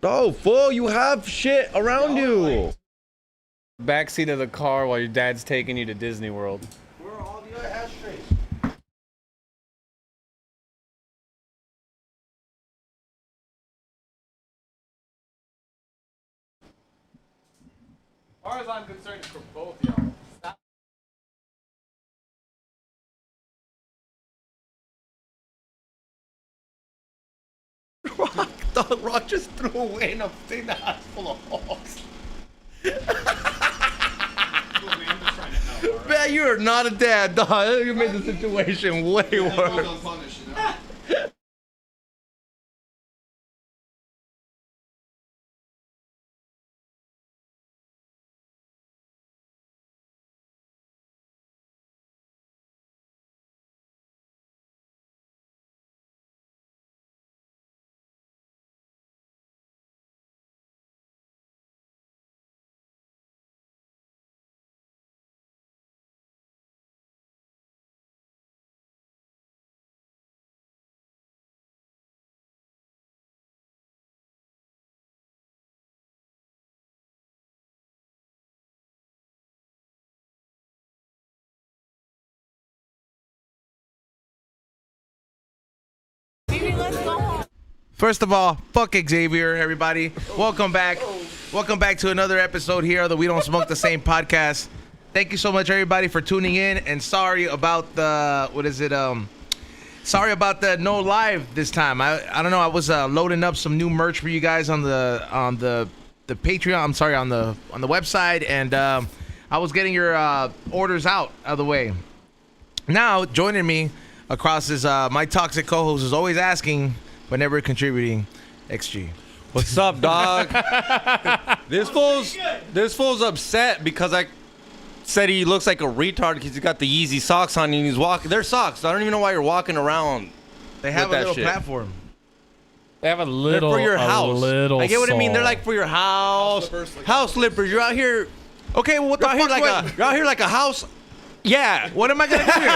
No, fool, you have shit around you. Backseat of the car while your dad's taking you to Disney World. Where are all the other ashtrays? As far as I'm concerned, it's for both y'all. Stop. Rock just threw away a thing that has full of hogs. Man, you are not a dad, dog. You made the situation way worse. First of all, fuck Xavier, everybody. Welcome back. Welcome back to another episode here of the We Don't Smoke the Same podcast. Thank you so much, everybody, for tuning in. And sorry about the, sorry about the no live this time. I don't know. I was loading up some new merch for you guys on the Patreon. I'm sorry, on the website, and I was getting your orders out of the way. Now joining me across is my toxic co-host, is always asking but never contributing, XG. What's up, dog? This fool's upset because I said he looks like a retard because he's got the Yeezy socks on and he's walking. They're socks. I don't even know why you're walking around. They have a little shit. platform. They have a little. They're for your house. I get what I mean. soul. They're like for your house. House slippers. You're out here. Okay, well, what the fuck? You're out here like a house. Yeah. What am I gonna do here?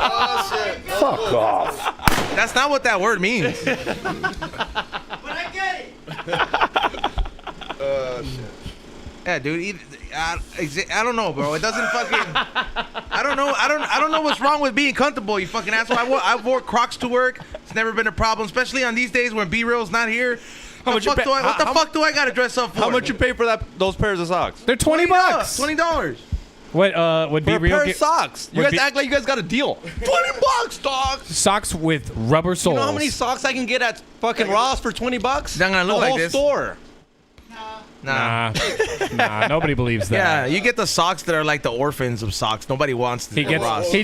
Oh, shit. Fuck off. That's not what that word means. But I get it. Shit. Yeah, dude. I don't know, bro. It doesn't fucking. I don't know. I don't know what's wrong with being comfortable. You fucking asshole. I wore Crocs to work. It's never been a problem, especially on these days when B-Real's not here. What the fuck do I gotta dress up for? How much you pay for those pairs of socks? They're $20. $20. What would For a be real? pair of socks. You guys act like you guys got a deal. $20, dog. Socks with rubber soles. You know how many socks I can get at fucking Ross for $20? Not gonna look like this. The whole store. Nah, nobody believes that. Yeah, you get the socks that are like the orphans of socks. Nobody wants to. He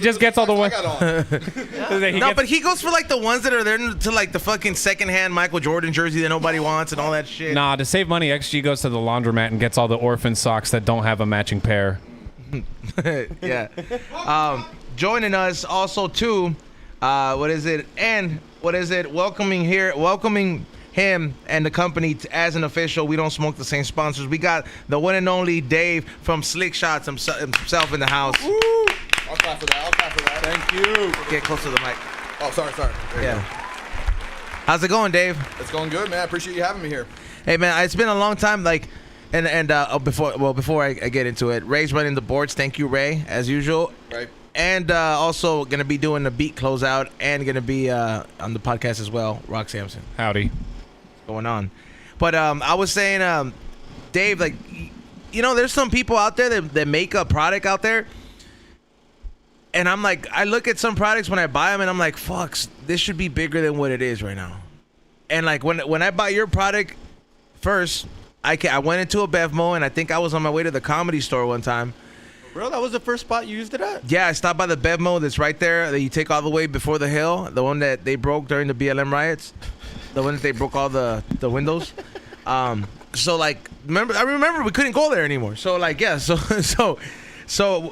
just gets all the ones. But he goes for like the ones that are there to like the fucking secondhand Michael Jordan jersey that nobody wants and all that shit. Nah, to save money, XG goes to the laundromat and gets all the orphan socks that don't have a matching pair. Yeah. Joining us also too. Welcoming him and the company as an official. We don't smoke the same sponsors. We got the one and only Dave from Slick Shotz himself in the house. Woo! I'll clap for that. Thank you. Get close to the mic. Oh, sorry. There you go. How's it going, Dave? It's going good, man. I appreciate you having me here. Hey, man, it's been a long time. Before I get into it, Ray's running the boards. Thank you, Ray, as usual. Right. And also gonna be doing the beat closeout and gonna be on the podcast as well. Rock Samson. Howdy. Going on. But I was saying, Dave, like, you know, there's some people out there that make a product out there, and I'm like, I look at some products when I buy them and I'm like, fuck, this should be bigger than what it is right now. And like when I buy your product first, I went into a Bevmo and I think I was on my way to the Comedy Store one time. Bro, that was the first spot you used it at? Yeah, I stopped by the Bevmo that's right there that you take all the way before the hill, the one that they broke during the BLM riots. The one that they broke all the windows. So like, I remember we couldn't go there anymore. So like, yeah, so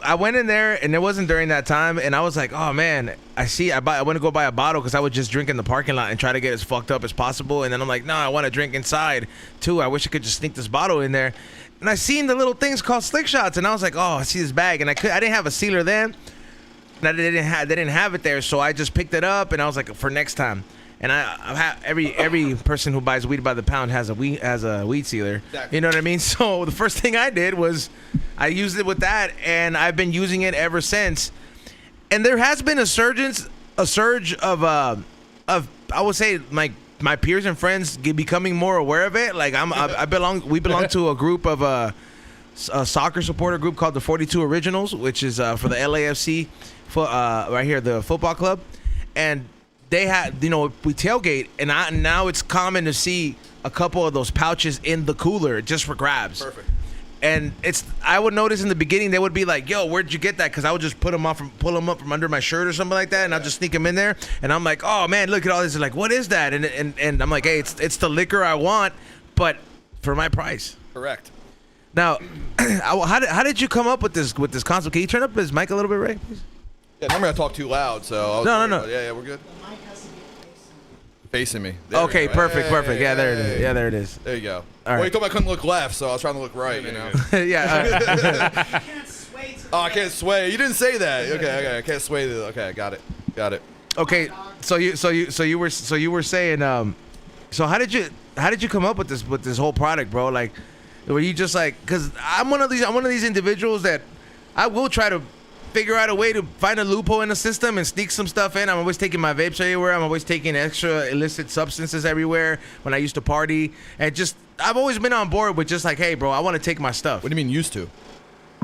I went in there and it wasn't during that time, and I was like, oh man, I want to go buy a bottle because I would just drink in the parking lot and try to get as fucked up as possible. And then I'm like, no, I want to drink inside too. I wish I could just sneak this bottle in there. And I seen the little things called Slick Shotz, and I was like, oh, I see this bag, and I didn't have a sealer then. And they didn't have it there, so I just picked it up and I was like, for next time. And I have every person who buys weed by the pound has a weed sealer. Exactly. You know what I mean? So the first thing I did was I used it with that, and I've been using it ever since. And there has been a surge of I would say my peers and friends becoming more aware of it. Like we belong to a group of a soccer supporter group called the 42 Originals, which is for the LAFC, right here, the football club, and they had, we tailgate, and now it's common to see a couple of those pouches in the cooler just for grabs. Perfect. And I would notice in the beginning they would be like, "Yo, where'd you get that?" Because I would just pull them up from under my shirt or something like that, and I'll just sneak them in there. And I'm like, "Oh man, look at all this!" They're like, "What is that?" And I'm like, "Hey, it's the liquor I want, but for my price." Correct. Now, how did you come up with this concept? Can you turn up his mic a little bit, Ray, please? Yeah, normally I talk too loud, so. No. Yeah, we're good. The mic has to be Facing me. There we Okay, go. perfect. Hey, Yeah, there it is. hey. Yeah, there it is. There you go. All Well, right. you told me I couldn't look left, so I was trying to look right, you know. Yeah. You can't sway to the Oh, I can't sway. You didn't say that. Okay, I can't sway. Okay, got it. Okay. So you were saying so how did you come up with this whole product, bro? Like, were you just like, because I'm one of these individuals that I will try to figure out a way to find a loophole in the system and sneak some stuff in. I'm always taking my vapes everywhere. I'm always taking extra illicit substances everywhere when I used to party. And I've always been on board with just like, hey, bro, I want to take my stuff. What do you mean used to?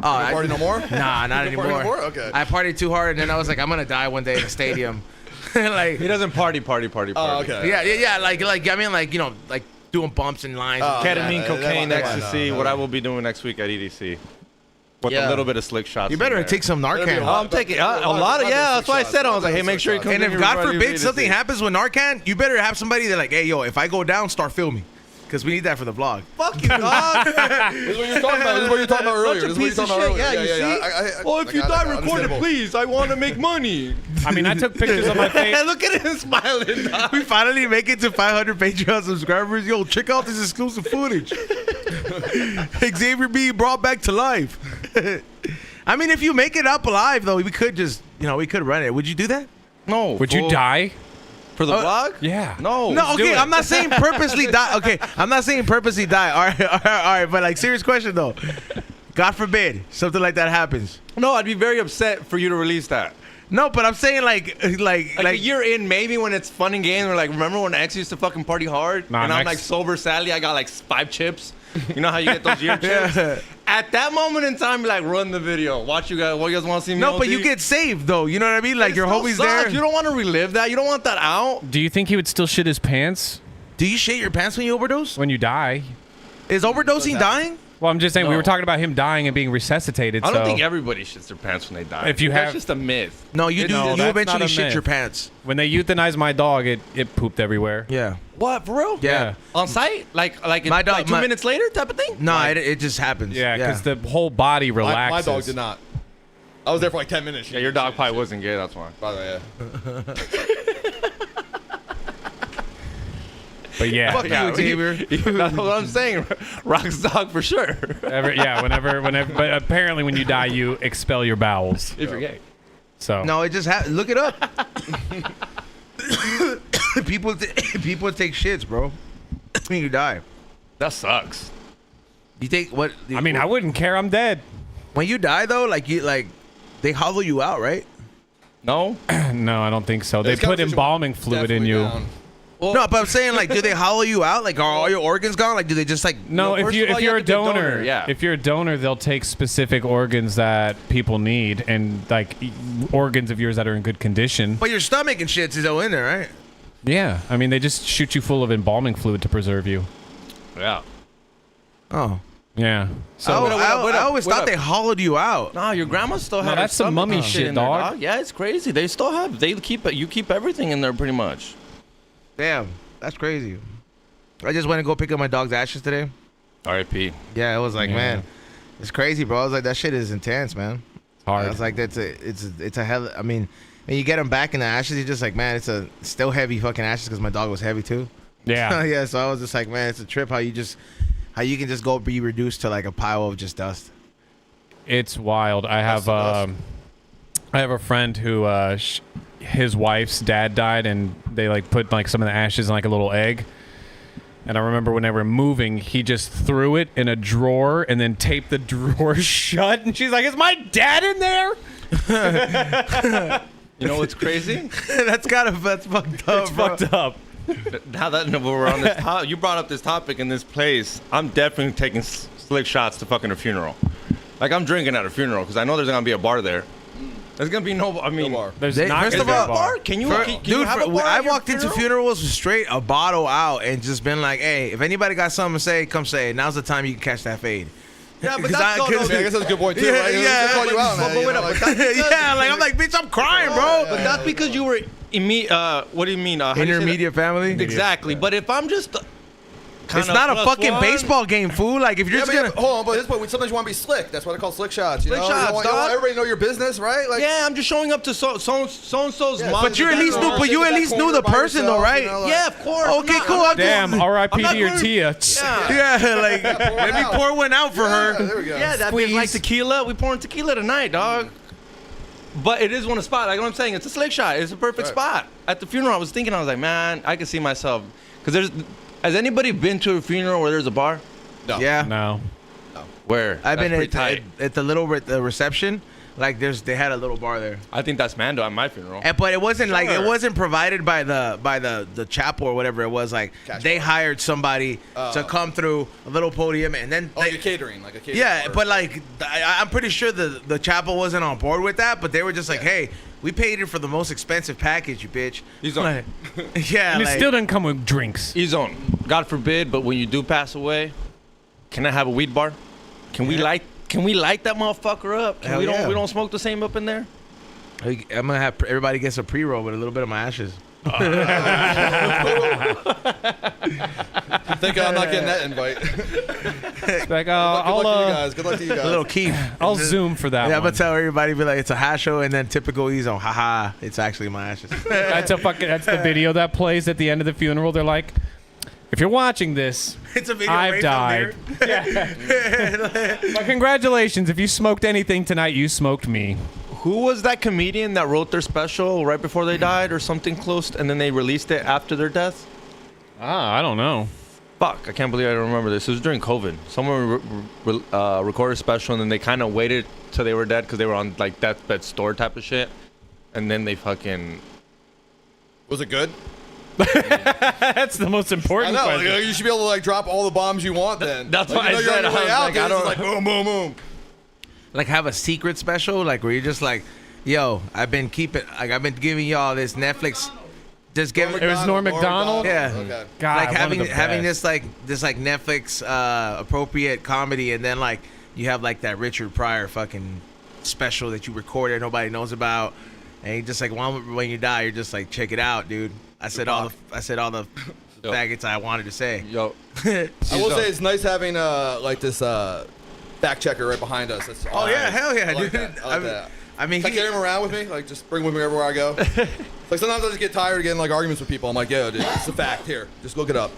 Oh, You party no more? Nah, not You don't party anymore. no more? Okay. I partied too hard, and then I was like, I'm gonna die one day in a stadium. Like, He doesn't party. Oh, okay. yeah. Like I mean, like like doing bumps and lines. Oh, and Ketamine, Yeah, cocaine, that one, ecstasy. no. What I will be doing next week at EDC. With Yeah. a little bit of slick shots. You in better there. take some Better be Narcan. a lot. I'm taking a lot of, yeah, that's why I said, I was like, hey, make sure you come And in if here God before I forbid leave something EDC. happens with Narcan, you better have somebody that like, hey, yo, if I go down, start filming, because we need that for the vlog. Fuck you, dog. This is what you're talking about. This is what you're talking about earlier. Such a This is what you're piece of talking about shit. earlier. Yeah, you see? Well, if you got it, die, I got it. record it, Understandable. please. I want to make money. I mean, I took pictures of my face. Look at him smiling, dog. We finally make it to 500 Patreon subscribers. Yo, check out this exclusive footage. Xavier being brought back to life. I mean, if you make it up alive, though, we could just, we could run it. Would you do that? No. Would you die? For the vlog? Yeah. No. No, do okay, it. I'm not saying purposely die. Okay, I'm not saying purposely die. All right, but like, serious question, though. God forbid something like that happens. No, I'd be very upset for you to release that. No, but I'm saying like A year in, maybe when it's fun and games, we're like, remember when X used to fucking party hard? Nah, and I'm X- like sober, sadly, I got like 5 chips. You know how you get those year chips? Yeah. At that moment in time, be like, run the video. Watch you guys. What you guys want to see me No, but OD? you get saved though. You know what I mean? Like It your still homie's sucks. there. You don't want to relive that. You don't want that out. Do you think he would still shit his pants Do you shit your pants when you overdose? when you die? Is overdosing dying? Well, I'm just saying we No. were talking about him dying and being resuscitated. I don't so think everybody shits their pants when they die. If you That's have- just a myth. No, you do. No, You that's eventually not a shit myth. your pants. when they euthanized my dog, it pooped everywhere. Yeah. What, for real? Yeah. On site? Like My dog- 2 minutes later type of thing? No, it just happens. Yeah, because the whole body My relaxes. dog did not. I was there for like 10 minutes. Yeah, your dog probably wasn't gay, that's why. By the way, yeah. But yeah, Fuck you, Xavier. That's what I'm saying. Rock's dog for sure. whenever. But apparently, when you die, you expel your bowels. If you're gay. So No, it just look it up. people take shits, bro. When you die, That sucks. you take what? I mean, I wouldn't care. I'm dead. when you die though, they hollow you out, right? No? No, I don't think so. They This put conversation embalming went fluid in definitely you. down. Well, No, but I'm saying do they hollow you out? Like, are all your organs gone? Like, do they just No, first of all, if you you're a have to be a donor, donor, yeah. if you're a donor, they'll take specific organs that people need and organs of yours that are in good condition. But your stomach and shit's still in there, right? Yeah, I mean they just shoot you full of embalming fluid to preserve you. yeah. Oh, Yeah. So I always thought they hollowed you out. No, your grandma still had her that's some stomach mummy and shit, in there, dog. Yeah, it's crazy. They still have. You keep everything in there pretty much. Damn, that's crazy. I just went to go pick up my dog's ashes today. R.I.P. Yeah, it was like, Yeah. man, it's crazy, bro. I was like, that shit is intense, man. hard. I was like, it's a hell. I mean, when you get them back in the ashes, you're just like, man, it's still heavy fucking ashes because my dog was heavy too. yeah. Yeah, so I was just like, man, it's a trip how you can just go be reduced to like a pile of just dust. It's wild. I have the best. I have a friend who his wife's dad died, and they like put like some of the ashes in like a little egg. And I remember when they were moving, he just threw it in a drawer and then taped the drawer shut. And she's like, "Is my dad in there?" You know what's crazy? that's fucked up. It's bro. fucked up. Now that we're on this you brought up this topic in this place, I'm definitely taking slick shots to fucking a funeral. Like, I'm drinking at a funeral because I know there's going to be a bar there. There's going to be no, I mean, No bar. There's They- not first gonna of be a all- bar. Can you, can Dude, you have a bar I at your walked into funeral? funerals with straight a bottle out and just been like, "Hey, if anybody got something to say, come say it. Now's the time you can catch that fade." Yeah, but 'Cause that's I guess that's a good point too, Yeah, right? yeah, They call you out, man, but you wait know, up, like- but that's because- yeah, like I'm like, bitch, I'm crying, bro. But that's because you were what do you mean? How do you say that? Intermediate family. Exactly. But if I'm just It's not a fucking baseball game, fool. Like if you're Yeah, just but gonna. hold on, but at this point, sometimes you want to be slick. That's why they call slick shots. You Slick know? shots, you don't want dog. everybody to know your business, right? Like, Yeah, I'm just showing up to so and so's Yeah, mom. But you at least knew. But you at least knew the person, though, right? Yeah, of course. Okay, I'm cool. not- I'm Damn, just- R.I.P. I'm not to your going- Tia. Yeah. Yeah, like let me pour one out for Yeah, her. there we go. Yeah, that bitch like tequila. We pouring tequila tonight, dog. But it is one spot. Like what I'm saying, it's a slick shot. It's a perfect Right. spot. At the funeral, I was thinking, I was like, man, I can see myself. Because has anybody been to a funeral where there's a bar? No. Yeah, No. Where? I've been That's pretty tight. at the little the reception. Like they had a little bar there. I think that's Mando at my funeral. But it wasn't like it Sure. wasn't provided by the chapel or whatever it was. Like Cash they bar. hired somebody to come through a little podium and then Oh, they, you're catering, like a catering. yeah. bar. But like I'm pretty sure the chapel wasn't on board with that. But they were just like, hey, we paid it for the most expensive package, you bitch. He's on. Like, yeah, And it like, still doesn't come with drinks. E-zone. God forbid, but when you do pass away, can I have a weed bar? Can we light that motherfucker up? Hell We yeah. don't smoke the same up in there? I'm gonna have everybody gets a pre-roll with a little bit of my ashes. Think I'm not getting that invite. Good Like, luck to you I'll guys. Good luck to you guys. A little Keith. I'll zoom for that Yeah, I'm one. gonna tell everybody, be like, it's a hash show, and then typical E-zone, haha, it's actually my ashes. That's the video that plays at the end of the funeral. They're like, if you're watching this, It's a video. I've right died. from there. But congratulations. If you smoked anything tonight, you smoked me. Who was that comedian that wrote their special right before they died or something close, and then they released it after their death? I don't know. Fuck, I can't believe I don't remember this. It was during COVID. Someone recorded a special, and then they kind of waited till they were dead because they were on like Deathbed store type of shit, and then they fucking. Was it good? That's the most I important know. question. Like, you should be able to like drop all the bombs you want. Then That's like, what I you know said. You're on your way I was out. like, Dude, I it's don't- like boom, boom, boom. Like have a secret special, like where you're just like, yo, I've been giving y'all this Netflix, just give It was Norm Macdonald? Yeah. Okay. God, like one of having the having best. this Netflix appropriate comedy, and then like you have like that Richard Pryor fucking special that you recorded nobody knows about, and you just like when you die you're just like, check it out, dude. I said all the Yo. faggots I wanted to say. Yo, I will say it's nice having like this fact checker right behind us. That's Oh yeah, hell yeah, I like dude. that. I like that. I mean, I carry him around with me, like just bring him with me everywhere I go. Like sometimes I just get tired of getting like arguments with people. I'm like, yo, dude, it's a fact. Here, just look it up.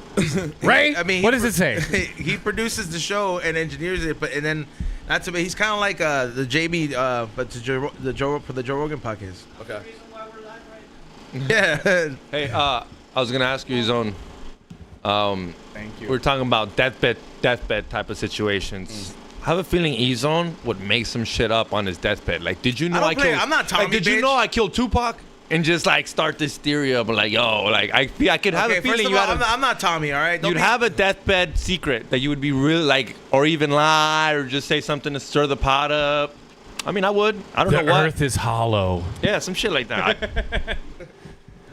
Ray, I mean, what does it say? He produces the show and engineers it, but and then not to be. He's kind of like the JB, but the Joe Rogan podcast. Okay. Reason why we're live right now. Yeah. hey, I was gonna ask you his own. Thank you. We're talking about deathbed type of situations. I have a feeling E-Zone would make some shit up on his deathbed. Like, did you know I don't play- killed? I'm not Tommy, Like, did you bitch. know I killed Tupac? And just like start this theory of like, yo, like I could have Okay, a first feeling of you all, had I'm not Tommy, all right? Don't you'd be- have a deathbed secret that you would be really like, or even lie, or just say something to stir the pot up. I mean, I would. I don't The know what. earth is hollow. Yeah, some shit like that.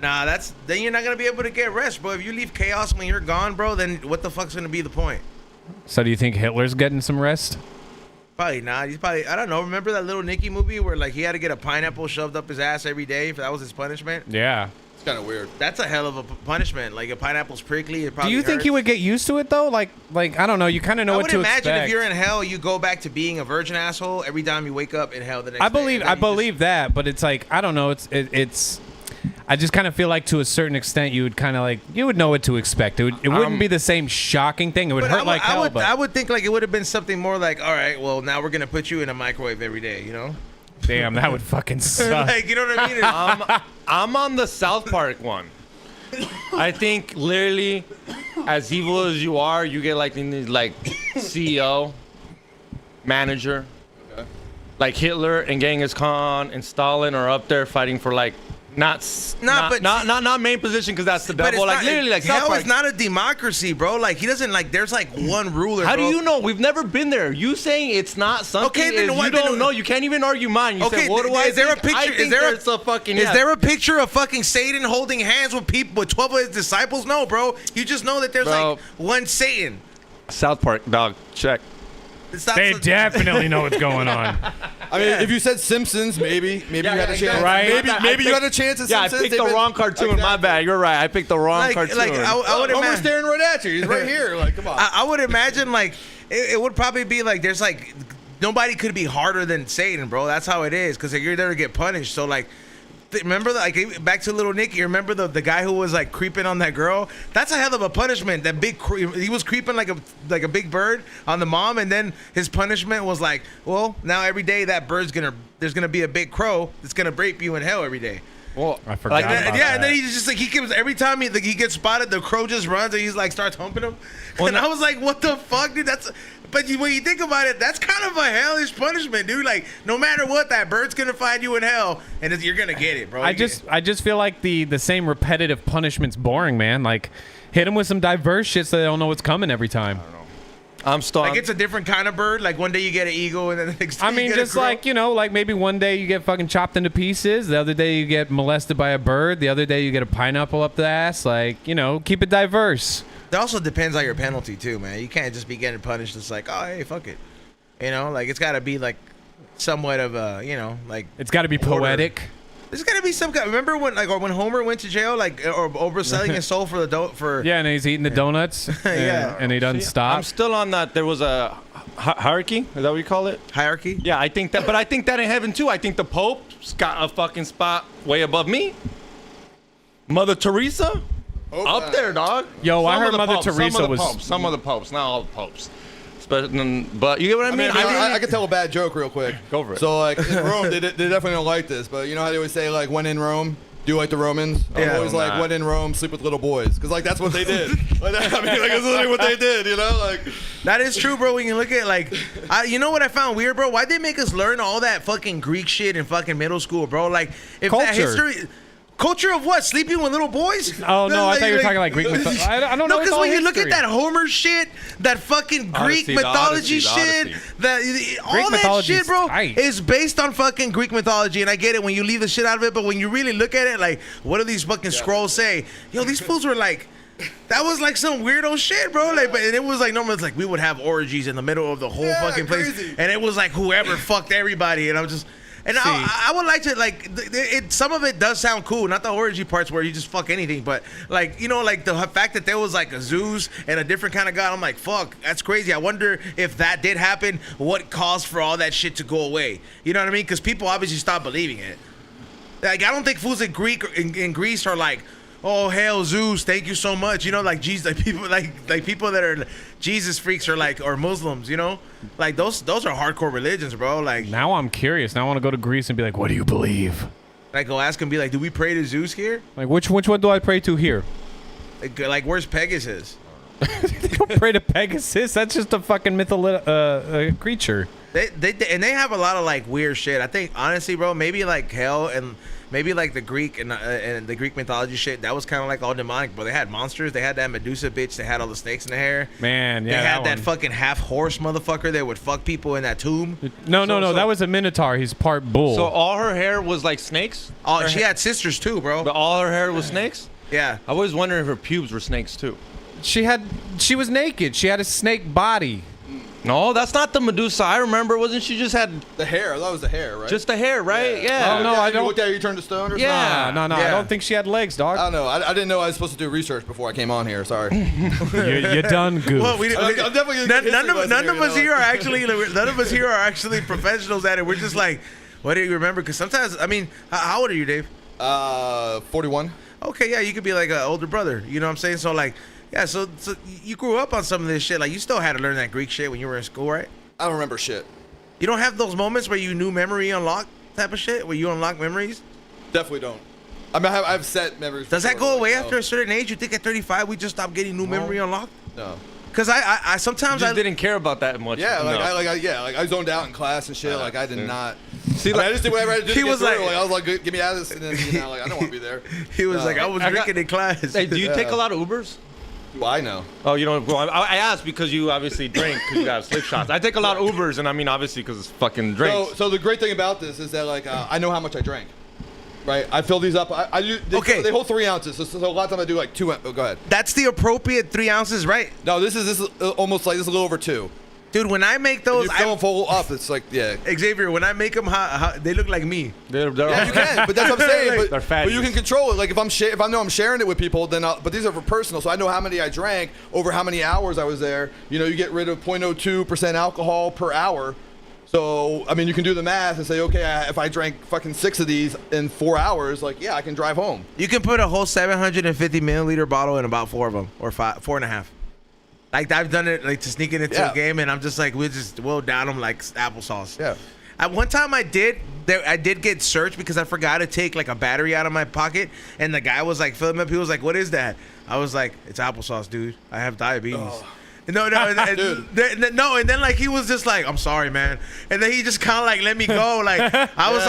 Nah, then you're not gonna be able to get rest, bro. If you leave chaos when you're gone, bro, then what the fuck's gonna be the point? So do you think Hitler's getting some rest? Probably not. He's probably, I don't know. Remember that little Nicky movie where like he had to get a pineapple shoved up his ass every day? That was his punishment. Yeah. It's kind of weird. That's a hell of a punishment. Like a pineapple's prickly. It Do probably you think hurts. he would get used to it though? Like I don't know. You kind of know I what would to imagine expect. if you're in hell, you go back to being a virgin asshole every time you wake up in hell the next I day. believe And then I you believe that, but it's like I don't know. It's. I just kind of feel like to a certain extent you would kind of like you would know what to expect. It wouldn't be the same shocking thing. It would But hurt like hell. I would think like it would have been something more like, all right, well now we're gonna put you in a microwave every day, you know? Damn, that would fucking suck. Like, you know what I mean? I'm on the South Park one. I think literally, as evil as you are, you get like in these like CEO, manager, like Hitler and Genghis Khan and Stalin are up there fighting for like not main position because that's the But devil. it's Like not, literally, like South hell Park. is not a democracy, bro. Like, he doesn't, like, there's like one ruler. How bro. do you know? We've never been there. You saying it's not something? Okay, then is what- you don't then- know. You can't even argue mine. You Okay, say, what do I is there a think? picture? I Is think there there's a fucking? Is yeah. there a picture of fucking Satan holding hands with people with 12 of his disciples? No, bro. You just know that there's Bro. like one Satan. South Park dog? Check. It's not They so- definitely know what's going on. I mean, if you said Simpsons, maybe you had a chance. Right. Maybe you had a chance at Yeah, I Simpsons. picked the wrong cartoon. My bad. You're right. I picked the wrong Like, cartoon. I would Homer's imagine. staring right at you. He's right here. Like, come on. I would imagine like it would probably be like there's like nobody could be harder than Satan, bro. That's how it is because you're there to get punished. So like. Remember, like back to Little Nicky. Remember the guy who was like creeping on that girl? That's a hell of a punishment. That big, he was creeping like a big bird on the mom, and then his punishment was like, well, now every day that there's gonna be a big crow that's gonna rape you in hell every day. well, I forgot about And that. then he just like he gives every time he gets spotted, the crow just runs and he's like starts humping him. And I was like, what the fuck, dude? But when you think about it, that's kind of a hellish punishment, dude. Like, no matter what, that bird's gonna find you in hell, and you're gonna get it, bro. I just feel like the same repetitive punishment's boring, man. Like, hit them with some diverse shit so they don't know what's coming every time. I'm still. like it's a different kind of bird. Like one day you get an eagle, and then the next day I you mean, get a just crow. like, you know, like maybe one day you get fucking chopped into pieces. The other day you get molested by a bird. The other day you get a pineapple up the ass. Like, you know, keep it diverse. It also depends on your penalty too, man. You can't just be getting punished. It's like, oh, hey, fuck it, you know. Like it's got to be like somewhat of a, you know, like It's got to be Order. poetic. there's got to be some kind. Remember when Homer went to jail, like or overselling his soul for for Yeah, and he's eating the donuts. Yeah. And he doesn't stop. I'm still on that. There was a hierarchy. Is that what you call it? hierarchy. Yeah, I think that. But I think that in heaven too. I think the Pope's got a fucking spot way above me. Mother Teresa, up there, dog. Yo, I Some heard of the Mother popes, Teresa some of the was- popes, some of the popes, not all the popes. But you get what I I mean? mean, I can tell a bad joke real quick. Go for it. So, like, in Rome, they definitely don't like this. But you know how they always say, like, when in Rome, do like the Romans? I'm Yeah. always like, Nah. when in Rome, sleep with little boys. Because, like, that's what they did. Like, I mean, like, that's literally what they did, you know? Like, That is true, bro. When you look at like, you know what I found weird, bro? Why'd they make us learn all that fucking Greek shit in fucking middle school, bro? Like, if that Culture. history. Culture of what? Sleeping with little boys? Oh, no, I thought you were talking like Greek mythology. I don't know. No, it's because all when you look at history. that Homer shit, that fucking Greek Odyssey, the mythology Odyssey, the shit, Odyssey. all Greek that mythology shit, is bro, tight. is based on fucking Greek mythology. And I get it when you leave the shit out of it, but when you really look at it, like, what do these fucking scrolls say? Yo, these fools were like. That was like some weirdo shit, bro. Like, but and it was like normal. It's like we would have orgies in the middle of the whole Yeah, fucking place, crazy. and it was like whoever fucked everybody, and I'm just. And I would like to like some of it does sound cool, not the orgy parts where you just fuck anything, but like you know like the fact that there was like a Zeus and a different kind of god. I'm like fuck, that's crazy. I wonder if that did happen, what caused for all that shit to go away. You know what I mean? Because people obviously stopped believing it. Like I don't think fools in Greece are like, oh hail Zeus, thank you so much. You know, like Jesus, like people like people that are Jesus freaks are like or Muslims. You know, like those are hardcore religions, bro. Like. Now I'm curious. Now I want to go to Greece and be like, what do you believe? Like go ask him, be like, do we pray to Zeus here? Like, which one do I pray to here? Like where's Pegasus? They don't pray to Pegasus. That's just a fucking creature. They have a lot of like weird shit. I think honestly, bro, maybe like hell and maybe like the Greek and the Greek mythology shit. That was kind of like all demonic, bro. They had monsters. They had that Medusa bitch. They had all the snakes in the hair. Man, yeah. They had that one. fucking half horse motherfucker that would fuck people in that tomb. No. So- That was a minotaur. He's part bull. So all her hair was like snakes, Oh, she had sisters too, bro. but all her hair was snakes. Yeah. I was wondering if her pubes were snakes too. she was naked. She had a snake body. No, that's not the Medusa. I remember. Wasn't she just had the hair. That was the hair, right? just the hair, right? Yeah. Oh, no, Yeah, I you don't- looked at it, you turned to stone or Yeah. No. I Yeah. don't think she had legs, something? I dog. don't know. I didn't know I was supposed to do research before I came on here. Sorry. You done goof. Well, I'm definitely gonna get none history of lesson us you here know? are actually professionals at it. We're just like, what do you remember? Because sometimes, I mean, how old are you, Dave? 41. Okay, yeah, you could be like an older brother. You know what I'm saying? So like, yeah, so you grew up on some of this shit. Like you still had to learn that Greek shit when you were in school, right? I don't remember shit. You don't have those moments where you knew memory unlocked type of shit where you unlock memories? Definitely don't. I mean, I have set memories. Does that before, go like, away no. after a certain age? You think at 35 we just stop getting new memory unlocked? No. Because I sometimes Just didn't care about that much. Yeah, No. I zoned out in class and shit. Like I did not. See, I mean, I just did whatever I had to do. He to get was through. like- I was like, get me out of this, and then like I don't want to be there. he was like, I was I got- drinking in class. Hey, do you take a lot of Ubers? Well, I know. Oh, you don't. Well, I asked because you obviously drink because you got Slick Shots. I take a lot of Ubers, and I mean obviously because it's fucking drinks. So the great thing about this is that like I know how much I drank. Right, I fill these up. I do. Okay. They hold 3 ounces. So a lot of time I do like 2. Oh, go ahead. That's the appropriate 3 ounces, right? No, this is almost like this is a little over 2. Dude, when I make those, You fill them full up. It's like Xavier, when I make them, they look like me. they're Yeah, you can, but that's what I'm saying. They're But you fatties. can control it. Like if I know I'm sharing it with people, then but these are for personal, so I know how many I drank over how many hours I was there. You know, you get rid of 0.02% alcohol per hour. So I mean, you can do the math and say, okay, if I drank fucking 6 of these in 4 hours, like yeah, I can drive home. You can put a whole 750 milliliter bottle in about 4 of them, or 4.5. Like I've done it, like to sneak it into Yeah. a game, and I'm just like, we'll down them like applesauce. Yeah. At one time I did get searched because I forgot to take like a battery out of my pocket, and the guy was like filling me up. He was like, "What is that?" I was like, "It's applesauce, dude. I have diabetes." Oh. No, no, and then like he was just like, "I'm sorry, man," and then he just kind of like let me go. Like I was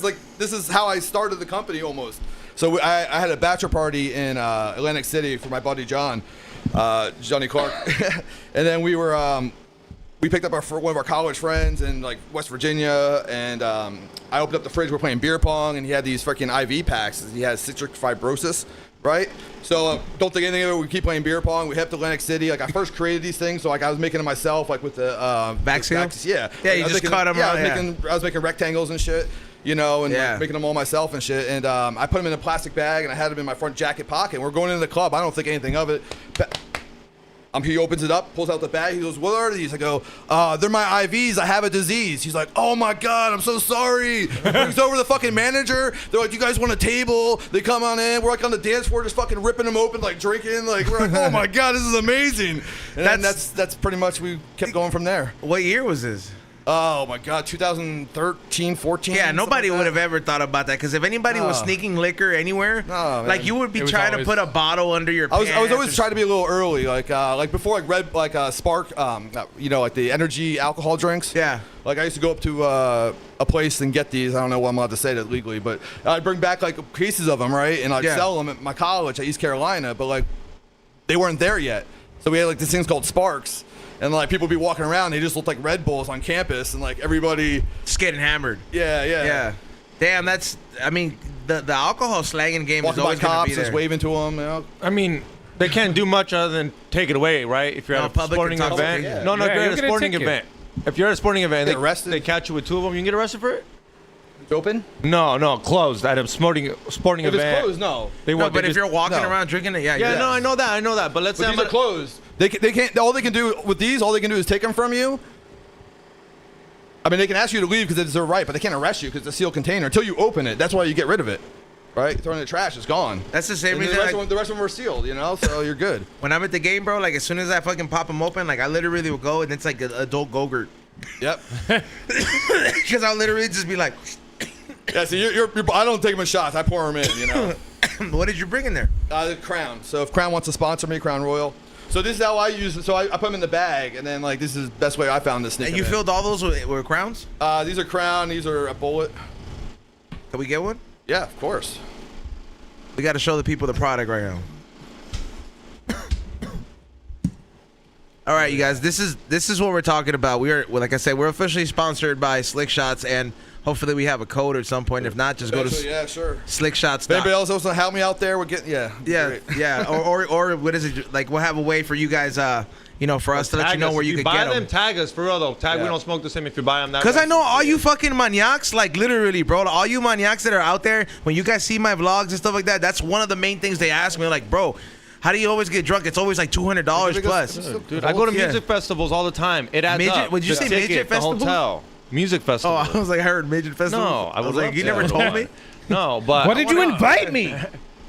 like, This is how I started the company almost. So I had a bachelor party in Atlantic City for my buddy John, Johnny Clark, and then we picked up one of our college friends in like West Virginia, and I opened up the fridge. We're playing beer pong, and he had these freaking IV packs. He has cystic fibrosis, right? So don't think anything of it. We keep playing beer pong. We head to Atlantic City. Like I first created these things, so like I was making them myself, like with the Vaccine? Yeah, Yeah, Like, you I was just making, cut 'em Yeah, out, I was making rectangles and shit. You know, and Yeah. like, making them all myself and shit. And I put them in a plastic bag, and I had them in my front jacket pocket. And we're going into the club. I don't think anything of it. He opens it up, pulls out the bag. He goes, "What are these?" I go, "They're my IVs. I have a disease." He's like, "Oh my God, I'm so sorry." He brings over the fucking manager. They're like, "You guys want a table?" They come on in. We're like on the dance floor, just fucking ripping them open, like drinking. Like we're like, "Oh my God, this is amazing." And then that's pretty much we kept going from there. What year was this? Oh my God, 2013, 14. Yeah, something nobody like would that. have ever thought about that, because if anybody was No. sneaking liquor anywhere, No, man. like you would be It was trying to always- put a bottle under your I was pants. always trying to be a little early, like before like Spark, like the energy alcohol drinks. Yeah. Like I used to go up to a place and get these. I don't know what I'm allowed to say that legally, but I'd bring back like cases of them, right? And I'd Yeah. sell them at my college at East Carolina, but like they weren't there yet. So we had like these things called Sparks. And like people would be walking around, they just looked like Red Bulls on campus, and like everybody, just getting hammered. yeah. Damn, I mean, the alcohol slanging game is Walking by always going to cops, be there. just waving to them. You know? I mean, they can't do much other than take it away, right? If you're No, at a public sporting event. intoxication. No, Yeah, if you're you'll at a get a sporting ticket. event. If you're at a sporting event, Get arrested? they catch you with 2 of them. You can get arrested for it. It's open? No, closed at a sporting If event. it's closed, no. They No, want. but they if just- you're walking no. around drinking it, Yeah, yeah. no, I know that. But let's say But I'm these are at- closed. They can't. All they can do with these, all they can do is take them from you. I mean, they can ask you to leave because it's their right, but they can't arrest you because it's a sealed container until you open it. That's why you get rid of it, right? Throw it in the trash. It's gone. That's the same And then reason. the rest, Like, of them, the rest of them are sealed, you know. So you're good. when I'm at the game, bro, like as soon as I fucking pop them open, like I literally will go, and it's like an adult Go-Gurt. Yep. Because I'll literally just be like, Yeah. So you're I don't take them in shots. I pour them in. You know. what did you bring in there? The Crown. So if Crown wants to sponsor me, Crown Royal. So this is how I use it. So I put them in the bag, and then like this is the best way I found to sneak And them you in. filled all those with crowns? These are Crown. These are a Bullet. Can we get one? Yeah, of course. We got to show the people the product right now. All right, you guys. This is what we're talking about. Well, like I said, we're officially sponsored by Slick Shots, and hopefully we have a code at some point. If not, just go to Yeah, sure. slickshots. If anybody else wants to help me out there, we're getting Yeah, great. yeah. Or what is it? Like we'll have a way for you guys, for us to let you Tag know us. where If you could buy get them. Tag us for real though. Tag. We Yeah. don't smoke the same if you buy them. Because I know all you fucking maniacs, like literally, bro, all you maniacs that are out there, when you guys see my vlogs and stuff like that, that's one of the main things they ask me. Like, bro, how do you always get drunk? It's always like $200 plus. Dude, I go to Yeah. music festivals all the time. It adds Midget- up. would you The say ticket, midget the festival? hotel, music Oh, festival. I was like, I heard midget festival. No, I was would like, love you to. never told me. No, but Why did you invite me?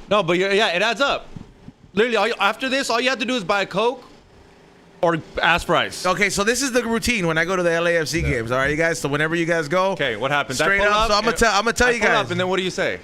No, but yeah, it adds up. Literally, after this, all you have to do is buy a Coke, Or ask price. Okay, so this is the routine when I go to the LAFC games. All right, you guys. So whenever you guys go, Okay, what happens? Straight up. So I'm gonna tell you guys. And then what do you say?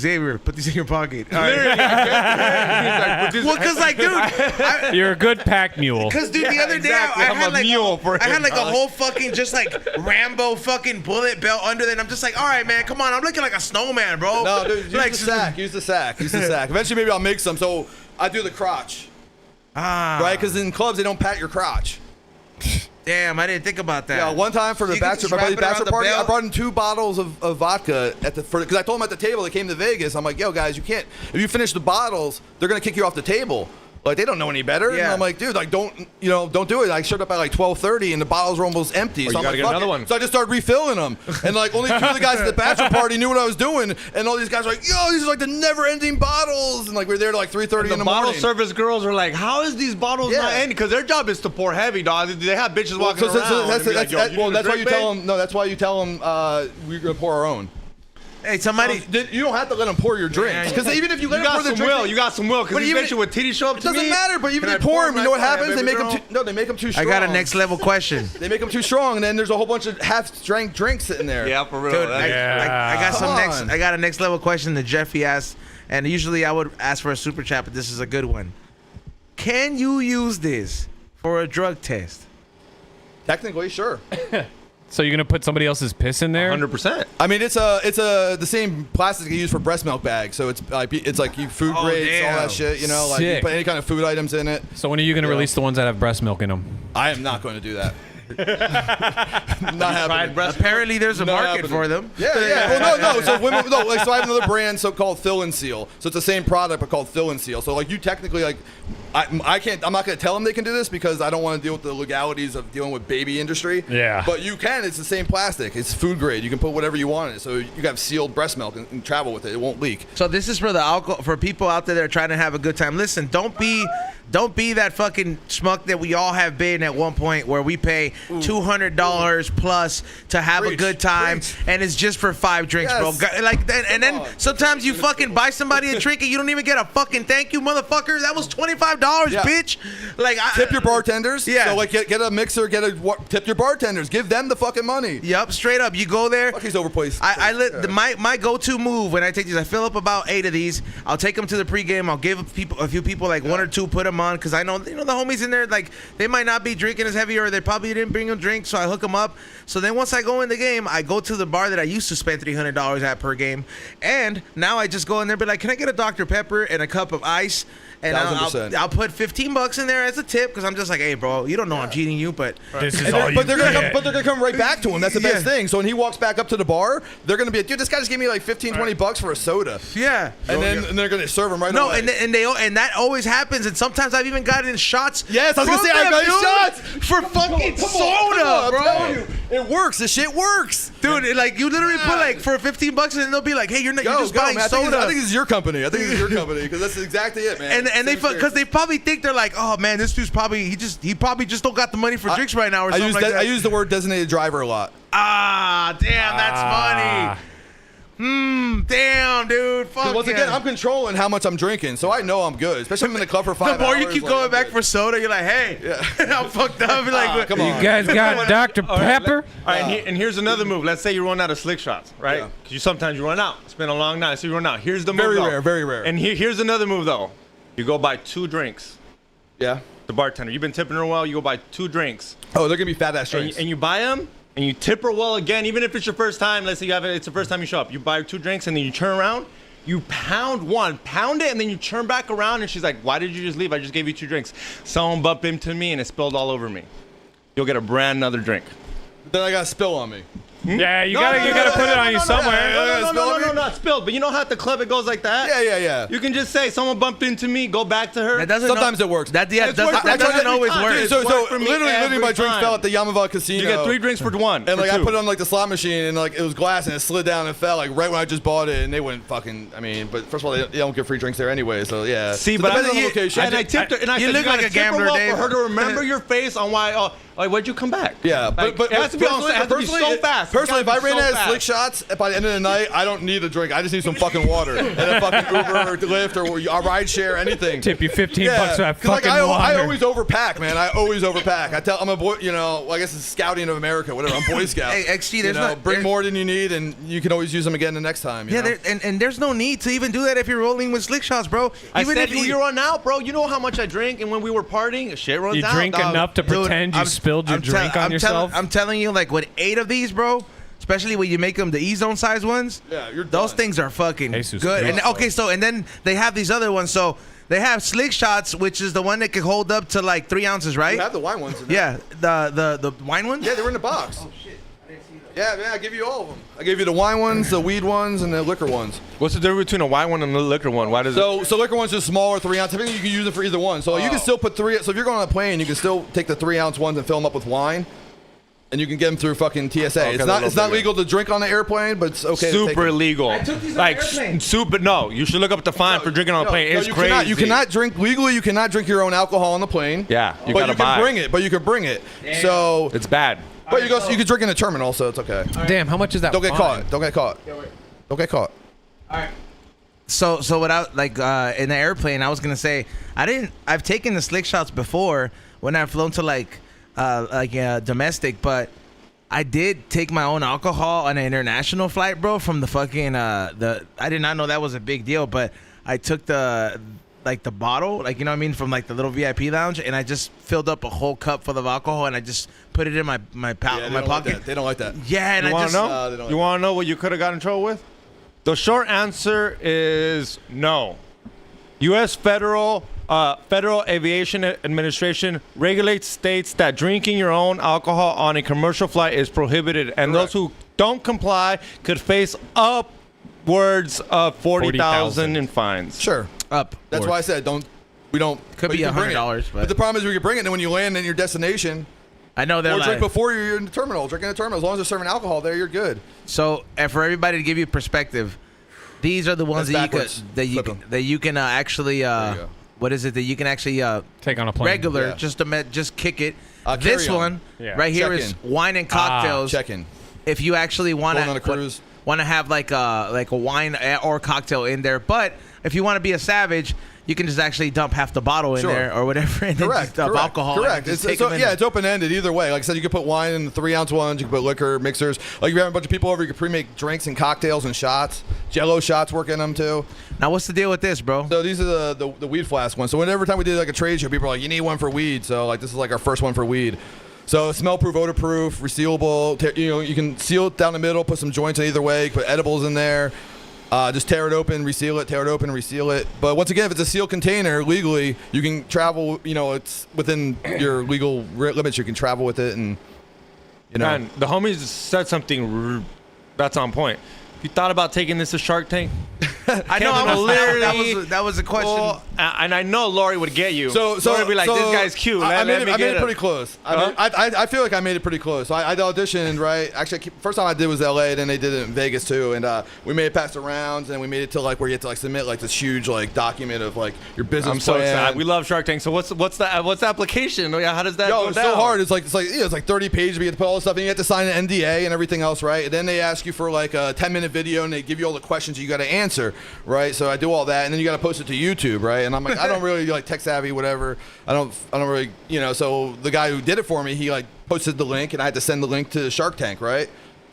Xavier, put these in your pocket. All Literally, right. Well, cause like, dude, You're a good pack mule. Cause dude, the other day exactly. I I'm had a like mule for I had him, like a dog. whole fucking just like Rambo fucking bullet belt under there. And I'm just like, all right, man, come on. I'm looking like a snowman, bro. No, dude, use like, the sack. Use the sack. Use the sack. Eventually, maybe I'll make some. So I do the crotch, right? Because in clubs they don't pat your crotch. Damn, I didn't think about that. Yeah, one time for the You can just my wrap buddy's it around bachelor the party, I belt? brought in 2 bottles of vodka because I told them at the table they came to Vegas. I'm like, yo guys, you can't. If you finish the bottles, they're gonna kick you off the table. Like they don't know any better. And Yeah. I'm like, dude, like don't do it. I showed up at like 12:30 and the bottles were almost empty. Or So you I'm gotta like, get fuck another it. one. So I just started refilling them, and like only 2 of the guys at the bachelor party knew what I was doing, and all these guys were like, yo, these are like the never-ending bottles, and like we're there till like 3:30 in The the bottle morning. service girls are like, how is these bottles Yeah. not ending? Because their job is to pour heavy, dog. They have bitches Well, walking around. that's why you tell them. No, that's why you tell them we're gonna pour our own. Hey, somebody. You don't have to let them pour your drinks because even if you let You them pour got their some drinks, will. You got some will. Because But these even- bitches with titties show up it to me. doesn't matter. But even Can if I they pour pour them, you them? know what Like, happens? yeah, They make baby them. girl. They make them too I strong. got a next level question. They make them too strong, and then there's a whole bunch of half-strength drinks sitting there. Yeah, for real. Dude, That- I got some Come next. on. I got a next level question that Jeffy asked, and usually I would ask for a super chat, but this is a good one. Can you use this for a drug test? Technically, sure. So you're gonna put somebody else's piss in there? 100%. I mean, it's the same plastic you use for breast milk bags, so it's like you food Oh, grades, all damn. that shit. You know, like you Sick. put any kind of food items in it. So when are you gonna release the ones that have breast milk in them? I am not going to do that. Not happening. Apparently, there's a Not market happening. for them. Yeah. Well, no. So women, no. Like, so I have another brand called Fill and Seal. So it's the same product but called Fill and Seal. So like you technically like, I can't. I'm not going to tell them they can do this because I don't want to deal with the legalities of dealing with baby industry. Yeah. But you can. It's the same plastic. It's food grade. You can put whatever you want in it. So you can have sealed breast milk and travel with it. It won't leak. So this is for the alcohol for people out there that are trying to have a good time. Listen, don't be that fucking schmuck that we all have been at one point where we pay $200 plus to have a Preach, good time, preach. and it's just for 5 drinks, Yes. bro. Like, and then on. sometimes you fucking buy somebody a drink and you don't even get a fucking thank you, motherfucker. That was $25, Yeah. bitch. Like, Tip your bartenders. Yeah. So like get a mixer. Tip your bartenders. Give them the fucking money. Yep, straight up. You go there. Fuck these overpriced. My go-to move when I take these, I fill up about 8 of these. I'll take them to the pregame. I'll give a few people like 1 or 2, put them on because I know the homies in there, like they might not be drinking as heavy or they probably didn't bring them drinks, so I hook them up. So then once I go in the game, I go to the bar that I used to spend $300 at per game, and now I just go in there, and be like, can I get a Dr. Pepper and a cup of ice? And 1000%. I'll put $15 in there as a tip because I'm just like, hey, bro, you don't know I'm cheating you, but This is And all they're, you but they're get. gonna come right back to him. That's the best Yeah. thing. So when he walks back up to the bar, they're gonna be like, dude, this guy just gave me like 15, 20 bucks for a soda. yeah. And then they're gonna serve him right No, away. and that always happens, and sometimes I've even gotten shots. Yes, I was gonna from say, I them, got you dude, shots. for fucking soda, I'm bro. telling you, it works. This shit works. Dude, like you literally put like for $15 and then they'll be like, "Hey, you're just buying man. I think soda." this is your company. I think this is your company because that's exactly it, man. and they because they probably think they're like, "Oh man, this dude's probably he probably just don't got the money for drinks right now or something like that." I use the word designated driver a lot. Ah, damn, that's funny. Damn, dude. Fuck. Once again, I'm controlling how much I'm drinking, so I know I'm good. Especially if I'm in the club for 5 the hours. more you keep like, going I'm back good. for soda, you're like, "Hey, I'm fucked up." Be like, come on. You guys got Dr. Pepper? All right, and here's another move. Let's say you run out of slick shots, right? Yeah. Because sometimes you run out. It's been a long night, so you run out. Here's the move. Very though. rare, very rare. And here's another move though. You go buy 2 drinks. Yeah. The bartender. You've been tipping her well. You go buy 2 drinks. Oh, they're gonna be fat ass drinks. And you buy them, and you tip her well again, even if it's your first time. Let's say it's the first time you show up. You buy 2 drinks, and then you turn around, you pound it, and then you turn back around, and she's like, "Why did you just leave? I just gave you 2 drinks." Someone bumped into me, and it spilled all over me. You'll get a brand another drink. Then I got a spill on me. Yeah, you gotta put it on you somewhere. No, not spilled. But you know how at the club it goes like that? Yeah. You can just say, "Someone bumped into me." Go back to her. that doesn't Sometimes it works. That It's worked for that me doesn't every always time. work. Dude, So It's worked for me literally, every my drink time. fell at the Yamava Casino. You get 3 drinks for 1. And like for I 2. put it on like the slot machine and like it was glass and it slid down and fell like right when I just bought it and they went fucking. I mean, but first of all, they don't get free drinks there anyway, so yeah. See, So but depending I- on the location. And I tipped her, and I You said, look gotta like a tip her gambler, well Dave. for her to remember your face on why. Like, why'd you come back? Yeah, Like, but it has to be on. personally- It has to be so personally, fast. Personally, if I ran out of fast. slick shots by the end of the night, I don't need a drink. I just need some fucking water and a fucking Uber or Lyft or a ride share, anything. Tip you 15 bucks for that 'cause, like, fucking I water. always overpack, man. I always overpack. I'm a boy, well, I guess it's Scouting of America, whatever. I'm Boy Scout. Hey, XG, there's not bring there- more than you need, and you can always use them again the next time. You know? and there's no need to even do that if you're rolling with slick shots, bro. I Even said if you run out, bro. You know how much I drink, and when we were partying, shit runs You out. drink dog. enough to pretend you spilled your drink on yourself. I'm telling you, like with 8 of these, bro. Especially when you make them the E-zone size ones. Yeah, you're Those done. things are fucking Jesus good. Christ. And okay, so and then they have these other ones. So they have slick shots, which is the one that can hold up to like 3 ounces, right? You have the wine ones. In there. Yeah, the wine ones. Yeah, they were in the box. Oh shit, I didn't see that. Yeah, I give you all of them. I gave you the wine ones, the weed ones, and the liquor ones. What's the difference between a wine one and a liquor one? Why does it? So liquor ones are smaller, 3 ounce. I think you can use it for either one. So you can still put 3. So if you're going on a plane, you can still take the 3 ounce ones and fill them up with wine. And you can get them through fucking TSA. Okay, It's they're a not little legal to drink on the airplane, but it's okay. to take super them. illegal. I took these on like the airplane. super. No, you should look up the fine for drinking on a plane. It's you crazy. You cannot drink legally. You cannot drink your own alcohol on the plane. Yeah, you but gotta you can buy. bring it. But you can bring it. So, It's bad. but you can drink in the terminal, so it's okay. Damn, how much is that? Don't get fine? caught. Don't get caught. Don't get caught. All right. So without like in the airplane, I was gonna say I've taken the slick shots before when I've flown to like domestic, but I did take my own alcohol on an international flight, bro. From the fucking I did not know that was a big deal, but I took the bottle, like, you know what I mean, from like the little VIP lounge, and I just filled up a whole cup full of alcohol, and I just put it in my pocket. They don't like that. Yeah, and You I want just to they know? don't You want to know what you could have got in trouble with? The short answer is no. U.S. Federal Aviation Administration regulates states that drinking your own alcohol on a commercial flight is prohibited, and those who don't comply could face upwards of 40,000 in fines. Sure. up. That's why I said we don't. Could but be you can bring it. $100, But the problem is we can bring it, and then when you land in your destination, I know they're or like. drink before you're in the terminal. Drink in the terminal. As long as they're serving alcohol there, you're good. So, and for everybody to give you perspective, these are the ones That's that you backwards. can Flip 'em. actually go. what is it that you can actually Take on a plane. regular Yeah. just kick it. Carry This on. one Yeah. right here Check is in. wine and cocktails. Check in. If you actually want Going on a cruise. want to have like a wine or cocktail in there, but if you want to be a savage, you can just actually dump half the bottle in Sure. there or whatever, and then Correct. just dump correct, alcohol. Correct. And just It's, take 'em in there. it's open ended either way. Like I said, you can put wine in the 3-ounce ones. You can put liquor mixers. Like if you have a bunch of people over, you can pre-make drinks and cocktails and shots. Jello shots work in them too. Now, what's the deal with this, bro? So these are the weed flask ones. So whenever time we did like a trade show, people are like, you need one for weed. So like this is like our first one for weed. So smell proof, odor proof, resealable. You can seal it down the middle, put some joints in either way. You can put edibles in there. Just tear it open, reseal it, tear it open, reseal it. But once again, if it's a sealed container, legally, you can travel, it's within your legal limits. You can travel with it and, Man, the homies said something that's on point. If you thought about taking this to Shark Tank, I know Kevin I was literally- that was a question. well, and I know Lori would get you. So Lori would be like, this guy's cute. I Let made me it get pretty close. Huh? I feel like I made it pretty close. So I auditioned, right? Actually, first time I did was L.A., then they did it in Vegas too, and we made it past the rounds, and we made it to like where you have to like submit like this huge like document of like your business I'm so plan. excited. We love Shark Tank. So what's the application? How does that Yo, go it's down? so hard. It's like 30 pages. But you have to put all this stuff, and you have to sign an NDA and everything else, right? And then they ask you for like a 10-minute video, and they give you all the questions you got to answer, right? So I do all that, and then you got to post it to YouTube, right? And I'm like, I don't really like tech savvy, whatever. I don't really, So the guy who did it for me, he like posted the link, and I had to send the link to Shark Tank, right?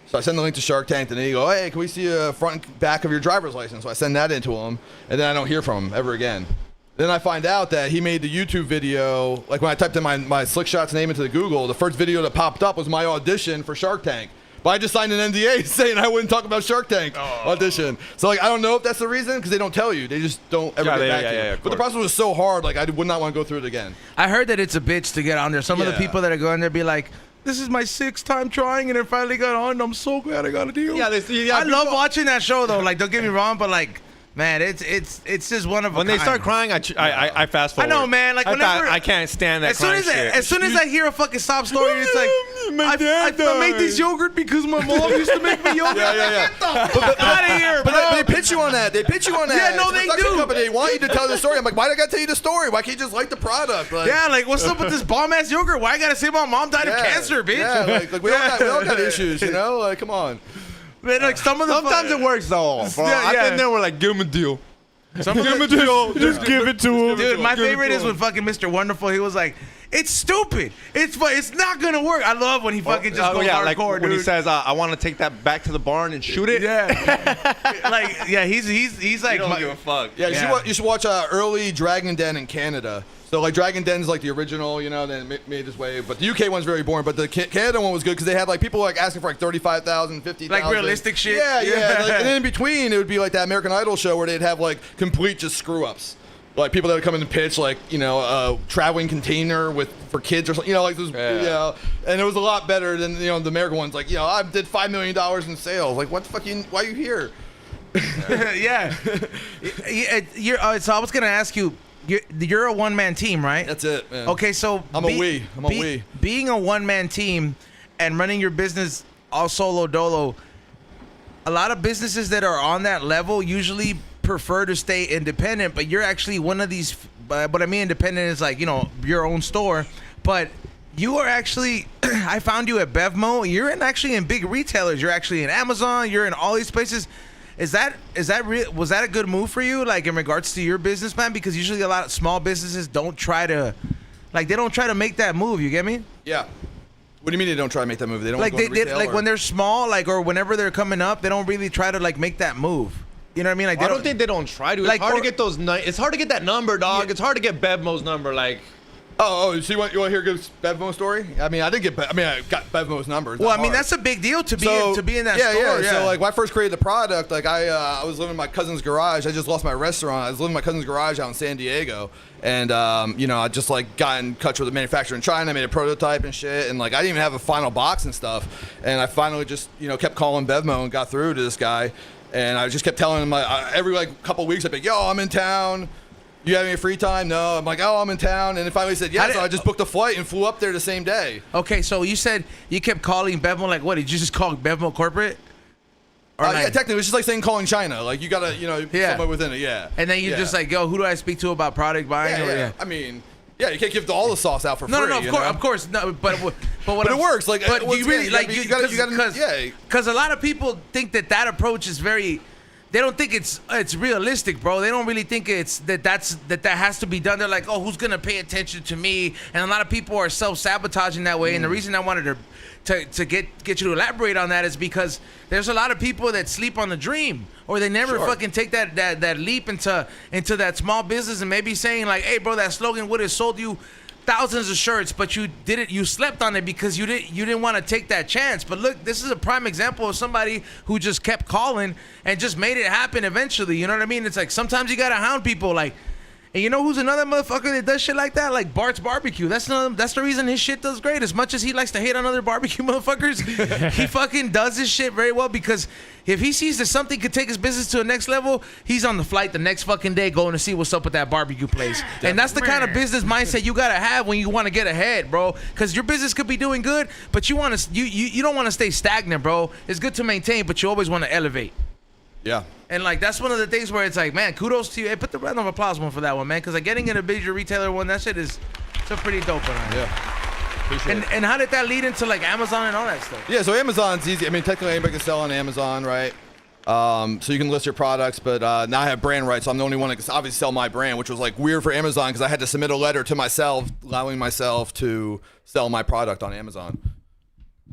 So I send the link to Shark Tank, and then you go, hey, can we see a front and back of your driver's license? So I send that into him, and then I don't hear from him ever again. Then I find out that he made the YouTube video, like when I typed in my Slick Shots name into the Google, the first video that popped up was my audition for Shark Tank. But I just signed an NDA saying I wouldn't talk about Shark Tank audition. So like I don't know if that's the reason, because they don't tell you. They just don't ever get back to you. But the process was so hard, like I would not want to go through it again. I heard that it's a bitch to get on there. Some of the Yeah. people that are going there be like, this is my 6th time trying, and it finally got on. I'm so glad I got a deal. Yeah, I love watching that show though. Like, don't get me wrong, but like, Man, it's just one of a When they kind. start crying, I fast forward. I know, man. Like whenever I can't stand that. as soon as I hear a fucking sob story, it's like I made this yogurt because my mom used to make me yogurt. Yeah. Get the fuck out of here, bro. But they pitch you on that. Yeah, no, It's a they production do. Company. They want you to tell the story. I'm like, why do I gotta tell you the story? Why can't you just like the product? Like, Yeah, like what's up with this bomb ass yogurt? Why I gotta say my mom died of cancer, bitch? Yeah, like we all got issues, you know? Like, come on. Man, like Sometimes it works though. Bro. Yeah, I've yeah. been there. We're like, give him a deal. Some of the- Just give it to him. Dude, my favorite is when fucking Mr. Wonderful, he was like, it's stupid. It's not gonna work. I love when he fucking just goes hardcore, like dude. when he says, "I want to take that back to the barn and shoot it." Yeah. Like, yeah, he's like, I don't give a fuck. Yeah, Yeah. you should watch early Dragon Den in Canada. So like Dragon Den's like the original, you know, then it made its way. But the UK one's very boring. But the Canada one was good because they had like people like asking for like 35,000, 50,000. Like realistic shit? Yeah. Yeah. Like, and then in between, it would be like that American Idol show where they'd have like complete just screw ups. Like people that would come in and pitch like, you know, a traveling container for kids or something, you know, like those, you know, and it was a lot better than, you know, the American ones. Like, you know, I did $5 million in sales. Like, what the fuck, why are you here? Yeah. So I was gonna ask you, you're a one-man team, right? That's it, man. Okay, so I'm a we. Being a one-man team and running your business all solo dolo, a lot of businesses that are on that level usually prefer to stay independent, but you're actually one of these. What I mean independent is like, you know, your own store, but you are actually, I found you at Bevmo. You're actually in big retailers. You're actually in Amazon. You're in all these places. Was that a good move for you, like in regards to your business, man? Because usually a lot of small businesses don't try to make that move. You get me? Yeah. What do you mean they don't try to make that move? They don't Like go to retail, like or? when they're small, like, or whenever they're coming up, they don't really try to like make that move. You know what I mean? Like I don't think they don't try to. It's Like, hard or- to get those. It's hard to get that number, dog. It's hard to get Bevmo's number. Like, Oh, so you want to hear a good Bevmo story? I mean, I got Bevmo's numbers. Well, not I mean, hard. that's a big deal to be in that yeah, store. Yeah. So like when I first created the product, like I was living in my cousin's garage. I just lost my restaurant. I was living in my cousin's garage out in San Diego, and you know, I just like got in touch with the manufacturer in China. I made a prototype and shit, and like I didn't even have a final box and stuff. And I finally just, you know, kept calling Bevmo and got through to this guy, and I just kept telling him every like couple weeks I'd be like, yo, I'm in town. You have any free time? No. I'm like, oh, I'm in town. And then finally said, yeah, so I just booked a flight and flew up there the same day. Okay, so you said you kept calling Bevmo, like, what, did you just call Bevmo corporate? Or Yeah, technically, it's just like saying calling China. Like, you got to, you know, somewhere within it, yeah. And then you're just like, yo, who do I speak to about product buying? Yeah. I mean, yeah, you can't give all the sauce out for free. No, of course. No, but what it works. Like, but once you really, again, like, you gotta, because a lot of people think that approach is very, they don't think it's realistic, bro. They don't really think it's that has to be done. They're like, oh, who's gonna pay attention to me? And a lot of people are self-sabotaging that way. And the reason I wanted to get you to elaborate on that is because there's a lot of people that sleep on the dream, or they never fucking take that leap into that small business and maybe saying like, hey, bro, that slogan would have sold you thousands of shirts, but you slept on it because you didn't want to take that chance. But look, this is a prime example of somebody who just kept calling and just made it happen eventually. You know what I mean? It's like sometimes you gotta hound people, like, and you know who's another motherfucker that does shit like that? Like Bart's Barbecue. That's the reason his shit does great. As much as he likes to hate on other barbecue motherfuckers, he fucking does his shit very well, because if he sees that something could take his business to a next level, he's on the flight the next fucking day going to see what's up with that barbecue place. And that's the kind of business mindset you gotta have when you want to get ahead, bro. Because your business could be doing good, but you don't want to stay stagnant, bro. It's good to maintain, but you always want to elevate. Yeah. And like that's one of the things where it's like, man, kudos to you. Hey, put the round of applause one for that one, man. Because like getting in a bigger retailer one, that shit it's a pretty dope one. Yeah. Appreciate it. And how did that lead into like Amazon and all that stuff? Yeah, so Amazon's easy. I mean, technically anybody can sell on Amazon, right? So you can list your products, but now I have brand rights, so I'm the only one that can obviously sell my brand, which was like weird for Amazon because I had to submit a letter to myself allowing myself to sell my product on Amazon.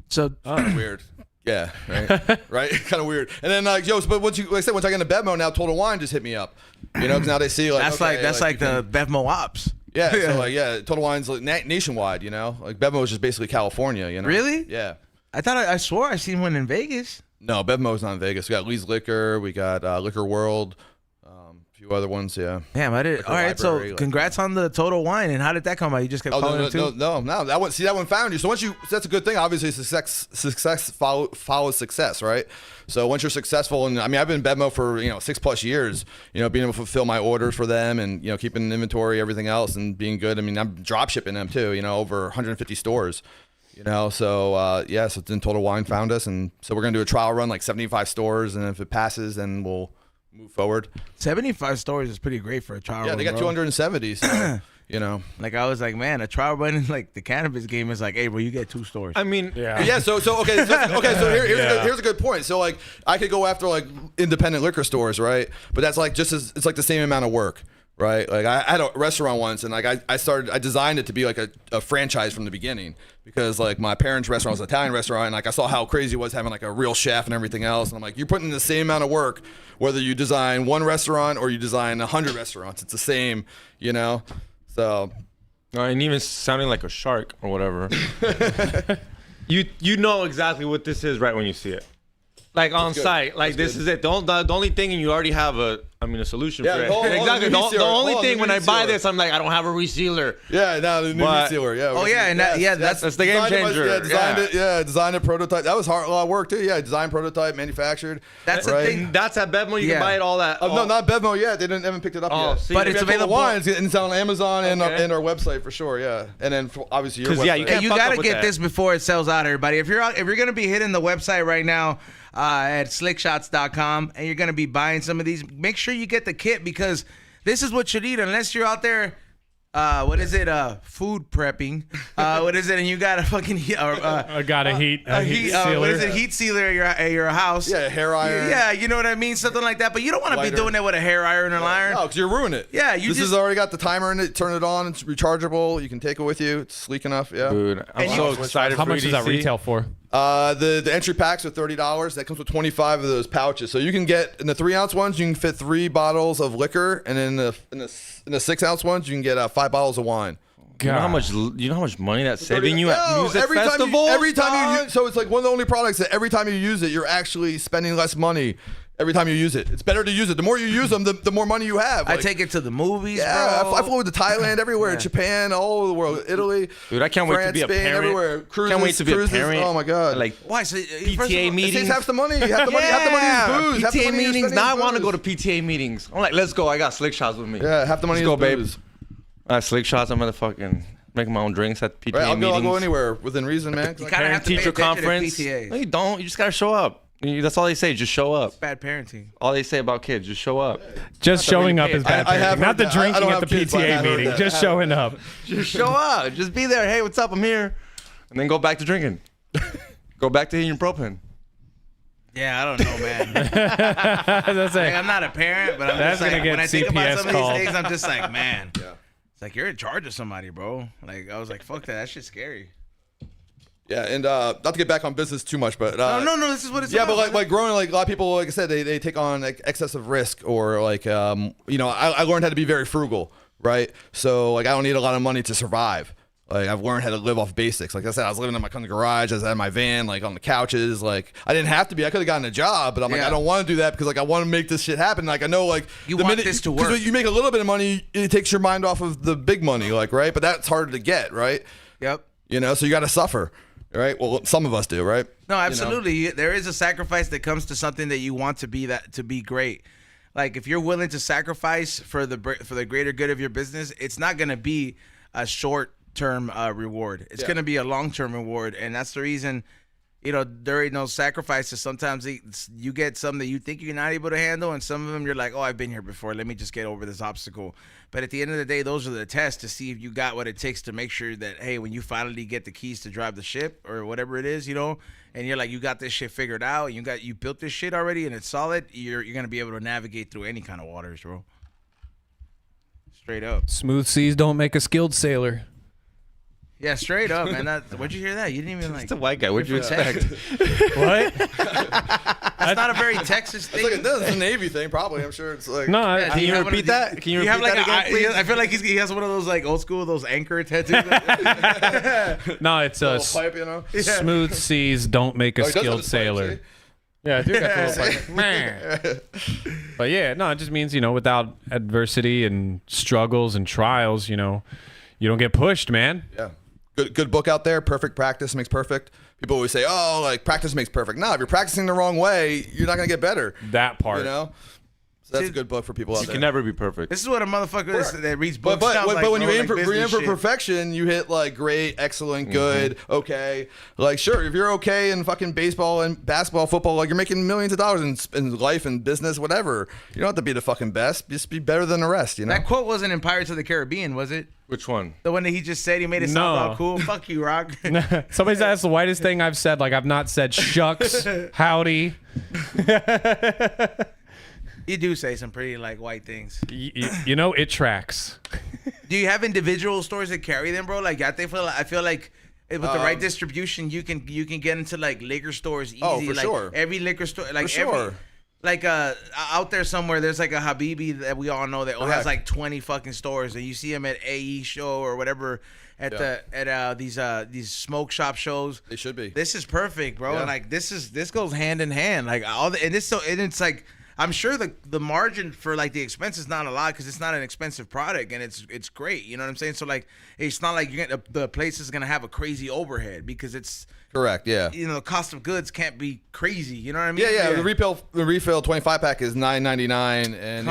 So Weird. Yeah, right. Right, kind of weird. And then but once I get into Bevmo now, Total Wine just hit me up. You know, because now they see like that's like the Bevmo ops. Yeah, so like Total Wine's like nationwide. You know, like Bevmo is just basically California. You know. Really? Yeah. I swore I seen one in Vegas. No, Bevmo's not in Vegas. We got Lee's Liquor. We got Liquor World. few other ones, yeah. Damn, I did. Like a All right, library, so like- congrats on the Total Wine. And how did that come out? You just kept calling it too? No. That one found you. So that's a good thing. Obviously, success follows success, right? So once you're successful, and I mean, I've been in Bedmo for 6+ years. Being able to fulfill my orders for them, and keeping inventory, everything else, and being good. I mean, I'm drop shipping them too. Over 150 stores. So so then Total Wine found us, and so we're gonna do a trial run, like 75 stores, and if it passes, then we'll move forward. 75 stores is pretty great for a trial run. Yeah, they got bro. 270. So, Like I was like, man, a trial run in like the cannabis game is like, hey, bro, you get 2 stores. I mean, Yeah. So here's a good point. So like I could go after like independent liquor stores, right? But that's like it's like the same amount of work, right? Like I had a restaurant once, and like I designed it to be like a franchise from the beginning, because like my parents' restaurant was an Italian restaurant, and like I saw how crazy it was having like a real chef and everything else, and I'm like, you're putting in the same amount of work whether you design one restaurant or you design 100 restaurants. It's the same, So. and even sounding like a shark or whatever. you know exactly what this is right when you see it. Like on good. site, like That's this good. is it. The only thing, and you already have a solution Yeah, for it. hold on, Exactly. the meat The sealer. only Hold on, thing the when I meat buy sealer. this, I'm like, I don't have a resealer. Yeah, now the new But- meat sealer. Yeah. Oh, yeah, and that's the game designed it changer. Yeah, designed Yeah. it. Yeah, designed it, prototype. That was a lot of work too. Yeah, design, prototype, manufactured. That's the right? thing. That's at Bedmo. You Yeah. can buy it all that. No, not Bedmo yet. They haven't picked it up Oh, yet. see, But maybe it's I told available. Wine, it's on Amazon and Okay. our website for sure. Yeah, and then obviously your 'Cause, website. yeah, you Hey, can't you fuck gotta up with get that. this before it sells out, everybody. If you're gonna be hitting the website right now at slickshots.com and you're gonna be buying some of these, make sure you get the kit, because this is what you need unless you're out there. Food prepping. What is it? And you got a fucking I got a heat sealer. what is it? Heat sealer at your house. Yeah, hair iron. Yeah, you know what I mean, something like that. But you don't want to be Lighter. doing it with a hair iron or iron. No, because you ruin it. Yeah, This has already got the timer in it. Turn it on. It's rechargeable. You can take it with you. It's sleek enough. Yeah. Dude, I'm And so you- excited. How for much does that EDC. retail for? The entry packs are $30. That comes with 25 of those pouches. So you can get in the 3-ounce ones, you can fit 3 bottles of liquor, and in the 6-ounce ones, you can get 5 bottles of wine. You know how much money that's saving you at No, music every festivals? time you dog? so it's like one of the only products that every time you use it, you're actually spending less money. Every time you use it, it's better to use it. The more you use them, the more money you have. I Like, take it to the movies, yeah, bro. I flew to Thailand, everywhere, Japan, all over the world, Italy. Dude, I can't wait to France, be a Spain, parent. everywhere. Cruises, Can't wait to be a cruises. parent. Oh my god! Like Why? So, PTA It meetings. saves half the money. Half the money. Half the money is booze. Half the PTA money you're meetings. spending Now I is want to go to booze. PTA meetings. I'm like, let's go. I got Slick Shots with me. Yeah, half the money Let's is go, babe. booze. Slick Shots. I'm gonna fucking make my own drinks at PTA Right, I'll meetings. go anywhere within reason, man. You kinda have to pay Teacher attention to conference. PTAs. No, you don't. You just gotta show up. That's all they say. Just show up. Bad parenting. All they say about kids. Just show up. Just showing up is bad I have parenting. Not heard the that. I drinking don't at the have kids, but I PTA have heard meeting. that. Just showing up. Just show up. Just be there. Hey, what's up? I'm here. And then go back to drinking. Go back to eating propane. Yeah, I don't know, man. That's Like, it. I'm not a parent, but I'm That's just like, gonna get when I think about CPS some of called. these things, I'm just like, man. Yeah. It's like, you're in charge of somebody, bro. Like, I was like, fuck that. That shit's scary. Yeah, and not to get back on business too much, but No, this is what it's yeah, about. but like growing, like a lot of people, like I said, they take on like excessive risk, or like I learned how to be very frugal, right? So like I don't need a lot of money to survive. Like I've learned how to live off basics. Like I said, I was living in my kind of garage, I was in my van, like on the couches. Like I didn't have to be. I could have gotten a job, but I'm like, Yeah. I don't want to do that because like I want to make this shit happen. Like I know, like You the want minute this to because work. you make a little bit of money, it takes your mind off of the big money, like right. But that's harder to get, right? Yep. So you got to suffer, right? Well, some of us do, right? No, absolutely. There is a sacrifice that comes to something that you want to be great. Like if you're willing to sacrifice for the greater good of your business, it's not going to be a short-term reward. It's going to be a long-term reward, and that's the reason. During those sacrifices, sometimes you get some that you think you're not able to handle, and some of them you're like, oh, I've been here before. Let me just get over this obstacle. But at the end of the day, those are the tests to see if you got what it takes to make sure that, hey, when you finally get the keys to drive the ship or whatever it is, and you're like, you got this shit figured out, and you built this shit already, and it's solid, you're gonna be able to navigate through any kind of waters, bro. Straight up. Smooth seas don't make a skilled sailor. Yeah, straight up, man. Where'd you hear that? You didn't even like. It's a white guy. What'd you You're from expect? What? That's not a very Texas thing. It's like this is a Navy thing, probably. I'm sure it's like No, Yeah, Can do you have one of repeat that? Can you have repeat like that again, please? I feel like he has one of those like old school, those anchor tattoos. no, it's a pipe, smooth seas don't make a Oh, he does have skilled his pipe, sailor. see? Yeah, dude got the little like, man. But yeah, no, it just means, without adversity and struggles and trials, you don't get pushed, man. Yeah. Good book out there. Perfect practice makes perfect. People always say, "Oh, like practice makes perfect." No, if you're practicing the wrong way, you're not gonna get better. That part. You know. So that's a good book for people out You there. can never be perfect. This is what a motherfucker is that reads books. But sounds like, when you bro, aim like for business shit. perfection, you hit like great, excellent, good, okay. Like sure, if you're okay in fucking baseball and basketball, football, like you're making millions of dollars in life and business, whatever. You don't have to be the fucking best. Just be better than the rest. You know. That quote wasn't in Pirates of the Caribbean, was it? Which one? The one that he just said. He made it sound all cool. Fuck you, Rock. Somebody said that's the whitest thing I've said. Like, I've not said shucks, howdy. You do say some pretty like white things. It tracks. Do you have individual stores that carry them, bro? Like I feel like with the right distribution, you can get into like liquor stores easy. Oh, for like, sure. Every liquor store, like For sure. Out there somewhere, there's like a Habibi that we all know that has Correct. like 20 fucking stores, and you see them at AE show or whatever at these smoke shop shows. They should be. This is perfect, bro. Yeah. And like this goes hand in hand. Like it's like. I'm sure the margin for like the expense is not a lot because it's not an expensive product and it's great. You know what I'm saying? So like it's not like the place is gonna have a crazy overhead because it's Correct. Yeah. the cost of goods can't be crazy. You know what I mean? Yeah. The refill 25 pack is $9.99, and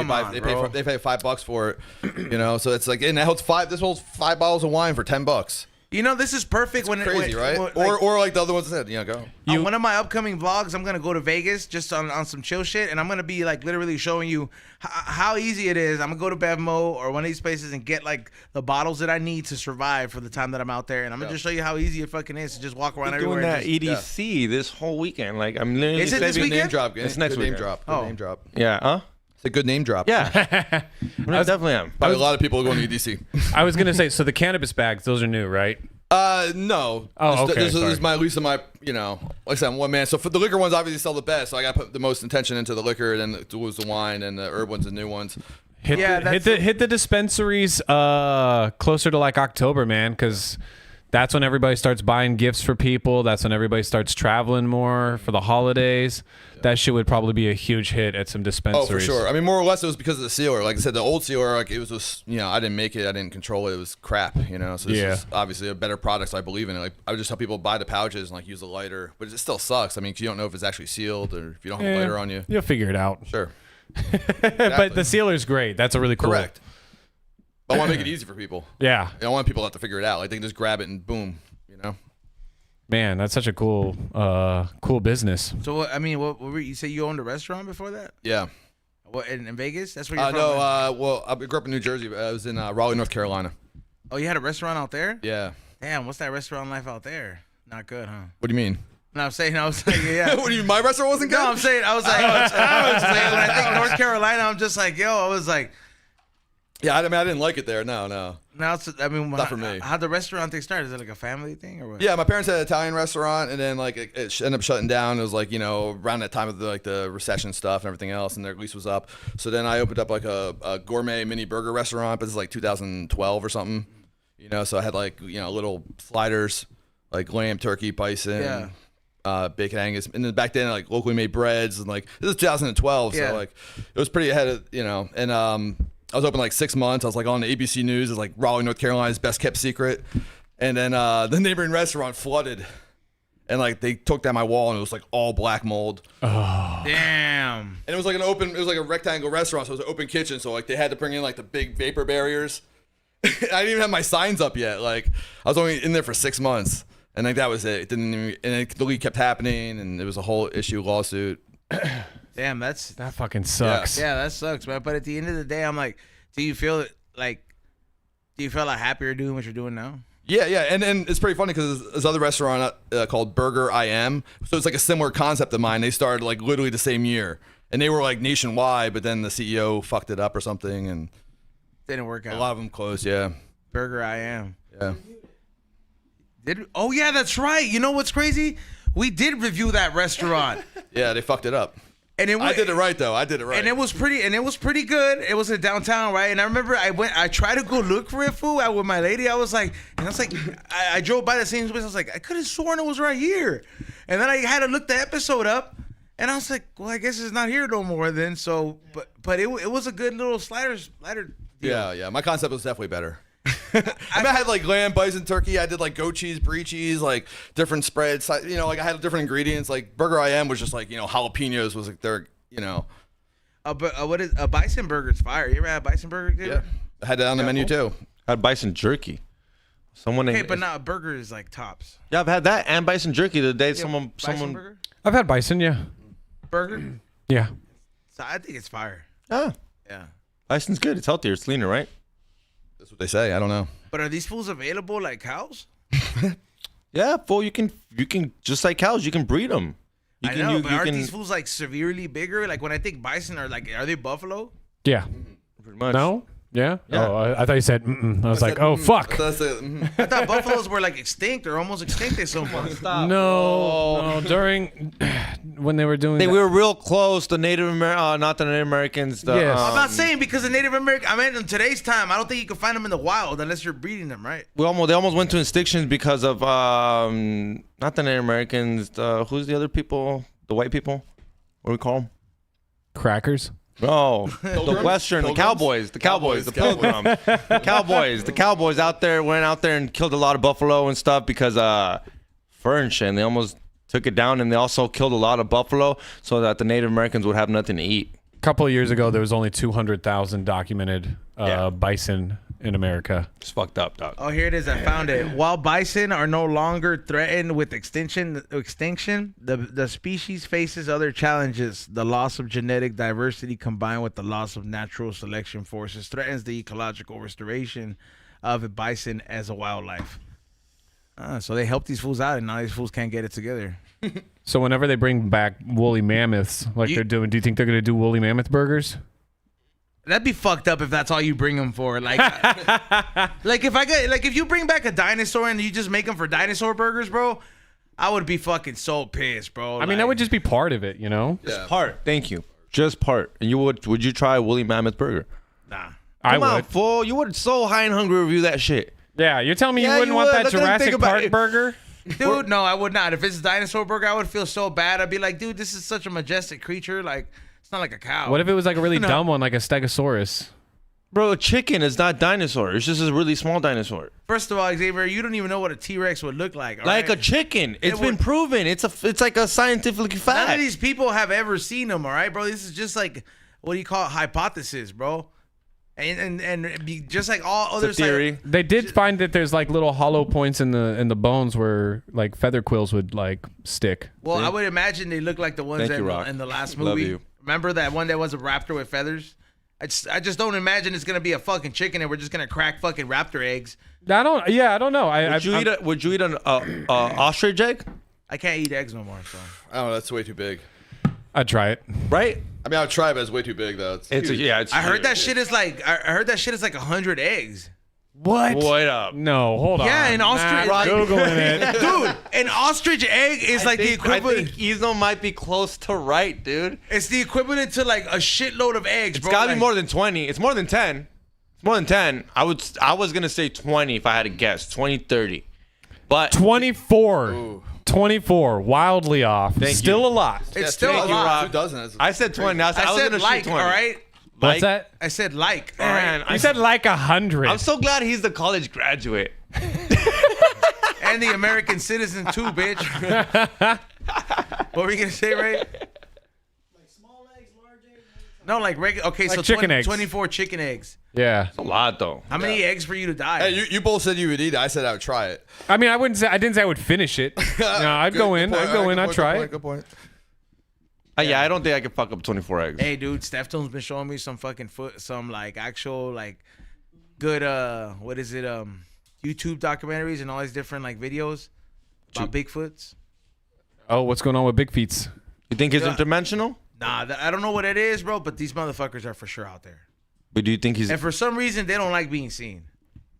they pay $5 for it. So it's like, and that holds this holds 5 bottles of wine for $10. This is perfect. Crazy, right? Or like the other ones said, go. On one of my upcoming vlogs, I'm gonna go to Vegas just on some chill shit, and I'm gonna be like literally showing you how easy it is. I'm gonna go to Bevmo or one of these places and get like the bottles that I need to survive for the time that I'm out there, and I'm gonna just show you how easy it fucking is to just walk around everywhere. Doing that and EDC this whole weekend. Like I'm literally. Is it this saving- weekend? Name drop. It's next good name weekend. drop. Good name drop. Yeah. Huh? It's a good name drop. Yeah. I definitely am. Probably a lot of people are going to EDC. I was gonna say, so the cannabis bags, those are new, right? No. Oh, okay, This sorry. is my least of my, like I said, I'm one man. So for the liquor ones, obviously sell the best. So I got to put the most attention into the liquor, and then it was the wine, and the herb ones, the new ones. Hit the dispensaries closer to like October, man, because that's when everybody starts buying gifts for people. That's when everybody starts traveling more for the holidays. That shit would probably be a huge hit at some dispensaries. Oh, for sure. I mean, more or less, it was because of the sealer. Like I said, the old sealer, like it was just, I didn't make it, I didn't control it. It was crap, So this is obviously a better product, so I believe in it. Like I would just tell people buy the pouches and like use a lighter, but it still sucks. I mean, 'cause you don't know if it's actually sealed or if you don't have a lighter on you. You'll figure it out. Sure. But the sealer's great. That's a really cool. Correct. But I want to make it easy for people. Yeah. I don't want people to have to figure it out. Like they can just grab it and boom, Man, that's such a cool business. So what were you say you owned a restaurant before that? Yeah. What in Vegas? That's where you're from? No, right? well, I grew up in New Jersey. I was in Raleigh, North Carolina. Oh, you had a restaurant out there? Yeah. Damn, what's that restaurant life out there? Not good, huh? What do you mean? No, I'm saying, yeah. What do you mean? My restaurant wasn't good? No, I'm saying, I was like, when I think North Carolina, I'm just like, I was like. Yeah, I didn't like it there. No. Now, Not for me. How'd the restaurant thing start? Is it like a family thing or what? Yeah, my parents had an Italian restaurant, and then like it ended up shutting down. It was like around that time of the recession stuff and everything else, and their lease was up. So then I opened up like a gourmet mini burger restaurant, but this is like 2012 or something. So I had like little sliders, like lamb, turkey, bison. Bacon Angus, and then back then like locally made breads, and like this is 2012, so like it was pretty ahead of and I was open like 6 months. I was like on the ABC News as like Raleigh, North Carolina's best kept secret. And then the neighboring restaurant flooded. And like they took down my wall and it was like all black mold. Oh. Damn. And it was like it was like a rectangle restaurant, so it was an open kitchen. So like they had to bring in like the big vapor barriers. I didn't even have my signs up yet. Like I was only in there for 6 months. And like that was it. It didn't even, and the leak kept happening, and it was a whole lawsuit. Damn, that fucking sucks. Yeah, that sucks, man. But at the end of the day, I'm like, do you feel like happier doing what you're doing now? Yeah, and it's pretty funny because there's another restaurant called Burger I Am. So it's like a similar concept of mine. They started like literally the same year, and they were like nationwide, but then the CEO fucked it up or something, and didn't work out. A lot of them closed. Yeah. Burger I Am. Yeah. Oh yeah, that's right. You know what's crazy? We did review that restaurant. Yeah, they fucked it up. And I did it right though. I did it right. And it was pretty good. It was in downtown, right? And I remember I tried to go look for it, fool. With my lady, I drove by the same place. I was like, I could have sworn it was right here. And then I had to look the episode up, And I was like, well, I guess it's not here no more then. So, but it was a good little slider deal. Yeah. My concept was definitely better. I had like lamb, bison, turkey. I did like goat cheese, brie cheese, like different spreads. Like I had different ingredients. Like Burger I Am was just like jalapenos was like their But what is a bison burger's fire? You ever had a bison burger? Dude? Yeah, I had that on the menu too. I had bison jerky. Okay, but not a burger is like tops. Yeah, I've had that and bison jerky the day Bison someone. burger? I've had bison, yeah. Burger? Yeah. So I think it's fire. Ah, Yeah. bison's good. It's healthier. It's leaner, right? That's what they say. I don't know. But are these fools available like cows? Yeah, fool. You can just like cows. You can breed them. I know, but aren't these fools like severely bigger? Like when I think bison are they buffalo? Yeah. pretty much. No? Yeah? Yeah. Oh, I thought you said mm-mm. I was like, oh, fuck. That's it. I thought buffaloes were like extinct or almost extinct at some point. No, during when they were doing We that- were real close. The not the Native Americans. Yes. I'm not saying because the Native American. I mean, in today's time, I don't think you can find them in the wild unless you're breeding them, right? they almost went to extinction because of not the Native Americans. Who's the other people? The white people? What do we call them? crackers. No, the Western, the Pilgrims? Cowboys, the Cowboys. Pilgrims, the Cowboys went out there and killed a lot of buffalo and stuff because fur and shit. And they almost took it down, and they also killed a lot of buffalo so that the Native Americans would have nothing to eat. A couple of years ago, there was only 200,000 documented bison in America. It's fucked up, dog. Oh, here it is. I found it. While bison are no longer threatened with extinction, the species faces other challenges. The loss of genetic diversity combined with the loss of natural selection forces threatens the ecological restoration of bison as a wildlife. So they help these fools out, and now these fools can't get it together. So whenever they bring back woolly mammoths, like they're doing, do you think they're going to do woolly mammoth burgers? That'd be fucked up if that's all you bring them for. Like, if you bring back a dinosaur and you just make them for dinosaur burgers, bro, I would be fucking so pissed, bro. I mean, that would just be part of it, you know? Yeah. Part. Thank you. Just part. And would you try a woolly mammoth burger? Nah. I Come on, would. fool. You would so high and hungry review that shit. Yeah, you're telling me Yeah, you wouldn't you want would. that Look at him Jurassic think about Park it. burger? Dude, no, I would not. If it's a dinosaur burger, I would feel so bad. I'd be like, dude, this is such a majestic creature. Like, it's not like a cow. What if it was like a really No. dumb one, like a Stegosaurus? Bro, a chicken is not dinosaur. It's just a really small dinosaur. First of all, Xavier, you don't even know what a T-Rex would look like. all Like right? a chicken. It's been would- proven. It's like a scientific None of fact. these people have ever seen them, all right, bro? This is just like, what do you call it? Hypothesis, bro. And be just like all other It's a theory. They did find that there's like little hollow points in the bones where like feather quills would like stick. Well, I would imagine they look like the ones Thank you, Rock. in the last Love movie. you. Remember that one that was a raptor with feathers? I just don't imagine it's gonna be a fucking chicken and we're just gonna crack fucking raptor eggs. I don't know. Would you eat an ostrich egg? I can't eat eggs no more. So I don't know. That's way too big. I'd try it. Right? I mean, I would try, but it's way too big though. It's huge. it's. I heard that shit is like 100 eggs. What? Wait up. No, hold on. Yeah, an ostrich. Nah, Googling it. Dude, an ostrich egg is like the I equivalent. think Izzo might be close to right, dude. It's the equivalent to like a shitload of eggs, It's bro. gotta Like, be more than 20. It's more than 10. It's more than 10. I was gonna say 20 if I had to guess. 20, 30. But 24. 24. Wildly off. Thank Still you. a lot. It's still a thank you, lot. Rock. Who doesn't? I said 20. I was said gonna like, shoot 20. all right. What's that? I said like, all Man, right. You said like 100. I'm so glad he's the college graduate. And the American citizen too, bitch. What were you gonna say, Ray? Like small eggs, large eggs. No, like regular. Okay, Like so chicken eggs. 24 chicken eggs. Yeah. A lot though. How many eggs for you to die? Hey, you both said you would eat it. I said I would try it. I mean, I didn't say I would finish it. No, I'd go in. Good I'd go point. in. I'd try it. Good point. Yeah, I don't think I could fuck up 24 eggs. Hey, dude, Steph-Tone's been showing me some fucking some like actual like good what is it YouTube documentaries and all these different like videos about Bigfoots. Oh, what's going on with big feets? You think he's Yeah. interdimensional? Nah, I don't know what it is, bro, but these motherfuckers are for sure out there. But do you think he's And for some reason, they don't like being seen.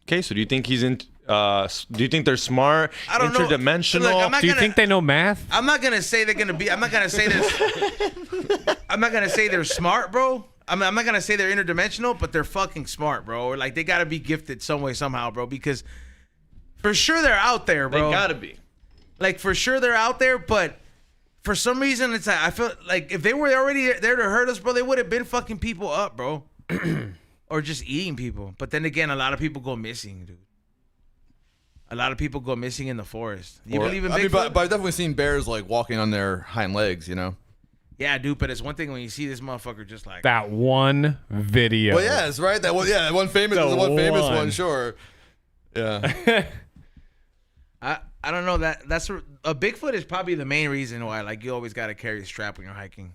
okay? So do you think he's in? Do you think they're smart, I don't know. interdimensional? Look, I'm not Do you gonna- think they know math? I'm not gonna say they're gonna be. I'm not gonna say this. I'm not gonna say they're smart, bro. I'm not gonna say they're interdimensional, but they're fucking smart, bro. Or like they gotta be gifted some way, somehow, bro. Because for sure they're out there, They bro. gotta be. Like for sure they're out there, but for some reason, it's like I feel like if they were already there to hurt us, bro, they would have been fucking people up, bro, or just eating people. But then again, a lot of people go missing, dude. A lot of people go missing in the forest. You believe in Bigfoot? But I've definitely seen bears like walking on their hind legs, you know. Yeah, dude. But it's one thing when you see this motherfucker just like That one video. Well, yeah, it's right. That one, yeah, one famous, The the one famous one. one, sure. Yeah. I don't know that's a Bigfoot is probably the main reason why like you always got to carry a strap when you're hiking.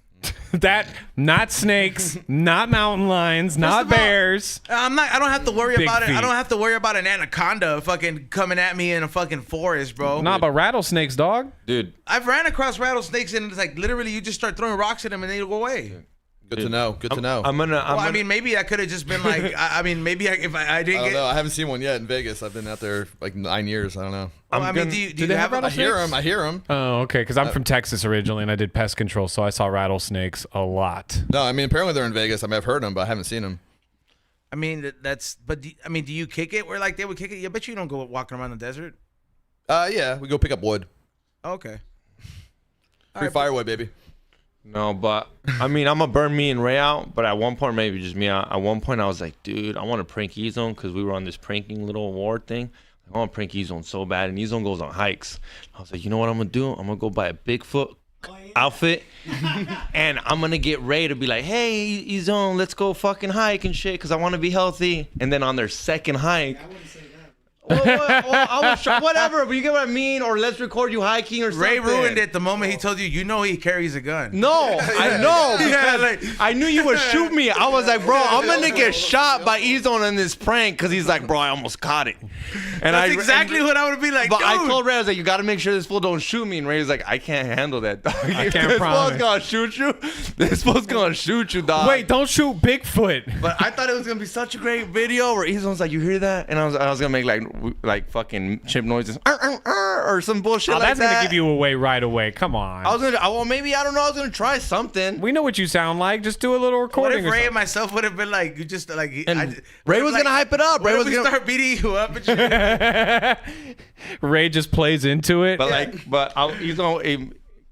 That not snakes, not mountain lions, not of all, bears. I don't have to worry Big about it. feet. I don't have to worry about an anaconda fucking coming at me in a fucking forest, bro. Nah, but rattlesnakes, dog. Dude, I've ran across rattlesnakes and it's like literally you just start throwing rocks at them and they go away. Good to know. Good to know. I mean, maybe I could have just been like, I mean, maybe if I didn't I don't get. know. I haven't seen one yet in Vegas. I've been out there like 9 years. I don't know. Well, I mean, do you they have have a I hear them. I hear them. Oh, okay. Because I'm from Texas originally, and I did pest control, so I saw rattlesnakes a lot. No, I mean apparently they're in Vegas. I mean I've heard them, but I haven't seen them. I mean, that's. But do you kick it where like they would kick it? I bet you don't go walking around the desert. Yeah, we go pick up wood. Okay. Free firewood, baby. no, but I mean, I'm gonna burn me and Ray out. But at one point, maybe just me out. At one point, I was like, dude, I want to prank E-Zone because we were on this pranking little award thing. I want to prank E-Zone so bad, and E-Zone goes on hikes. I was like, you know what I'm gonna do? I'm gonna go buy a Bigfoot outfit, and I'm gonna get Ray to be like, hey, E-Zone, let's go fucking hike and shit, because I want to be healthy. And then on their second hike. I wouldn't say that. Well, I was whatever, but you get what I mean? Or let's record you hiking or something. Ray ruined it the moment he told you. You know he carries a gun. No, I know. Yeah, Because I knew you would shoot me. I was like, bro, I'm gonna get shot by E-Zone in this prank because he's like, bro, I almost caught it. And That's exactly what I would be like. But Dude. I told Ray, I was like, you gotta make sure this fool don't shoot me. And Ray's like, I can't handle that, dog. I can't This promise. fool's gonna shoot you. This fool's gonna shoot you, dog. Wait, don't shoot Bigfoot. But I thought it was gonna be such a great video where E-Zone's like, you hear that? And I was gonna make like fucking chip noises or some bullshit Oh, like that's that. gonna give you away right away. Come on. I was gonna, well, maybe, I don't know. I was gonna try something. We know what you sound like. Just do a little What recording. if or Ray something. and myself would have been like, you just like. And Ray was gonna hype it up. Ray Ray was was we gonna. start beating you up and shit. Ray just plays into it. But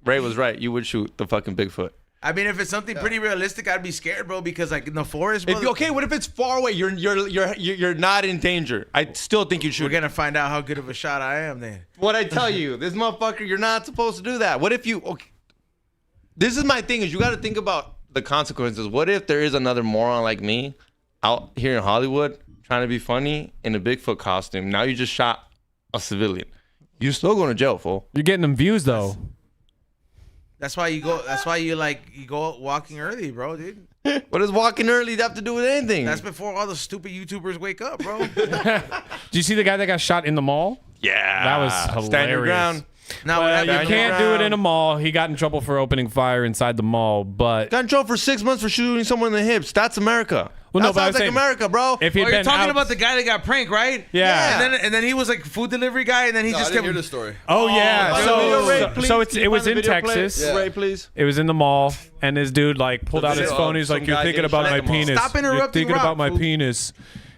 Ray was right. You would shoot the fucking Bigfoot. I mean, if it's something pretty realistic, I'd be scared, bro, because like in the forest, bro, Okay, what if it's far away? You're not in danger. I still think you should. we're gonna find out how good of a shot I am then. What I tell you, this motherfucker, you're not supposed to do that. What if you? Okay, this is my thing: is you got to think about the consequences. What if there is another moron like me out here in Hollywood trying to be funny in a Bigfoot costume? Now you just shot a civilian. You're still going to jail, fool. You're getting them views though. That's why you go. That's why you go walking early, bro, dude. What does walking early have to do with anything? That's before all the stupid YouTubers wake up, bro. Did you see the guy that got shot in the mall? yeah. That was Stand your hilarious. ground. Now Well, you happened? can't do it in a mall. He got in trouble for opening fire inside the mall, but Got in trouble for 6 months for shooting someone in the hips. That's America. Well, no, that but I sounds was like saying, America, bro. if he'd Oh, you're been talking out- about the guy that got pranked, right? Yeah. And then he was like food delivery guy, and then he No, I just didn't kept. hear the story. Oh yeah, Find so the video, Ray, please. so Can it you was find the in video, play? Texas. Yeah. Ray, please. It was in the mall, and this dude like pulled out his Some phone. He's like, guy "You're thinking getting about shot my at the mall. penis. Stop You're interrupting thinking Rock, about my fool." penis."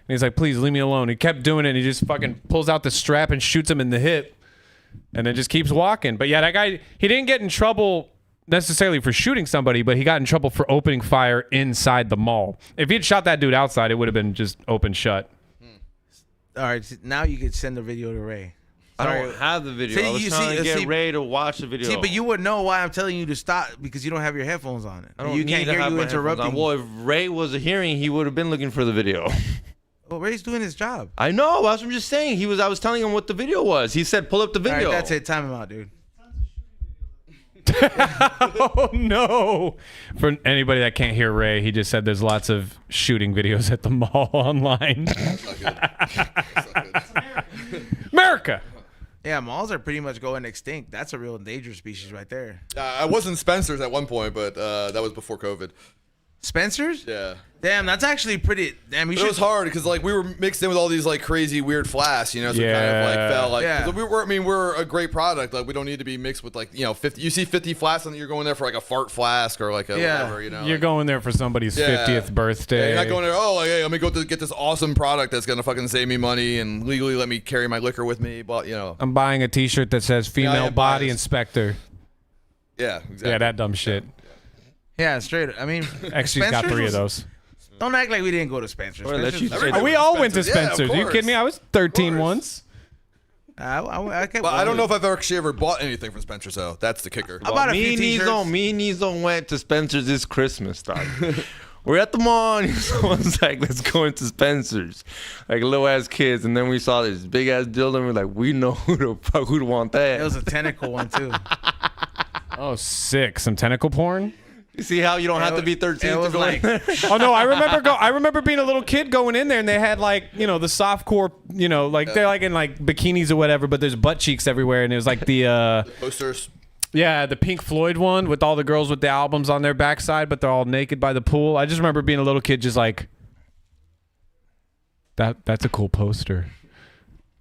And he's like, "Please leave me alone." He kept doing it. And he just fucking pulls out the strap and shoots him in the hip, and then just keeps walking. But yeah, that guy, he didn't get in trouble necessarily for shooting somebody, but he got in trouble for opening fire inside the mall. If he had shot that dude outside, it would have been just open shut. All right, now you could send the video to Ray. I Sorry. don't have the video. See, I was you trying see- to get see- Ray to watch the video. See, but you would know why I'm telling you to stop because you don't have your headphones on it. I don't You need can't to hear have you my headphones on. interrupting. Well, if Ray was hearing, he would have been looking for the video. Well, Ray's doing his job. I know. That's what I'm just saying. I was telling him what the video was. He said, "Pull up the All video." right, that's it. Time him out, dude. Oh no! For anybody that can't hear Ray, he just said there's lots of shooting videos at the mall online. That's not good. That's not good. America. Yeah, malls are pretty much going extinct. That's a real endangered species right there. I was in Spencer's at one point, but that was before COVID. Spencer's? Yeah. Damn, that's actually pretty. Damn, you But it should. was hard because like we were mixed in with all these like crazy weird flasks, you know, so it kind of like Yeah. felt like Yeah. 'cause we're a great product. Like we don't need to be mixed with like 50. You see 50 flasks and you're going there for like a fart flask or like a Yeah. whatever, you know. You're like, going there for somebody's Yeah. 50th birthday. yeah, you're not going there. Oh, like, hey, let me go to get this awesome product that's gonna fucking save me money and legally let me carry my liquor with me. But I'm buying a T-shirt that says I "Female am Body biased. Inspector." Yeah, exactly. Yeah, that dumb shit. Yeah, straight. I mean, Actually, got Spencer's 3 of was- those. Don't act like we didn't go to Spencer's. Or let you Spencer's- say- Oh, we all went to Spencer's. Yeah, of Spencer's. Are you course. kidding me? I was 13 course. once. I can't. But I don't know if I've actually ever bought anything from Spencer's though. That's the kicker. I bought a me few and t-shirts. Nizo went to Spencer's this Christmas, dog. We're at the mall, and someone's like, let's go into Spencer's. Like little ass kids. And then we saw this big ass dildo, and we're like, we know who'd want that. It was a tentacle one too. Oh, sick. Some tentacle porn? You see how you don't have to be 13 It to was go like, in there? Oh no, I remember being a little kid going in there and they had like, the softcore, like they're like in like bikinis or whatever, but there's butt cheeks everywhere and it was like the Posters. the Pink Floyd one with all the girls with the albums on their backside, but they're all naked by the pool. I just remember being a little kid just like that's a cool poster.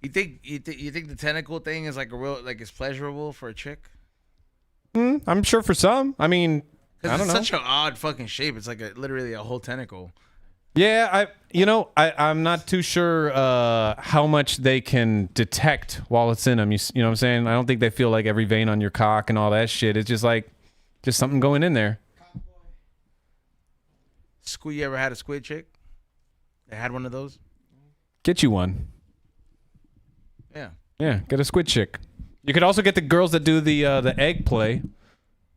you think the tentacle thing is like a real it's pleasurable for a chick? I'm sure for some. I mean, I Because don't it's know. such an odd fucking shape. It's like literally a whole tentacle. Yeah, I'm not too sure how much they can detect while it's in them. You know what I'm saying? I don't think they feel like every vein on your cock and all that shit. It's just something going in there. Squid, you ever had a squid chick? They had one of those? Get you one. Yeah. Yeah, get a squid chick. You could also get the girls that do the egg play.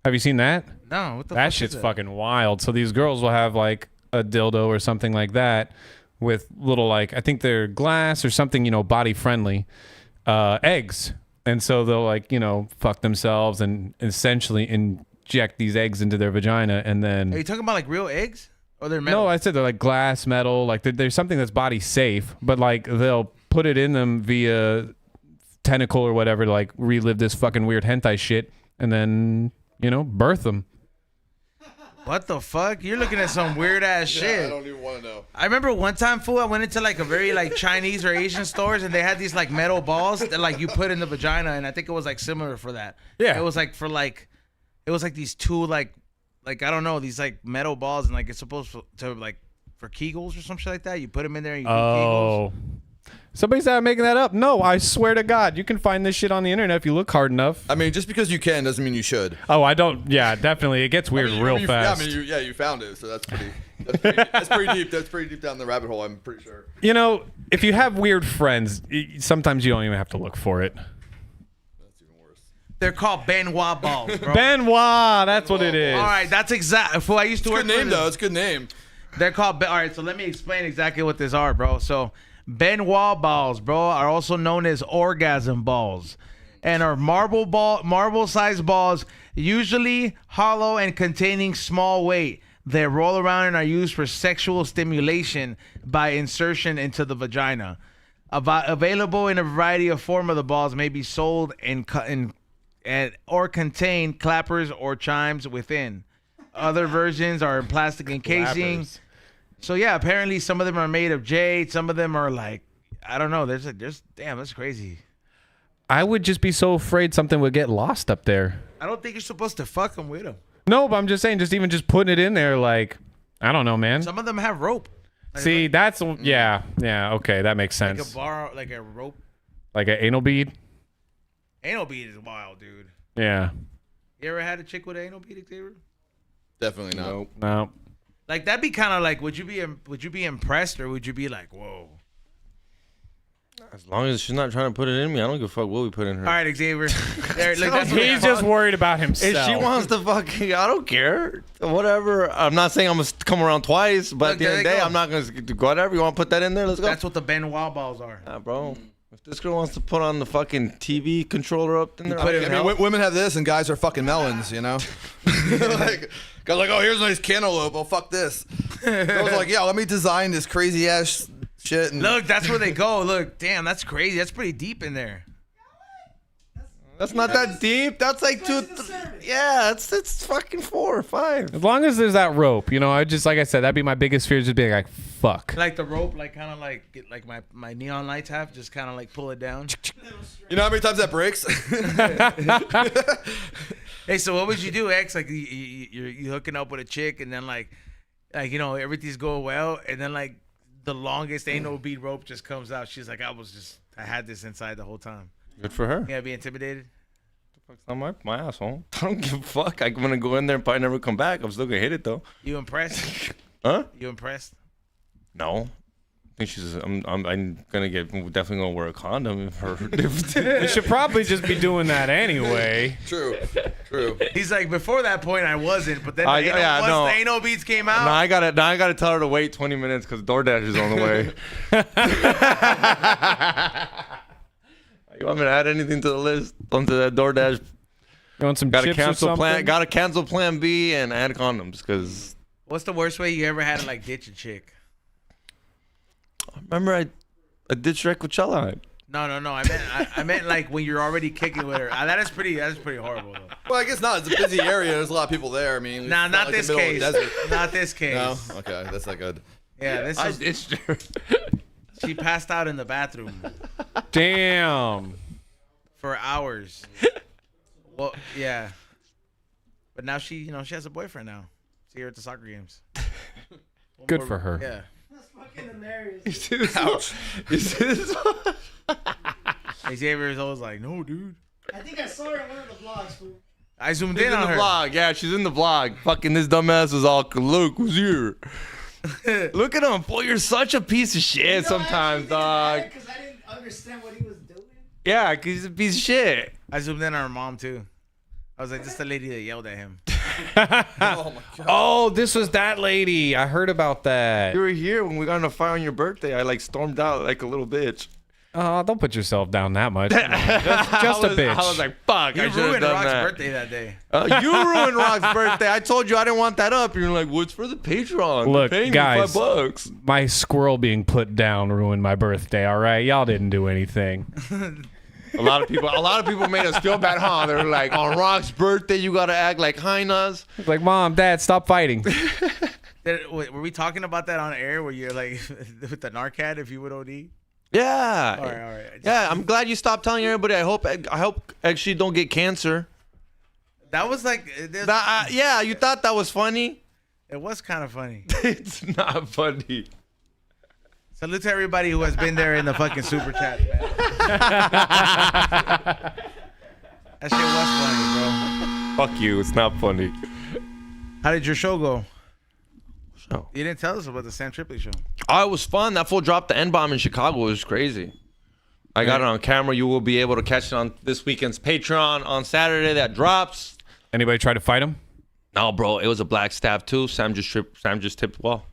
Have you seen that? No, what the That fuck shit's is fucking wild. So these girls will have like a dildo or something like that with little I think they're glass or something, body friendly eggs. And so they'll fuck themselves and essentially inject these eggs into their vagina and then Are you talking about like real eggs? Or they're metal? No, I said they're like glass, metal, like there's something that's body safe, but like they'll put it in them via tentacle or whatever to like relive this fucking weird hentai shit and then, birth them. What the fuck? You're looking at some weird ass shit. I don't even want to know. I remember one time, fool, I went into like a very like Chinese or Asian stores and they had these like metal balls that like you put in the vagina, and I think it was like similar for that. Yeah. It was like for like, it was like these two like I don't know, these like metal balls, and like it's supposed to like for Kegels or some shit like that. You put them in there and you do Kegels. Oh. Somebody's out making that up. No, I swear to God, you can find this shit on the internet if you look hard enough. I mean, just because you can doesn't mean you should. Oh, I don't. Yeah, definitely. It gets weird real fast. Yeah, you found it, so that's pretty deep. That's pretty deep down the rabbit hole. I'm pretty sure. If you have weird friends, sometimes you don't even have to look for it. That's even worse. They're called Benoit balls, bro. Benoit, that's what it is. All right, that's exact. Fool, I used to work Good name for though. It's a good name. They're called. All right, so let me explain exactly what these are, bro. So Benoit balls, bro, are also known as orgasm balls, and are marble-sized balls, usually hollow and containing small weight. They roll around and are used for sexual stimulation by insertion into the vagina. Available in a variety of form of the balls may be sold or contain clappers or chimes within. Other versions are in plastic encasing. Clappers. So yeah, apparently some of them are made of jade. Some of them are like, I don't know. There's damn, that's crazy. I would just be so afraid something would get lost up there. I don't think you're supposed to fuck them with them. No, but I'm just saying, just putting it in there, like, I don't know, man. Some of them have rope. Like, See, that's yeah, okay, that makes like sense. a bar, like a rope. Like an anal bead. Anal bead is wild, dude. Yeah. You ever had a chick with an anal bead, Xavier? Definitely not. Nope. No. Like that'd be kind of like, would you be impressed or would you be like, whoa? As long as she's not trying to put it in me, I don't give a fuck what we put in her. All right, Xavier. There, look, that's what He's just worried about If himself. she wants to fucking, I don't care. Whatever. I'm not saying I'm gonna come around twice, but Look, at the end of the there day, you go. I'm not gonna whatever. You want to put that in there? Let's go. that's what the Benoit balls are. Nah, bro. If this girl wants to put on the fucking TV controller up in there, put it I in can help. Women have this, and guys are fucking melons. You know, like guys like, oh, here's a nice cantaloupe. Oh, fuck this. Girls are like, yeah, let me design this crazy ass shit. And Look, that's where they go. Look, damn, that's crazy. That's pretty deep in there. That's not that deep. That's like yeah, it's fucking 4 or 5. As long as there's that rope, I just, like I said, that'd be my biggest fear, just being like, fuck. Like the rope, like kind of like get like my neon lights have, just kind of like pull it down. you know how many times that breaks? Hey, so what would you do, X? Like you're hooking up with a chick, and then like everything's going well, and then like the longest anal bead rope just comes out. She's like, I had this inside the whole time. Good for her. Yeah, be intimidated. Fuck's not my asshole. I don't give a fuck. I'm gonna go in there and probably never come back. I'm still gonna hit it though. You impressed? Huh? You impressed? No. I think she's. I'm gonna definitely gonna wear a condom if her. We should probably just be doing that anyway. True. He's like, before that point, I wasn't, but then I- once yeah, the no. Ain't No Beats came out. Now I gotta tell her to wait 20 minutes because DoorDash is on the way. You want me to add anything to the list onto that DoorDash? You want some Gotta chips or cancel something? Gotta cancel Plan B and add condoms because. What's the worst way you ever had to like ditch a chick? Remember I did Shrek Coachella. No. I meant like when you're already kicking with her. That is pretty horrible though. Well, I guess not. It's a busy area. There's a lot of people there. I mean, Nah, it's not like this the middle of case. the desert. Not this case. No. Okay, that's not good. Yeah, this I is. ditched her. She passed out in the bathroom Damn. for hours. Well, yeah. But now she has a boyfriend now. See her at the soccer games. Good for her. Yeah. That's fucking hilarious. You see this? Ouch. You see this? Xavier is always like, no, dude. I think I saw her in one of the vlogs, fool. I zoomed She's in in on the her. vlog. Yeah, she's in the vlog. Fucking this dumbass is all, look, who's here? Look at him. Boy, you're such a piece of shit sometimes, dog. Because I didn't understand what he was doing. Yeah, because he's a piece of shit. I zoomed in on her mom too. I was like, this is the lady that yelled at him. Oh my god. Oh, this was that lady. I heard about that. You were here when we got in a fire on your birthday. I like stormed out like a little bitch. Oh, don't put yourself down that much. Come on. Just a bitch. I was like, fuck, You I should have ruined done Rock's that. birthday that day. You ruined Rock's birthday. I told you I didn't want that up. You're like, what's for the Patreon? Look, They're paying guys. me $5. My squirrel being put down ruined my birthday. All right, y'all didn't do anything. A lot of people made us feel bad, huh? They were like, on Rock's birthday, you gotta act like hyenas. It's like, Mom, Dad, stop fighting. Wait, were we talking about that on air where you're like with the Narcat if you would OD? Yeah. All right. Yeah, I'm glad you stopped telling everybody. I hope actually don't get cancer. That was like, Yeah, you thought that was funny. it was kind of funny. It's not funny. Salute to everybody who has been there in the fucking super chat, man. That shit was funny, Fuck you. It's not funny. bro. How did your show go? So, You didn't tell us about the Sam Tripoli show. oh, it was fun. That fool dropped the N-bomb in Chicago. It was crazy. I got it on camera. You will be able to catch it on this weekend's Patreon on Saturday. That drops. Anybody try to fight him? No, bro. It was a black stab too. Sam just tipped the wall.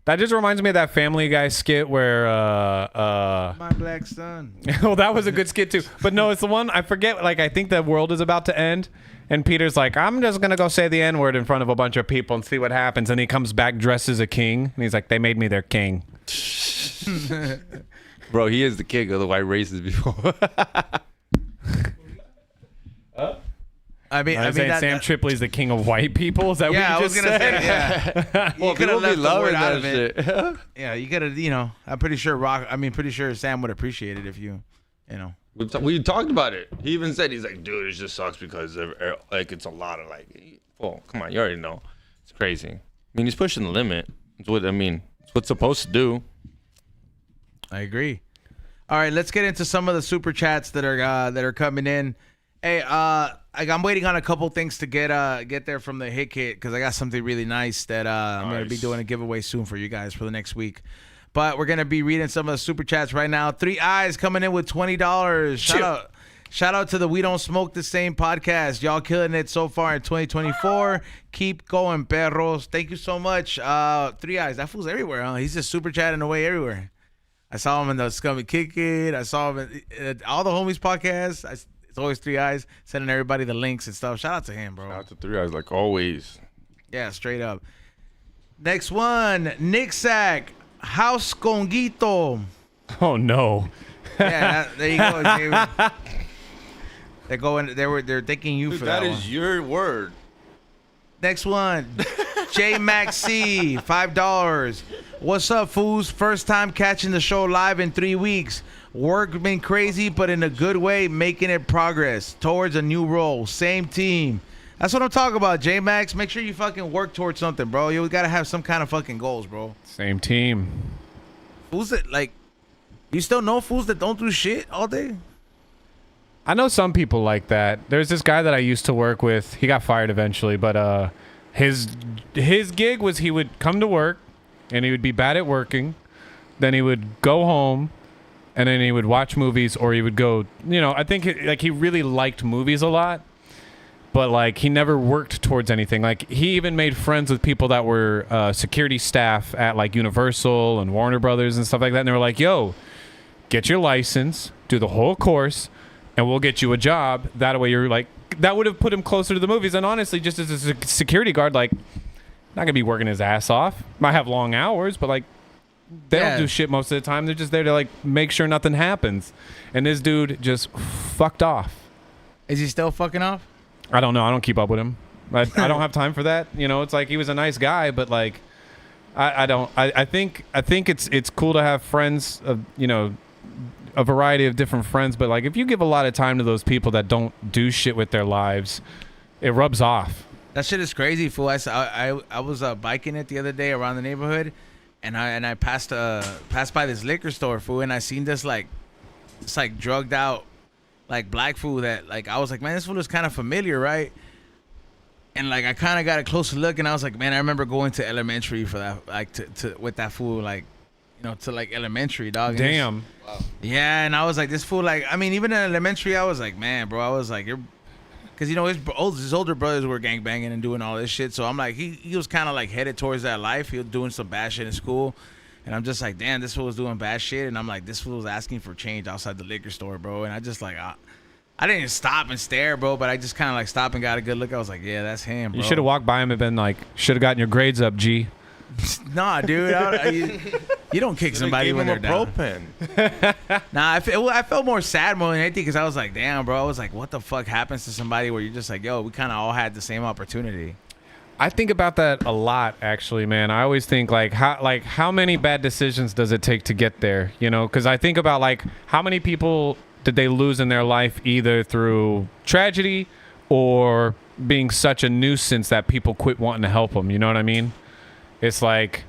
That just reminds me of that Family Guy skit where My black son. well, that was a good skit too. But no, it's the one I forget. Like, I think the world is about to end, and Peter's like, "I'm just gonna go say the N-word in front of a bunch of people and see what happens." And he comes back dressed as a king, and he's like, "They made me their king." Bro, he is the king of the white races before. I mean, Saying that, Sam Tripoli's the king of white people. Is that yeah, I what you was just gonna said? say, yeah. Well, You could people have be left the loving word out that of it. shit. Yeah, you gotta, I'm pretty sure pretty sure Sam would appreciate it if you We talked about it. He even said, he's like, dude, it just sucks because like it's a lot of like, well, come on, you already know. It's crazy. I mean, he's pushing the limit. It's what's supposed to do. I agree. All right, let's get into some of the super chats that are coming in. Hey, I'm waiting on a couple things to get there from the Hit Kit because I got something really nice that I'm gonna be doing a giveaway soon for you guys for the next week. But we're gonna be reading some of the super chats right now. 3 Eyes coming in with $20. Shout out to the We Don't Smoke the Same podcast. Y'all killing it so far in 2024. Keep going, perros. Thank you so much. 3 Eyes, that fool's everywhere, huh? He's just super chatting away everywhere. I saw him in the Scummy Kick It. I saw him in all the homies podcasts. It's always 3 Eyes sending everybody the links and stuff. Shout out to him, bro. Shout out to 3 Eyes like always. Yeah, straight up. Next one, Nick Sack, House Conguito. Oh no. Yeah, there you go, David. They're going. They're thanking you for that. That one. is your word. Next one, J Max C, $5. What's up, fools? First time catching the show live in 3 weeks. Work been crazy, but in a good way, making it progress towards a new role. Same team. That's what I'm talking about, J Max. Make sure you fucking work towards something, bro. You gotta have some kind of fucking goals, bro. Same team. Fools that like, you still know fools that don't do shit all day. I know some people like that. There's this guy that I used to work with. He got fired eventually, but his gig was he would come to work and he would be bad at working. Then he would go home and then he would watch movies, or he would go, I think he really liked movies a lot, but like he never worked towards anything. Like he even made friends with people that were security staff at like Universal and Warner Brothers and stuff like that. And they were like, yo, get your license, do the whole course, and we'll get you a job. That way you're like, that would have put him closer to the movies. And honestly, just as a security guard, like, not going to be working his ass off. Might have long hours, but like, they don't do shit most of the time. They're just there to like make sure nothing happens. And this dude just fucked off. Is he still fucking off? I don't know. I don't keep up with him. I don't have time for that. It's like he was a nice guy, but like, I think it's cool to have friends of, a variety of different friends, but like if you give a lot of time to those people that don't do shit with their lives, it rubs off. That shit is crazy, fool. I was biking it the other day around the neighborhood, and I passed by this liquor store, fool, and I seen this like drugged out like black fool that like I was like, man, this fool is kind of familiar, right? And like I kind of got a closer look, and I was like, man, I remember going to elementary for that, like to with that fool, like to like elementary, dog. Damn. Wow. Yeah, and I was like, this fool, like, I mean, even in elementary, I was like, man, bro, I was like, because his older brothers were gangbanging and doing all this shit, so I'm like, he was kind of like headed towards that life. He was doing some bad shit in school, and I'm just like, damn, this fool was doing bad shit, and I'm like, this fool was asking for change outside the liquor store, bro, and I just like, I didn't stop and stare, bro, but I just kind of like stopped and got a good look. I was like, yeah, that's him, bro. You should have walked by him and been like, should have gotten your grades up, G. Nah, dude, you don't kick somebody when they're down. Propane. Nah, I felt more sad more than anything because I was like, damn, bro. I was like, what the fuck happens to somebody where you're just like, yo, we kind of all had the same opportunity. I think about that a lot, actually, man. I always think how many bad decisions does it take to get there? Because I think about like how many people did they lose in their life either through tragedy or being such a nuisance that people quit wanting to help them. You know what I mean? It's like,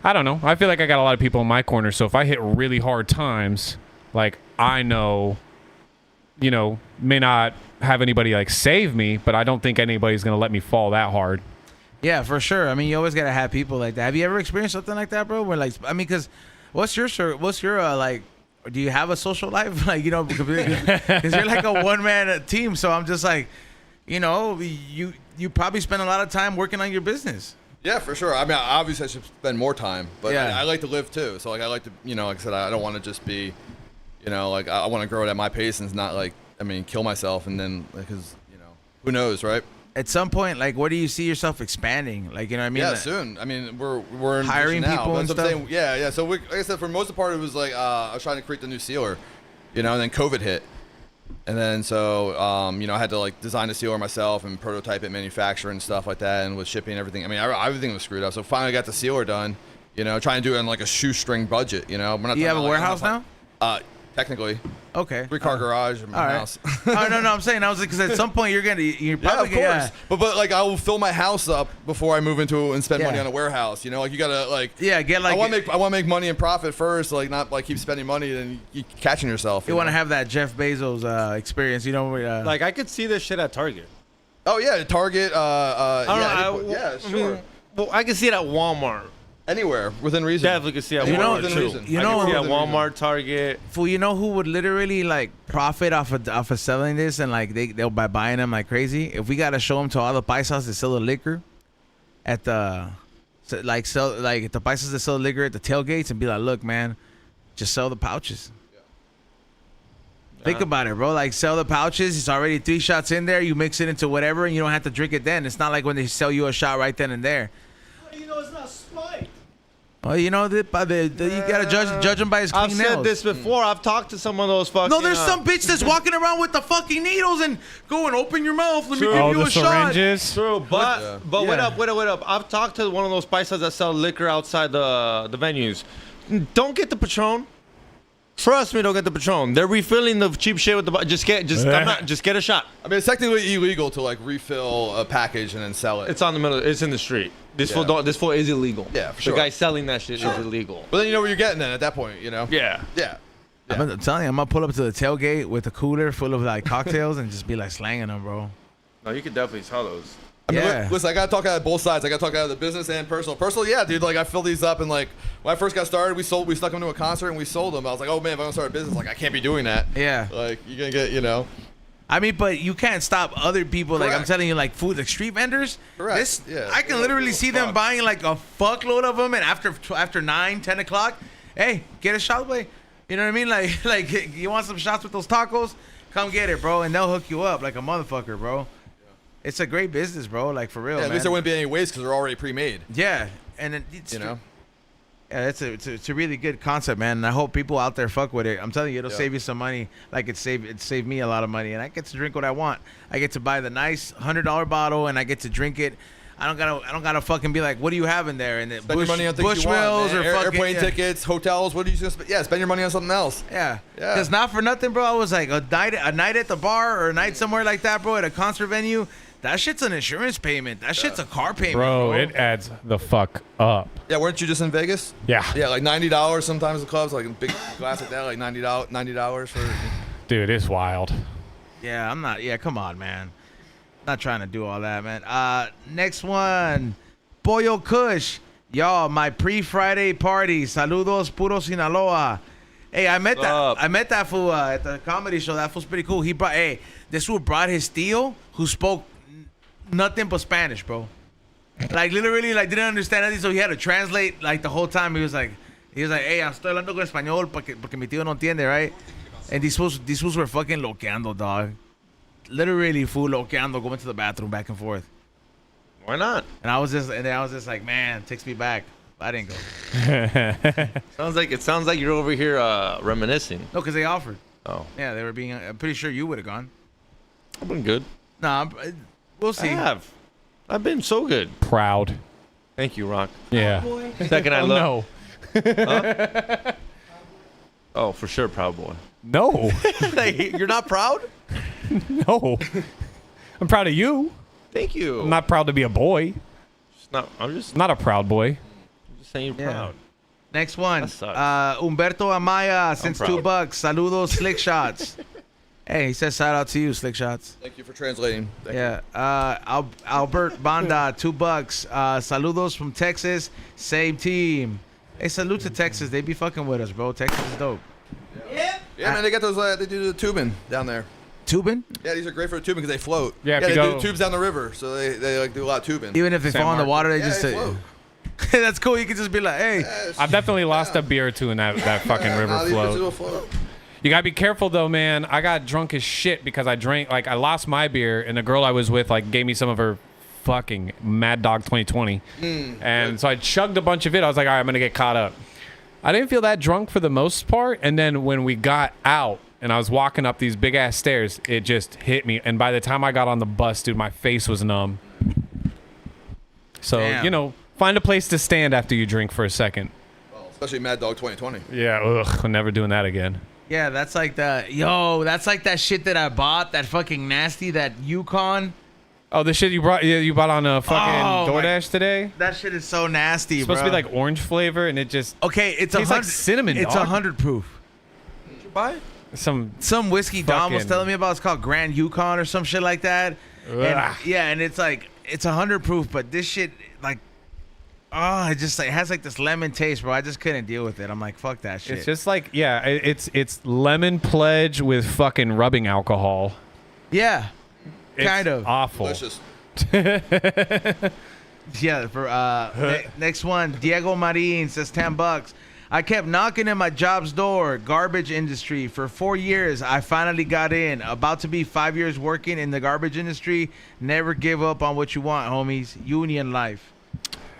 I don't know. I feel like I got a lot of people in my corner. So if I hit really hard times, like I know, may not have anybody like save me, but I don't think anybody's going to let me fall that hard. Yeah, for sure. I mean, you always got to have people like that. Have you ever experienced something like that, bro? Where like, I mean, because what's your like, do you have a social life? Like, because you're like a one-man team. So I'm just like, you probably spend a lot of time working on your business. Yeah, for sure. I mean, obviously I should spend more time, but yeah. I like to live too. So like I like to, like I said, I don't want to just be, like I want to grow it at my pace and not like, kill myself and then because, who knows, right? At some point, like, where do you see yourself expanding? Like, you know what I mean? Yeah, like, soon. I mean, we're in hiring now. people and That's what I'm stuff. saying. Yeah. So like I said, for most of the part, it was like I was trying to create the new sealer, and then COVID hit. And then so, I had to like design the sealer myself and prototype it, manufacture and stuff like that, and with shipping and everything. I mean, everything was screwed up. So finally got the sealer done, trying to do it on like a shoestring budget, We're not Do you have a talking warehouse now? Technically. Okay. 3-car garage in my house. Oh, no, I'm saying, I was like, because at some point you're probably yeah, of course. But like I will fill my house up before I move into and spend money on a warehouse. Like you gotta like get like I want to make money and profit first, like not like keep spending money and you catching yourself. You want to have that Jeff Bezos experience, Like I could see this shit at Target. Oh yeah, Target. Yeah, sure. Well, I can see it at Walmart. Anywhere within reason. Definitely can see it at You know- Walmart within too. reason. You I know- can see it at within Walmart, Target. Fool, who would literally like profit off of selling this and like they'll by buying them like crazy? If we gotta show them to all the Bisons that sell the liquor at the at the Bisons that sell the liquor at the tailgates and be like, look, man, just sell the pouches. Think about it, bro. Like, sell the pouches. It's already 3 shots in there. You mix it into whatever, and you don't have to drink it then. It's not like when they sell you a shot right then and there. How do you know it's not spiked? Well, you gotta judge him by his clean I've nails. said this before. I've talked to some of those fucking. No, there's some bitch that's walking around with the fucking needles and going, open your mouth. Let me True. give Oh, you the a shot. syringes. True, but Yeah. wait Yeah. up. I've talked to one of those paisas that sell liquor outside the venues. Don't get the Patron. Trust me, don't get the Patron. They're refilling the cheap shit with the. Just get a shot. I mean, it's technically illegal to like refill a package and then sell it. It's on the middle. It's in the street. This Yeah. fool is illegal. Yeah, for sure. The guy selling that shit is illegal. But then you know what you're getting then at that point, Yeah. Yeah. I'm telling you, I'm gonna pull up to the tailgate with a cooler full of like cocktails and just be like slanging them, bro. No, you could definitely sell those. I mean, Yeah. listen, I gotta talk out of both sides. I gotta talk out of the business and personal. Personal, yeah, dude. Like I fill these up, and like when I first got started, we stuck them to a concert and we sold them. I was like, oh man, if I'm gonna start a business, like I can't be doing that. Yeah. Like you're gonna get, you know. I mean, but you can't stop other people. Like I'm Correct. telling you, like food, like street vendors. Correct. Yeah. I can literally see them buying like a fuckload of them, and after 9, 10 o'clock, hey, get a shot, boy. You know what I mean? Like you want some shots with those tacos? Come get it, bro, and they'll hook you up like a motherfucker, bro. It's a great business, bro. Like for real, Yeah, man. at least there wouldn't be any waste because they're already pre-made. Yeah, and it's You know. Yeah, it's a really good concept, man. And I hope people out there fuck with it. I'm telling you, it'll save you some money. Like it saved me a lot of money, and I get to drink what I want. I get to buy the nice $100 bottle, and I get to drink it. I don't gotta fucking be like, what do you have in there? And Spend your money on things you Bushwills want, man. or fucking airplane tickets, hotels. What are you gonna spend? Yeah, spend your money on something else. Yeah, Yeah. because not for nothing, bro. I was like a night at the bar or a night somewhere like that, bro, at a concert venue. That shit's an insurance payment. That shit's a car payment, Bro, it adds the fuck up. Yeah, weren't you just in Vegas? Yeah. Yeah, like $90 sometimes the clubs, like a big glass like that, like $90 for. Dude, it's wild. Yeah, I'm not. Yeah, come on, man. Not trying to do all that, man. Next one, Pollo Kush. Y'all, my pre-Friday party. Saludos, puro Sinaloa. Hey, I met that fool at the comedy show. That fool's pretty cool. This fool brought his tío who spoke nothing but Spanish, bro. Like literally, like didn't understand anything, so he had to translate like the whole time. He was like, hey, I'm estoy hablando con español porque mi tío no entiende, right? And these fools were fucking loqueando, dog. Literally, fool loqueando, going to the bathroom back and forth. Why not? And I was just like, man, takes me back. I didn't go. It sounds like you're over here reminiscing. No, because they offered. Oh, Yeah, they were being. I'm pretty sure you would have gone. I've been good. Nah, we'll see. I have. I've been so good. Proud. Thank you, Rock. Yeah. Second I Oh, love. no. Oh, for sure, proud boy. No. Like, you're not proud? No. I'm proud of you. Thank you. I'm not proud to be a boy. I'm just Not a proud boy. saying you're Yeah. proud. Next one. That sucks. Umberto Amaya sends proud. $2. Saludos, Slick Shots. Hey, he says shout out to you, Slick Shots. Thank you for translating. Thank you. Yeah. Albert Banda, $2. Saludos from Texas. Same team. Hey, salute to Texas. They be fucking with us, bro. Texas is dope. Yeah, man, they got those. They do the tubing down there. Tubing? Yeah, these are great for the tubing because they float. Yeah, if they you do go- tubes down the river, so they like do a lot of tubing. Even if they San fall in the Marcos. water, they Yeah, just they say. float. That's cool. You can just be like, hey. I've definitely lost a beer or two in that fucking river Nah, these bitches float. will float. You gotta be careful though, man. I got drunk as shit because I drank, like, I lost my beer, and the girl I was with, like, gave me some of her fucking Mad Dog 2020. And so I chugged a bunch of it. I was like, all right, I'm gonna get caught up. I didn't feel that drunk for the most part. And then when we got out and I was walking up these big ass stairs, it just hit me. And by the time I got on the bus, dude, my face was numb. So, Damn. you know, find a place to stand after you drink for a second. Especially Mad Dog 2020. Yeah, ugh, I'm never doing that again. Yeah, that's like that's like that shit that I bought, that fucking nasty, that Yukon. Oh, the shit you bought on a fucking Oh, my- DoorDash today? That shit is so nasty, It's bro. supposed to be like orange flavor, and it just okay, it's tastes like cinnamon, It's dog. 100 proof. Did you buy it? Some whiskey Dom was Fucking- telling me about. It's called Grand Yukon or some shit like that. And, Ugh. yeah, and it's like it's 100 proof, but this shit like, it just like has like this lemon taste, bro. I just couldn't deal with it. I'm like, fuck that shit. It's just like, yeah, it's lemon pledge with fucking rubbing alcohol. yeah, It's kind of. awful. Delicious. Yeah. For next one, Diego Marin says $10. I kept knocking at my job's door, garbage industry, for 4 years. I finally got in. About to be 5 years working in the garbage industry. Never give up on what you want, homies. Union life.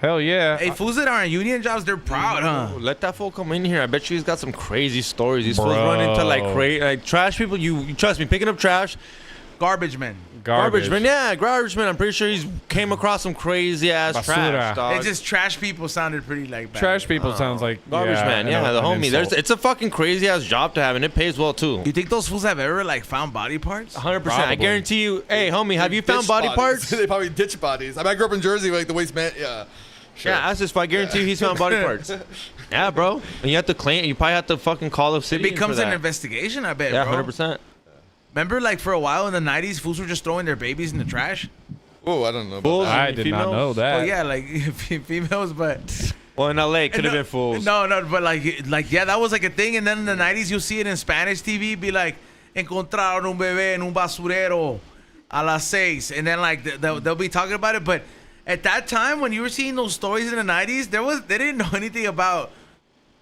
Hell yeah. Hey, fools that are in union jobs, they're proud, huh? Oh, let that fool come in here. I bet you he's got some crazy stories. These fools Bro. run into like trash people. You trust me, picking up trash. Garbage men. Garbage man, yeah, garbage man. I'm pretty sure he's came across some crazy ass Basura. trash, dog. It's just trash people sounded pretty like bad. Trash people sounds like Garbage man, I yeah, know, the an homie. insult. It's a fucking crazy ass job to have, and it pays well too. You think those fools have ever like found body parts? 100%. I Probably. guarantee you. Hey, homie, have you found Ditch body bodies. parts? They probably ditch bodies. I grew up in Jersey, like the waste man. Yeah. Sure. Yeah, that's just. I guarantee you he's found body parts. Yeah, bro. And you have to claim. You probably have to fucking call the It city. becomes an investigation, I bet, Yeah, bro. 100%. Remember, like, for a while in the 90s, fools were just throwing their babies in the trash? Oh, I don't know. About Bulls that. I did not females? know that. Oh, yeah, like, females, but... Well, in LA, could have been fools. No, but like, yeah, that was like a thing. And then in the 90s, you'll see it in Spanish TV, be like, encontraron un bebé en un basurero a las 6. And then, like, they'll be talking about it. But at that time, when you were seeing those stories in the 90s, they didn't know anything about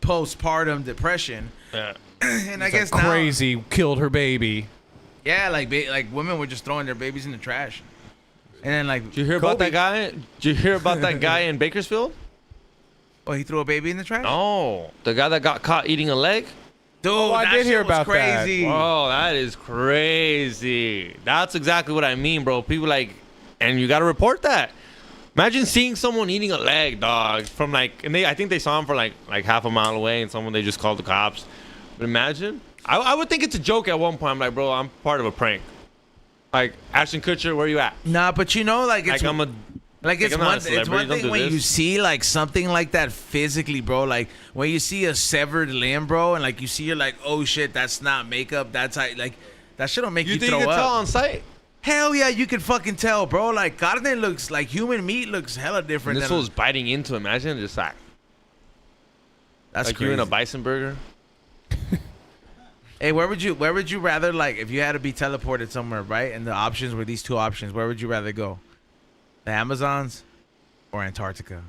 postpartum depression. Yeah. And I guess now, Crazy killed her baby. yeah, like women were just throwing their babies in the trash. And then, like, Did you hear about that guy? Did you hear about that guy in Bakersfield? Oh, he threw a baby in the trash? No, the guy that got caught eating a leg. Dude, I that did shit hear was about that. crazy. Oh, that is crazy. That's exactly what I mean, bro. People like, and you got to report that. Imagine seeing someone eating a leg, dog, from like, and I think they saw him for like half a mile away, and they just called the cops. But imagine, I would think it's a joke at one point. I'm like, bro, I'm part of a prank. Like, Ashton Kutcher, where you at? Nah, but you know, like, it's... Like, I'm a. Like, it's I'm not a one celebrity, don't thing do when this. you see like something like that physically, bro. Like when you see a severed limb, bro, and like you see, you're like, oh shit, that's not makeup. That's how, like, that shit don't make you, You think throw you can up. tell on sight? Hell yeah, you can fucking tell, bro. Like carne looks like human meat looks hella different. And this than was biting into. Imagine just like that's like crazy. you in a bison burger. Hey, where would you rather, like, if you had to be teleported somewhere, right? And the options were these two options. Where would you rather go? The Amazons or Antarctica?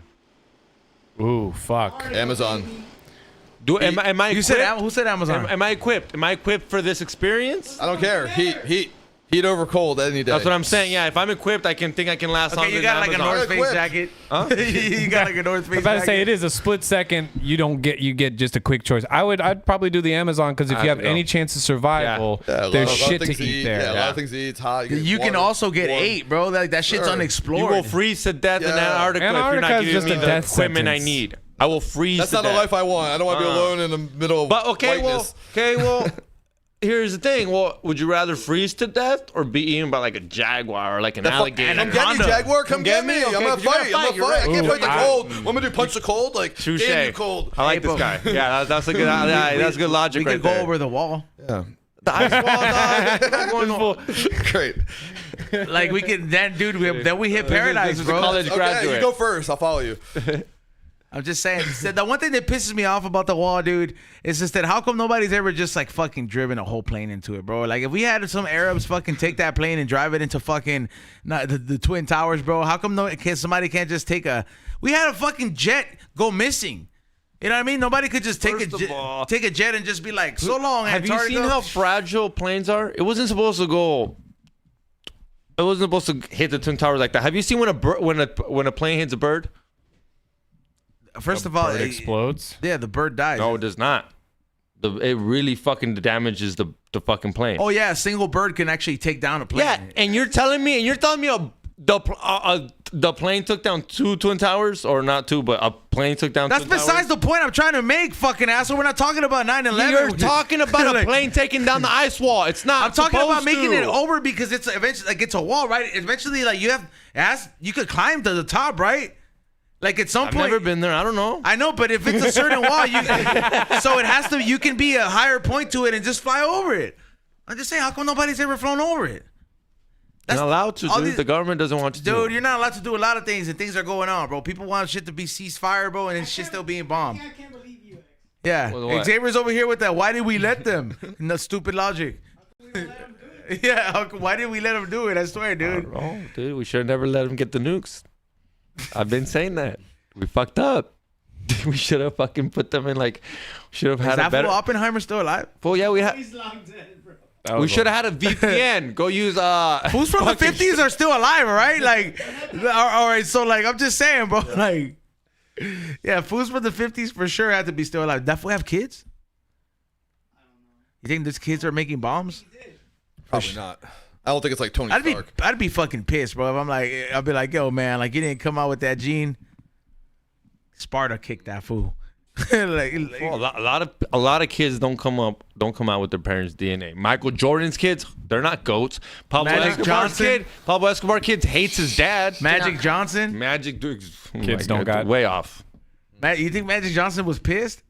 Ooh, fuck. Amazon. Am I You equipped? said who said Amazon? Am I equipped? Am I equipped for this experience? I don't care. Heat over cold any day. That's what I'm saying. Yeah, if I'm equipped, I can last Okay, longer you got than like a Amazon. North Face Equipped. jacket. Huh? You got like a North Face I'm about to jacket. say it is a split second. You get just a quick choice. I'd probably do the Amazon because if I you have have to go. any chance of survival, Yeah, a lot- there's a lot of shit to things eat there. Yeah, a lot of things to eat. It's hot. You can water, also get warm. 8, bro. Like that shit's Sure. unexplored. You will freeze to death in Yeah. Antarctica if you're Antarctica not is giving just me a the death equipment I sentence. need. I will freeze That's to not death. a life I want. I don't want to be alone in the middle of But okay, whiteness. well, here's the thing. Well, would you rather freeze to death or be eaten by like a jaguar or like an alligator? and Come get me, Anaconda. Jaguar. Come get me. Okay, I'm gonna 'cause you gotta fight. I'm fight, gonna you're fight. I right. can't Ooh, fight the I- cold. What am I gonna do? Punch the cold? Like, Touche. damn you cold. I like Hey, this bro. guy. Yeah, that's a good. That's good logic We right could go there. over the wall. Yeah. The ice wall, dog. We're not going on. Great. Like we could then, dude. Then we hit paradise, This is a bro. college Okay, graduate. you go first. I'll follow you. I'm just saying. So the one thing that pisses me off about the wall, dude, is just that how come nobody's ever just like fucking driven a whole plane into it, bro? Like if we had some Arabs fucking take that plane and drive it into fucking the Twin Towers, bro. How come somebody can't just take a? We had a fucking jet go missing. You know what I mean? Nobody could just take First of all- take a jet and just be like, so long, Have you Antarctica. seen how fragile planes are? It wasn't supposed to go. It wasn't supposed to hit the Twin Towers like that. Have you seen when a plane hits a bird? First of all, Bird explodes. yeah, the bird dies. No, it does not. It really fucking damages the fucking plane. Oh yeah, a single bird can actually take down a plane. yeah, and you're telling me the plane took down 2 Twin Towers, or not 2, but a plane took down. That's Twin besides Towers? the point I'm trying to make, fucking asshole. We're not talking about 9/11. You're talking about a Like, plane taking down the ice wall. It's not. I'm talking about supposed making to. it over because it's eventually like it's a wall, right? Eventually, like you could climb to the top, right? Like at some I've point. never been there. I don't know. I know, but if it's a certain wall, so it has to. You can be a higher point to it and just fly over it. I'm just saying, how come nobody's ever flown over it? You're not allowed to, all dude. these- The government doesn't want you to. Dude, you're not allowed to do a lot of things, and things are going on, bro. People want shit to be ceasefire, bro, and shit still being bombed. I can't believe you, X. Yeah, With what? Xavier's over here with that. Why did we let them? No stupid logic. Yeah, why did we let them do it? I swear, dude. Oh, dude, we should have never let them get the nukes. I've been saying that. We fucked up. We should have fucking put them in like. Should have Is had a that better. fool Oppenheimer still alive? Well, yeah, we had. He's long dead, bro. We should have had a VPN. Go use Who's from the fucking- 50s are still alive, all right? Like, all right. So like, I'm just saying, bro. Like, yeah, fools from the 50s for sure had to be still alive. That fool have kids? You think these kids are making bombs? Probably not. I don't think it's like Tony I'd Stark. be fucking pissed, bro. If I'm like, I'd be like, yo, man, like you didn't come out with that gene. Sparta kicked that fool. like, Well, a lot of kids don't come out with their parents' DNA. Michael Jordan's kids, they're not goats. Pablo Magic Escobar's Johnson. Pablo Escobar kids hates his dad. Magic Johnson. Magic dude, Kids don't got- way off. Matt, you think Magic Johnson was pissed?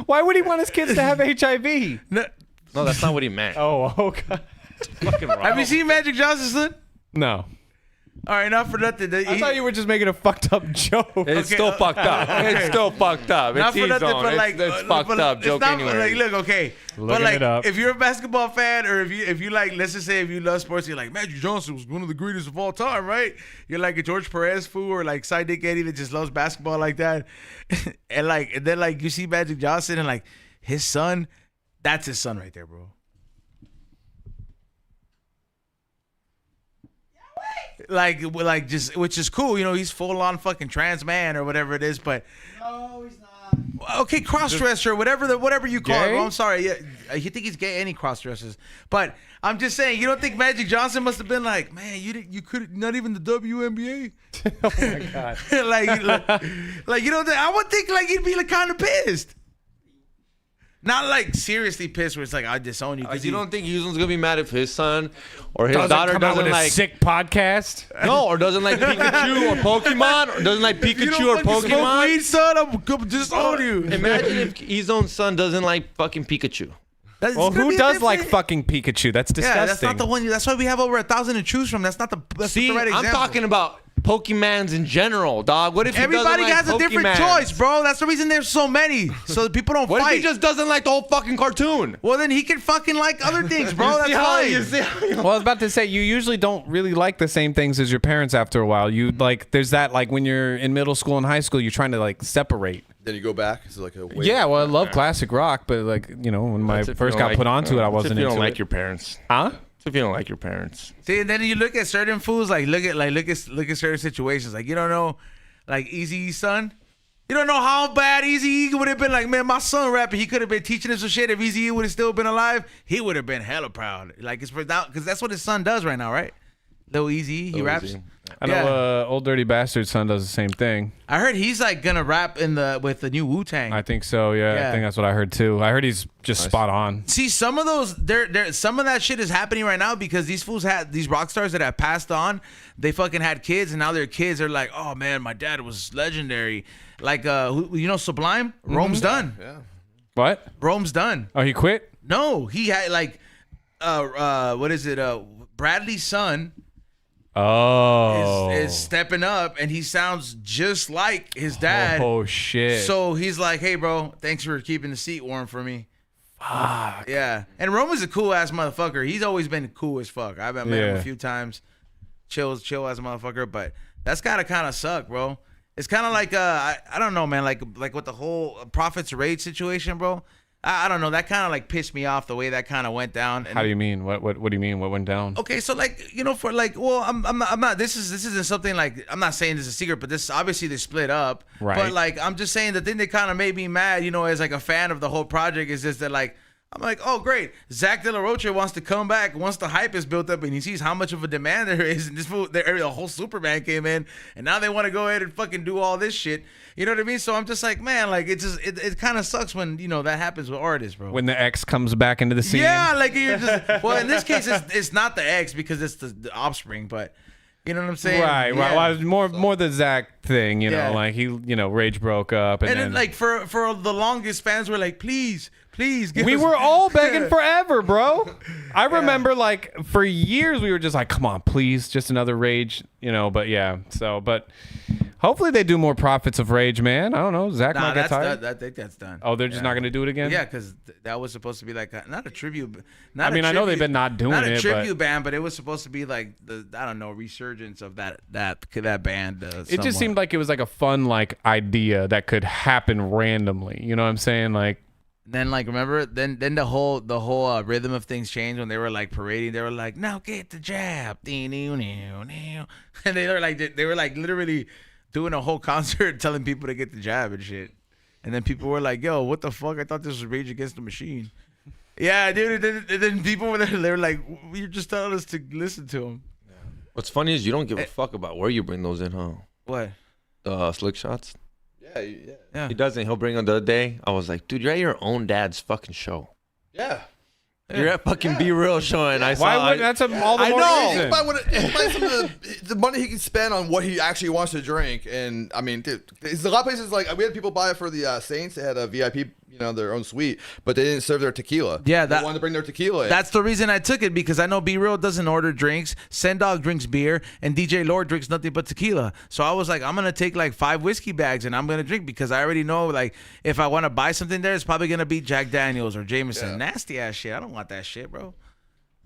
Why would he want his kids to have HIV? No. No, that's not what he meant. Oh, okay. Fucking Have you seen Magic Johnson, son? No. All right, not for nothing. I thought you were just making a fucked up joke. It's Okay, still fucked up. okay. It's still fucked up. Not It's for nothing, T-zone. but like it's fucked up. it's Joke not, anyway. Like, look, okay, but Looking like it up. if you're a basketball fan or if you like, let's just say if you love sports, you're like Magic Johnson was one of the greatest of all time, right? You're like a George Perez fool or like Cy Dick Eddie that just loves basketball like that, and then like you see Magic Johnson and like his son, that's his son right there, bro. Like just which is cool, you know, he's full on fucking trans man or whatever it is, but No, he's not. okay, cross-dresser, whatever you call it. Gay? Well, I'm sorry, yeah, you think he's gay? Any cross-dressers? But I'm just saying, you don't think Magic Johnson must have been like, man, you could not even the WNBA. Oh my god. like you know, I would think like he'd be like kind of pissed. Not like seriously pissed where it's like I disown you. You don't think Houston's gonna be mad if his son or his Doesn't daughter come out with doesn't a like sick podcast. no, or doesn't like Pikachu or Pokemon, or doesn't like you Pikachu don't or fucking smoke Pokemon? weed, son, I'm gonna disown you. Imagine if his own son doesn't like fucking Pikachu. That's Well, gonna who be a does like different- fucking Pikachu? That's disgusting. Yeah, that's not the one. That's why we have over 1,000 to choose from. That's not the. That's See, not the right I'm example. talking about Pokemans in general, dog. What if he Everybody doesn't has like a different Pokemans? choice, bro. That's the reason there's so many, so that people don't What fight. if he just doesn't like the whole fucking cartoon? Well, then he can fucking like other things, bro. That's fine. Well, I was about to say, you usually don't really like the same things as your parents after a while. You like, there's that, like, when you're in middle school and high school, you're trying to, like, separate. Then you go back. It's like a wave. Yeah, well, I love classic rock, but, like, you know, when I That's if you first don't got like- put onto it, I wasn't if you into don't like it. your parents. Huh? If you don't like your parents. See, and then you look at certain foods, like look at certain situations. Like you don't know, like Eazy-E's son. You don't know how bad Eazy-E would have been. Like, man, my son rapping, he could have been teaching him some shit. If Eazy-E would have still been alive, he would have been hella proud. Like it's because that's what his son does right now, right? Lil Eazy, he raps. Eazy. I know Old Dirty Bastard's son does the same thing. I heard he's like gonna rap with the new Wu-Tang. I think so, yeah. Yeah. I think that's what I heard, too. I heard he's just spot on. See, some of those, some of that shit is happening right now because these fools had these rock stars that have passed on. They fucking had kids, and now their kids are like, oh man, my dad was legendary. Like, you know, Sublime, Rome's done. Yeah. What? Rome's done. Oh, he quit? No, he had like, what is it? Bradley's son Oh. is stepping up, and he sounds just like his dad. Oh, shit. So he's like, hey, bro, thanks for keeping the seat warm for me. Fuck. Yeah. And Roman's a cool ass motherfucker. He's always been cool as fuck. I've met him Yeah. a few times. Chill as a motherfucker. But that's gotta kind of suck, bro. It's kind of like I don't know, man. Like with the whole Prophet's Rage situation, bro. I don't know. That kind of like pissed me off the way that kind of went down. And How do you mean? What do you mean? What went down? okay, so like, you know, for like, well, I'm not. This isn't something like, I'm not saying this is a secret, but this obviously they split up. Right. But like, I'm just saying the thing that kind of made me mad, you know, as like a fan of the whole project is just that like, I'm like, oh great, Zach De La Rocha wants to come back once the hype is built up and he sees how much of a demand there is, and this fool, the whole Superman came in, and now they want to go ahead and fucking do all this shit. You know what I mean? So I'm just like, man, like it kind of sucks when, you know, that happens with artists, bro. When the X comes back into the scene? Yeah, like you're just, well, in this case, it's not the ex because it's the offspring, but you know what I'm saying? Right, Yeah. right. Well, it was more the Zach thing, you know, Yeah. like he, you know, Rage broke up, and And then then like for the longest, fans were like, please give we us- were all begging forever, bro. I remember like for years we were just like, come on, please, just another Rage, you know. But yeah, so but hopefully they do more Prophets of Rage, man. I don't know, Zach Nah, might get that's tired. I think that's done. Oh, they're just not gonna do it again. Yeah, because that was supposed to be like not a tribute. I mean, I know they've been not doing not a it, tribute but band, but it was supposed to be like the, I don't know, resurgence of that band. it just seemed like it was like a fun like idea that could happen randomly. You know what I'm saying? Like, Then like remember then the whole rhythm of things changed when they were like parading. They were like, now get the jab, and they were like literally doing a whole concert telling people to get the jab and shit. And then people were like, yo, what the fuck? I thought this was Rage Against the Machine. Yeah, dude. And then people were there. They were like, you're just telling us to listen to him. What's funny is you don't give a fuck about where you bring those in, huh? What? The slick shots. Yeah. He doesn't. He'll bring them the other day. I was like, dude, you're at your own dad's fucking show. Yeah. You're at fucking Be Real showing. I saw. Why would that's all the I more know. reason. He buy some of the money he can spend on what he actually wants to drink. And I mean, dude, there's a lot of places like we had people buy it for the Saints. They had a VIP, their own suite, but they didn't serve their tequila. Yeah, they wanted to bring their tequila in. That's the reason I took it, because I know Be Real doesn't order drinks. Sendog drinks beer, and DJ Lord drinks nothing but tequila. So I was like, I'm gonna take like 5 whiskey bags and I'm gonna drink, because I already know like if I want to buy something there, it's probably gonna be Jack Daniels or Jameson. Yeah. Nasty ass shit. I don't want that shit, bro.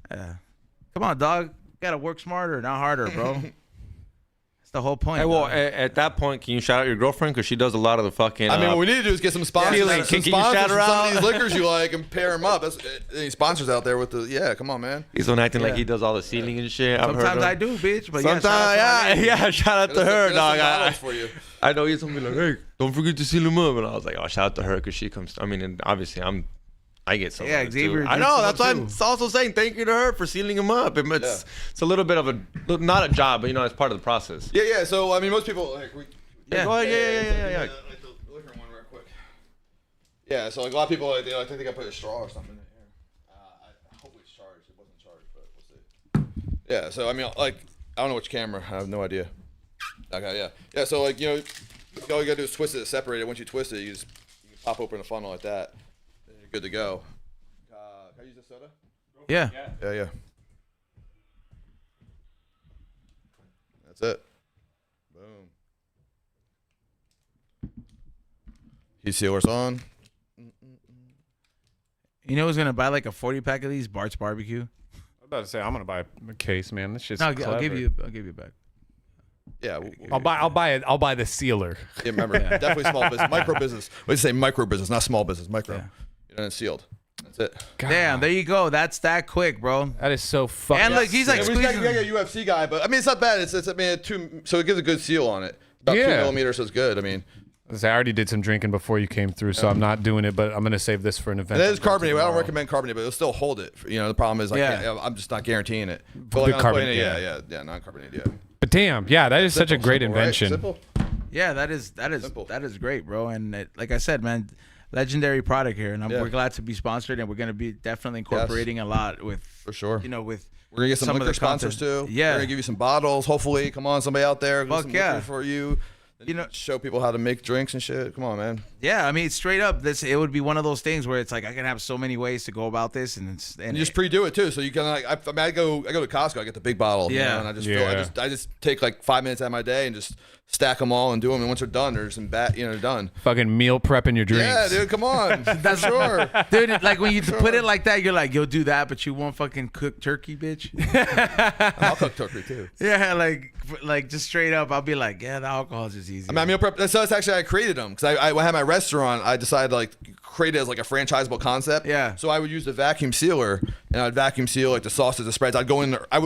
Come on, dog. Gotta work smarter, not harder, bro. That's the whole point. Hey, well, dog. at that point, can you shout out your girlfriend? Because she does a lot of the fucking. I mean, what we need to do is get some sponsors. Feeling. Some Can you sponsors shout her for some out? of these liquors you like and pair them up. That's any sponsors out there with the? Yeah, come on, man. He's on acting like Yeah. he does all the sealing and shit. I've heard Sometimes him. I do, bitch. But Sometimes, shout out to her, dog. For you. I know he's gonna be like, hey, don't forget to seal him up, and I was like, oh, shout out to her because she comes. I mean, and obviously I get some. Yeah, of it, Xavier too. I drinks know. them That's up, why too. I'm also saying thank you to her for sealing him up. It's a little bit of a not a job, but it's part of the process. Yeah. So I mean, most people like Yeah. Go ahead. Yeah. Like the liquor one real quick. Yeah. So like a lot of people like they think they got to put a straw or something in here. I hope it's charged. It wasn't charged, but we'll see. Yeah. So I mean, like I don't know which camera. I have no idea. Okay. Yeah. So like all you gotta do is twist it, separate it. Once you twist it, you can pop open a funnel like that. Then you're good to go. Can I use a soda? Yeah. Yeah. That's it. Boom. Heat sealers on. You know who's gonna buy like a 40-pack of these? Bart's Barbecue. I'm about to say I'm gonna buy a case, man. This shit's No, clever. I'll give you back. Yeah. I'll buy it. I'll buy the sealer. Yeah, remember, definitely small business, micro business. We say micro business, not small business, micro. Yeah. And it's sealed. That's it. Damn, there you go. That's that quick, bro. That is so fucking. And look, he's like Yeah, we got squeezing. a UFC guy, but I mean, it's not bad. It's I mean, so it gives a good seal on it. About 2 millimeters, so it's good. I mean, I already did some drinking before you came through, so I'm not doing it. But I'm gonna save this for an event. and it is carbonated. I don't recommend carbonated, but it'll still hold it. The problem is I'm just not guaranteeing it. But like, Carbonate, yeah, non-carbonated, yeah. But damn, yeah, that is such a great Simple, right? invention. Simple. Yeah, that Simple. is great, bro. And like I said, man, legendary product here, and we're glad to be sponsored, and we're gonna be definitely incorporating a lot with For sure. with. We're gonna get some of liquor the sponsors content. too. Yeah. We're gonna give you some bottles. Hopefully, come on, somebody out there, get Fuck some yeah. liquor for you. Show people how to make drinks and shit. Come on, man. Yeah, I mean, straight up, it would be one of those things where it's like I can have so many ways to go about this, and And you just pre-do it too, so you can like. I go to Costco. I get the big bottle. Yeah. And I just Yeah. I just take like 5 minutes out of my day and just stack them all and do them. And once they're done, they're just they're done. Fucking meal prepping your drinks. Yeah, dude, come on. That's sure. dude, like when you put it like that, you're like, you'll do that, but you won't fucking cook turkey, bitch. I'll cook turkey too. Yeah, like just straight up, I'll be like, yeah, the alcohol is just easy. I mean, meal prep. So that's actually I created them because I had my restaurant. I decided to like create it as like a franchisable concept. Yeah. So I would use the vacuum sealer and I'd vacuum seal like the sauces, the spreads. I'd go in there. I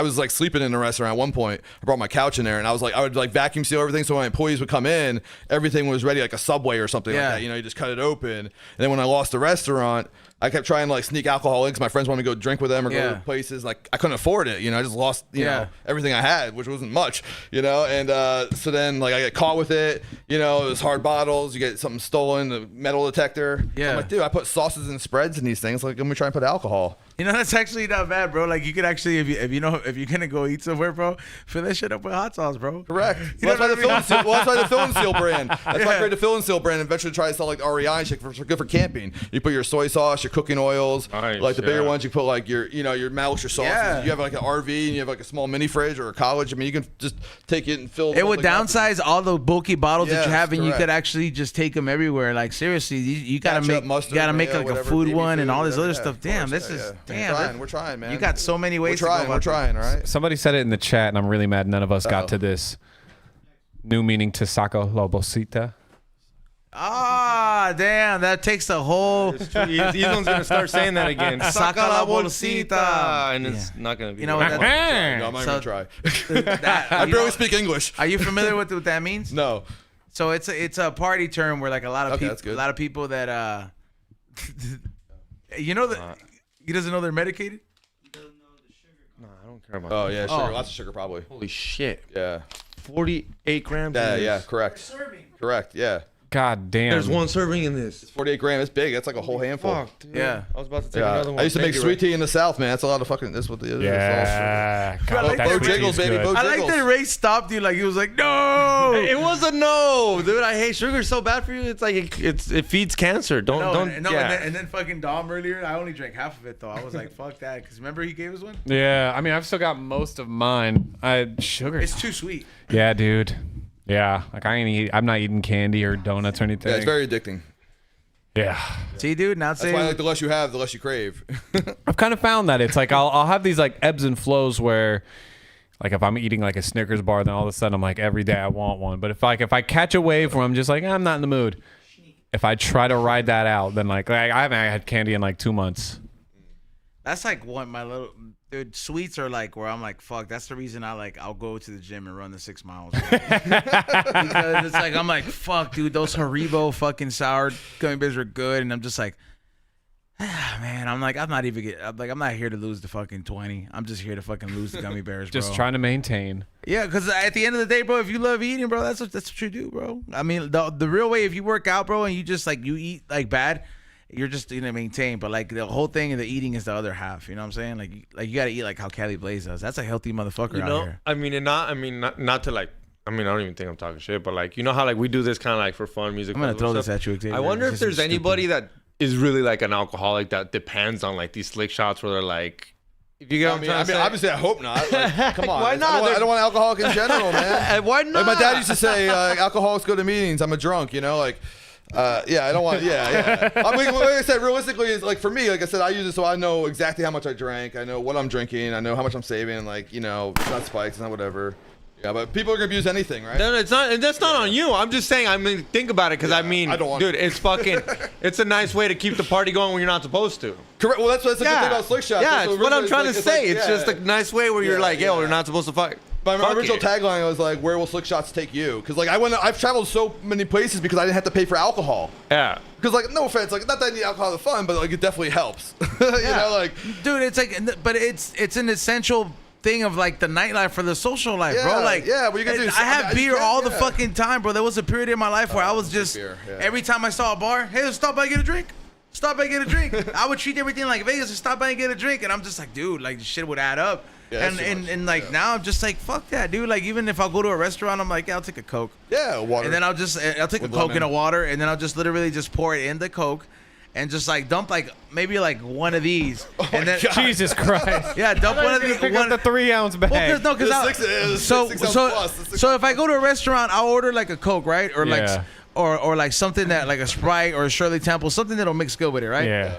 was like sleeping in the restaurant at one point. I brought my couch in there and I would like vacuum seal everything. So when my employees would come in, everything was ready like a Subway or something like that. You just cut it open. And then when I lost the restaurant, I kept trying to like sneak alcohol in because my friends wanted me to go drink with them or go to places. Like I couldn't afford it. I just lost everything I had, which wasn't much. And so then like I get caught with it. It was hard bottles. You get something stolen, the metal detector. Yeah. I'm like, dude, I put sauces and spreads in these things. Like, let me try and put alcohol. That's actually not bad, bro. Like you could actually, if you're gonna go eat somewhere, bro, fill that shit up with hot sauce, bro. Correct. You know Well, that's why the Fill and Seal brand. That's why I Yeah. created the Fill and Seal brand and eventually try to sell like REI and shit for good for camping. You put your soy sauce, your cooking oils, Nice, like the bigger yeah. ones. You put like your mouth, your sauce. Yeah. You have like an RV and you have like a small mini fridge or a college. I mean, you can just take it and fill. It would downsize all the bulky bottles that you Yes, have, and you correct. could actually just take them everywhere. Like seriously, you gotta Ketchup, make mustard, make mayo, like a whatever, food baby one and food, all this whatever, other yeah, stuff. of Damn, course, this is We're trying, man. You got so many ways. We're to go trying. All right. Somebody said it in the chat, and I'm really mad none of us got to this. New meaning to saca la bolsita. Ah, damn, that takes the whole. He's gonna start saying that again. Saca la bolsita. And it's not gonna be. You know what? No, I'm not So- even try. That, I you barely know- speak English. Are you familiar with what that means? No. So it's a party term where like a lot of Okay, that's people, good. a lot of people that that he doesn't know they're medicated. No, I don't care about. Oh yeah, sugar. Oh. Lots of sugar probably. Holy shit! Yeah. 48 grams. Yeah. in Yeah. this. Correct. Correct. Yeah. God damn. There's one serving in this. 48 grams. It's big. That's like a whole handful. Fuck, dude. Yeah. I was about to take another one. I used to make Thank you, sweet Ray. tea in the South, man. That's a lot of fucking. That's what the. Yeah. I God, like that that sweet tea Jiggles, is baby, good. Bo I like Jiggles. that Ray stopped you. Like he was like, no. It was a no, dude. I hate sugar. It's so bad for you. It's like it feeds cancer. Don't. And then fucking Dom earlier, I only drank half of it though. I was like, fuck that, because remember he gave us one. Yeah, I mean, I've still got most of mine. Sugar. It's too sweet. Yeah, dude. Yeah, like I'm not eating candy or donuts or anything. Yeah, it's very addicting. Yeah. See, dude, not That's saying. why like the less you have, the less you crave. I've kind of found that it's like I'll have these like ebbs and flows where, like if I'm eating like a Snickers bar, then all of a sudden I'm like every day I want one. But if I catch a wave where I'm just like I'm not in the mood, if I try to ride that out, then like I haven't had candy in like 2 months. That's like what my little dude. Sweets are like where I'm like, fuck. That's the reason I'll go to the gym and run the 6 miles because it's like I'm like, fuck, dude. Those Haribo fucking sour gummy bears were good, and I'm just like, man. I'm like, I'm not here to lose the fucking 20. I'm just here to fucking lose the gummy bears, bro. Just trying to maintain. Yeah, because at the end of the day, bro, if you love eating, bro, that's what you do, bro. I mean, the real way, if you work out, bro, and you just like you eat like bad. You're just gonna maintain, but like the whole thing of the eating is the other half. You know what I'm saying? Like you gotta eat like how Kelly Blaze does. That's a healthy motherfucker out here. I mean, not to like. I mean, I don't even think I'm talking shit, but like, you know how like we do this kind of like for fun music. I'm gonna throw stuff? this at you, Xavier. I wonder if This there's is anybody that is really like an alcoholic that depends on like these slick shots where they're like, if you get what I'm trying to say. Obviously, I hope not. Like, come on. Why not? I don't want alcoholic in general, man. Why not? Like my dad used to say, alcoholics go to meetings. I'm a drunk, you know, like. Yeah, I don't want. Yeah. I mean, like I said, realistically, it's like for me, like I said, I use it so I know exactly how much I drank. I know what I'm drinking. I know how much I'm saving. Like, you know, it's not spikes, it's not whatever. Yeah, but people are gonna abuse anything, right? No, it's not. And that's not on you. I'm just saying. I mean, think about it, because I mean, I don't want dude, to. it's fucking. It's a nice way to keep the party going when you're not supposed to. Correct. Well, that's a good thing about slick shots. Yeah, So it's what really, I'm trying like, to say. like, It's just a nice way where you're like, yo, we're not supposed to fight. My Fuck original it. tagline was like, "Where will slick shots take you?" Because like I've traveled so many places because I didn't have to pay for alcohol. Yeah. Because like, no offense, like not that I need alcohol to fun, but like it definitely helps. You know, like dude, it's like, but it's an essential thing of like the nightlife for the social life, bro. Like, what you gonna do? I have beer all the fucking time, bro. There was a period in my life where I was just beer, yeah. every time I saw a bar, hey, let's stop by and get a drink. Stop by and get a drink. I would treat everything like Vegas and stop by and get a drink, and I'm just like, dude, like the shit would add up. Yeah, and like now I'm just like, fuck that, dude. Like even if I'll go to a restaurant, I'm like, yeah, I'll take a Coke. Yeah, water. And then I'll take a With Coke lemon. and a water, and then I'll just literally just pour it in the Coke, and just like dump like maybe like one of these, and then Jesus Christ. yeah, dump one of these. Pick up the 3 ounce bag. Well, no, because so if I go to a restaurant, I'll order like a Coke, right, or like Yeah. or like something that like a Sprite or a Shirley Temple, something that'll mix good with it, right? Yeah.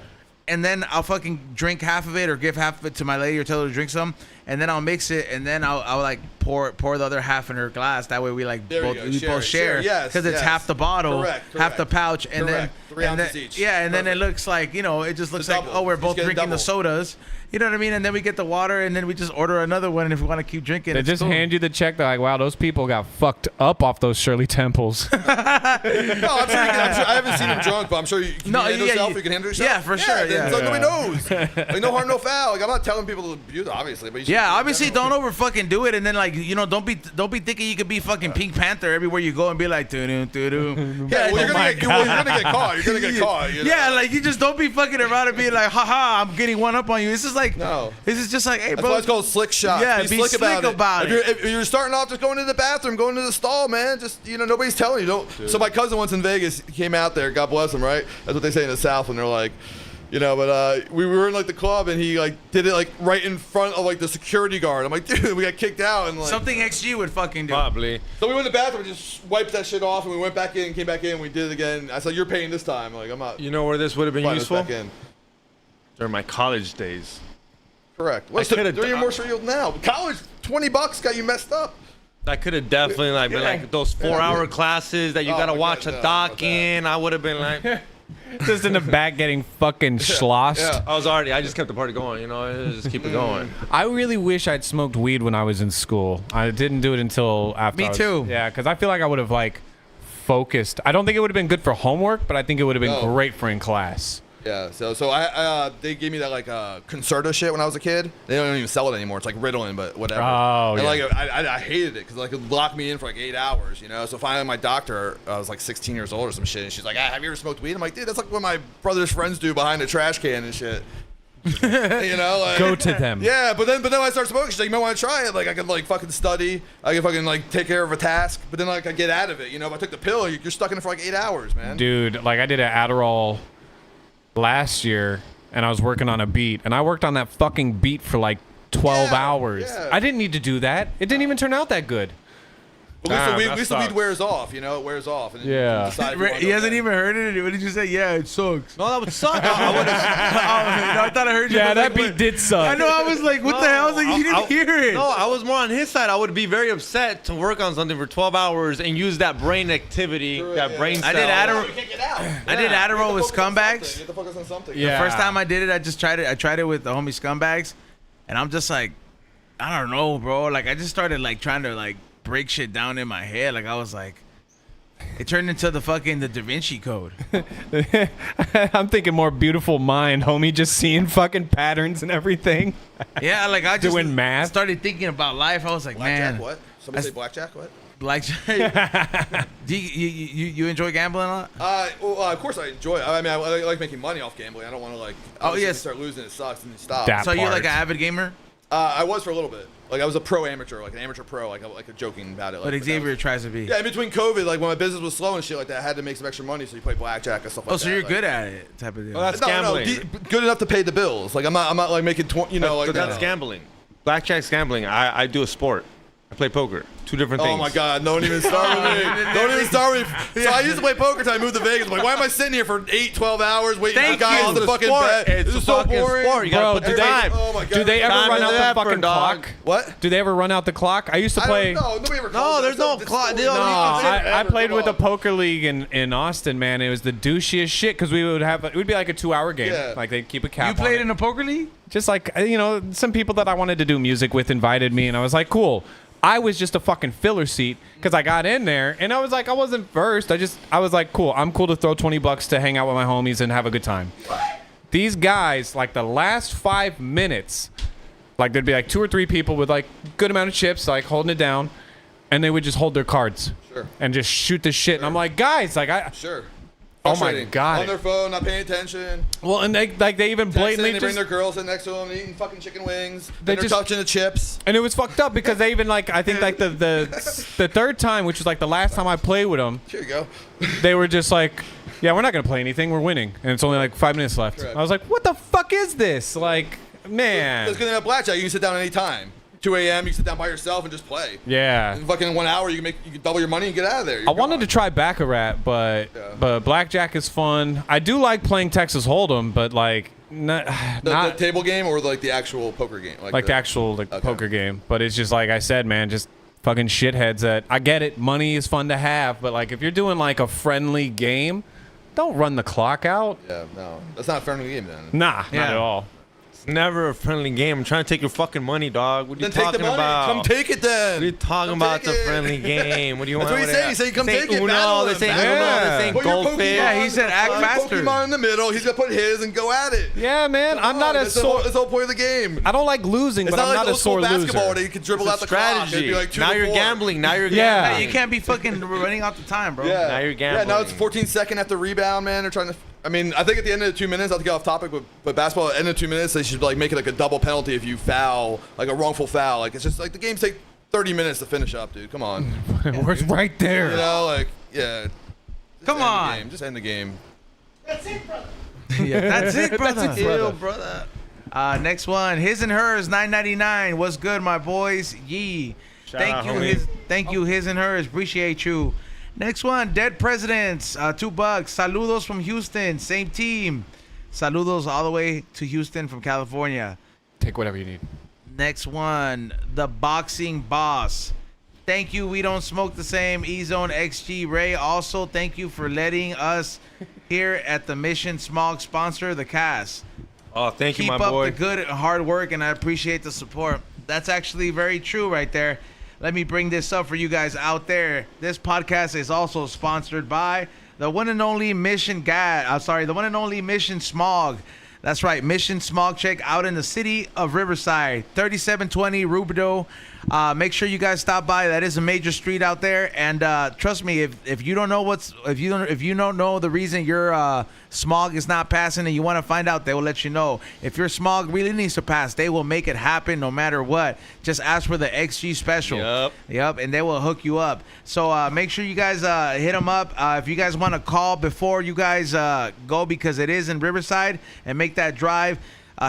And then I'll fucking drink half of it or give half of it to my lady or tell her to drink some, and then I'll mix it, and then I'll like pour the other half in her glass. That way we like There you both go. share. Yes, because it's yes. half the bottle, Correct, half the pouch, and Correct. then 3 and ounces then, each. Yeah, and then it Perfect. looks like, you know, it just looks The like, double. oh, we're Just both get a drinking the double. sodas. You know what I mean? And then we get the water, and then we just order another one. And if we want to keep drinking, They it's just cool. hand you the check. They're like, wow, those people got fucked up off those Shirley Temples. No, I'm sure I haven't seen him drunk, but I'm sure you can handle yourself. You can handle yourself. Yeah, for sure. then Yeah. So nobody knows. Like no harm, no foul. Like I'm not telling people to abuse it, obviously, but you should Yeah, do it obviously in general. don't over fucking do it, and then like, you know, don't be thinking you could be fucking Pink Panther everywhere you go and be like doo doo doo. Yeah, well, you're my gonna get caught. You're gonna get caught. You know? Yeah, like you just don't be fucking around and be like, haha, I'm getting one up on you. This is like, No. This is just like, hey, That's bro. why it's called slick shots. Yeah, be be slick slick about it. If you're starting off just going to the bathroom, going to the stall, man, just, you know, nobody's telling you. Don't. So my cousin once in Vegas came out there. God bless him, right? That's what they say in the South, and they're like, you know, but we were in like the club, and he like did it like right in front of like the security guard. I'm like, dude, we got kicked out, and like Something XG would fucking do. Probably. So we went to the bathroom and just wiped that shit off, and we went back in, came back in, and we did it again. I said, you're paying this time. Like I'm not. You know where this would have been inviting us useful? back in. During my college days. Correct. What's could've they're even more for you now? College, $20 got you messed up. I could have definitely like been like those 4-hour classes that you Oh gotta my watch God, a no, doc not that. in. I would have been like, Just in the back getting fucking sloshed. Yeah. I just kept the party going, you know, just keep it going. I really wish I'd smoked weed when I was in school. I didn't do it until after. Me I was- too. Yeah, because I feel like I would have like focused. I don't think it would have been good for homework, but I think it would have been No. great for in class. Yeah, so I they gave me that like Concerta shit when I was a kid. They don't even sell it anymore. It's like Ritalin, but whatever. Oh, and yeah. like I hated it because like it would lock me in for like 8 hours, you know. So finally, my doctor, I was like 16 years old or some shit, and she's like, "Have you ever smoked weed?" I'm like, "Dude, that's like what my brother's friends do behind a trash can and shit." You know, like, Go to them. yeah, but then I start smoking. She's like, "You might want to try it. Like, I could like fucking study. I could fucking like take care of a task. But then like I get out of it. You know, if I took the pill, you're stuck in it for like 8 hours, man." Dude, like I did an Adderall last year, and I was working on a beat, and I worked on that fucking beat for like 12 hours. Yeah. I didn't need to do that. It didn't even turn out that good. At least the that weed sucks. wears off. You know, it wears off. And then Yeah. you decide if you wanna He go hasn't back. even heard it. What did you say? Yeah, it sucks. No, that would suck. I would have. No, I thought I heard you. Yeah, I was that like, beat what? did suck. I know. I was like, what the hell? I was like, you didn't hear it. No, I was more on his side. I would be very upset to work on something for 12 hours and use that brain activity, that brain cell. I did Adderall. You can't get out. I did Adderall with scumbags. You have to focus on something. Yeah. First time I did it, I tried it with the homie Scumbags, and I'm just like, I don't know, bro. Like I just started like trying to like break shit down in my head. Like I was like, it turned into the Da Vinci Code. I'm thinking more beautiful mind, homie, just seeing fucking patterns and everything. Yeah, like I just Doing math. started thinking about life. I was like, Blackjack, man, what? Somebody say blackjack, what? blackjack. Do you enjoy gambling a lot? Well, of course I enjoy it. I mean, I like making money off gambling. I don't want to like. Oh, obviously, yes. if you start losing, it sucks, and you stop. That So you're like part. an avid gamer, I was for a little bit. Like I was a pro amateur, like an amateur pro, like a joking about it. Like, but that Xavier was- tries to be. Yeah, in between COVID, like when my business was slow and shit like that, I had to make some extra money, so you play blackjack and stuff like Oh, that. so you're like, good at it, type of deal. Well, that's No, gambling. good enough to pay the bills. Like I'm not like making you know, like But that's that. gambling. Blackjack's gambling. I do a sport. I play poker. Two different things. Oh my God! Don't even start with me. Don't even start with me. So I used to play poker till I moved to Vegas. I'm like, why am I sitting here for 8, 12 hours waiting Thank for guys you. to It's fucking sport. bet? It's This a is so fucking boring. sport. You gotta Bro, put the do they- time. Oh my God! Do they ever Time run and out the effort, fucking dog. clock? What? Do they ever run out the clock? I used to play. No, nobody ever. No, calls there's that. no It's clock. so- They don't No, need to I ever. played Come with a on. poker league in Austin, man. It was the douchiest shit because we would have it would be like a 2-hour game. Yeah. Like they'd keep a cap. You on played it. in a poker league? Just like some people that I wanted to do music with invited me, and I was like, cool. I was just a fucking filler seat because I got in there, and I was like, I wasn't first. I was like, cool. I'm cool to throw $20 to hang out with my homies and have a good time. These guys, like the last 5 minutes, like there'd be like 2 or 3 people with like good amount of chips, like holding it down, and they would just hold their cards Sure. and just shoot the shit. And I'm like, guys, like Sure. Oh my Frustrating. God. On their phone, not paying attention. well, and they even Texting, blatantly they bring just. their girls in next to them, eating fucking chicken wings. They Then they're just- touching the chips. And it was fucked up because they even like I think like the third time, which was like the last time I played with them, Here you go. they were just like, yeah, we're not gonna play anything, we're winning, and it's only like 5 minutes left. Correct. I was like, what the fuck is this? Like, man. It's gonna have blackjack. You can sit down any time. 2 a.m. You can sit down by yourself and just play. Yeah. In fucking 1 hour, you can double your money and get out of there. I wanted to try Baccarat, but blackjack is fun. I do like playing Texas Hold'em, but like not the table game or like the actual poker game. like the actual like Okay. poker game. But it's just like I said, man, just fucking shitheads that I get it. Money is fun to have, but like if you're doing like a friendly game, don't run the clock out. Yeah, no, that's not a friendly game then. Nah, not Yeah. at all. It's never a friendly game. I'm trying to take your fucking money, dog. What are you Then take the talking money. about? Come take it then. What are you talking Come about? take It's a it. friendly game. What do you That's want? what he with said. He said, "Come Say take it, Uno, battle they him, say battle Uno, him. they say Put your goldfish. Pokemon- Yeah, he said act Put faster. Pokemon in the middle. He's gonna put his and go at it. Yeah, man, I'm not a That's the whole- sore. That's the whole point of the game. I don't like losing, It's but not I'm like not a old school sore basketball loser. where you can dribble out It's the a clock. It'd strategy. be like 2 Now to you're 4. gambling. Now you're Yeah. gambling. You can't be fucking running out the time, bro. Yeah. Now you're Yeah, now it's gambling. 14 second after rebound, man. They're trying to. I mean, I think at the end of the 2 minutes, not to get off topic, but basketball at the end of 2 minutes, they should like make it like a double penalty if you foul, like a wrongful foul. Like it's just like the games take 30 minutes to finish up, dude. Come on. We're right there. You know, like yeah. Just Come end the on. game. Just end the game. Yeah, that's it, brother. Ew, brother. Next one, his and hers, $9.99. What's good, my boys? Yee. out, homie. Thank you, his and hers. Appreciate you. Next one, Dead Presidents, $2. Saludos from Houston, same team. Saludos all the way to Houston from California. Take whatever you need. Next one, the Boxing Boss. Thank you. We don't smoke the same. E-Zone XG Ray. Also, thank you for letting us here at the Mission Smog sponsor the cast. Oh, thank you, Keep my up boy. the good hard work, and I appreciate the support. That's actually very true right there. Let me bring this up for you guys out there. This podcast is also sponsored by the one and only Mission the one and only Mission Smog. That's right, Mission Smog Check out in the city of Riverside, 3720 Rubidoux. Make sure you guys stop by. That is a major street out there, and trust me, if you don't know if you don't know the reason your smog is not passing and you want to find out, they will let you know. If your smog really needs to pass, they will make it happen no matter what. Just ask for the XG special. Yep, and they will hook you up. So make sure you guys hit them up. If you guys want to call before you guys go, because it is in Riverside, and make that drive.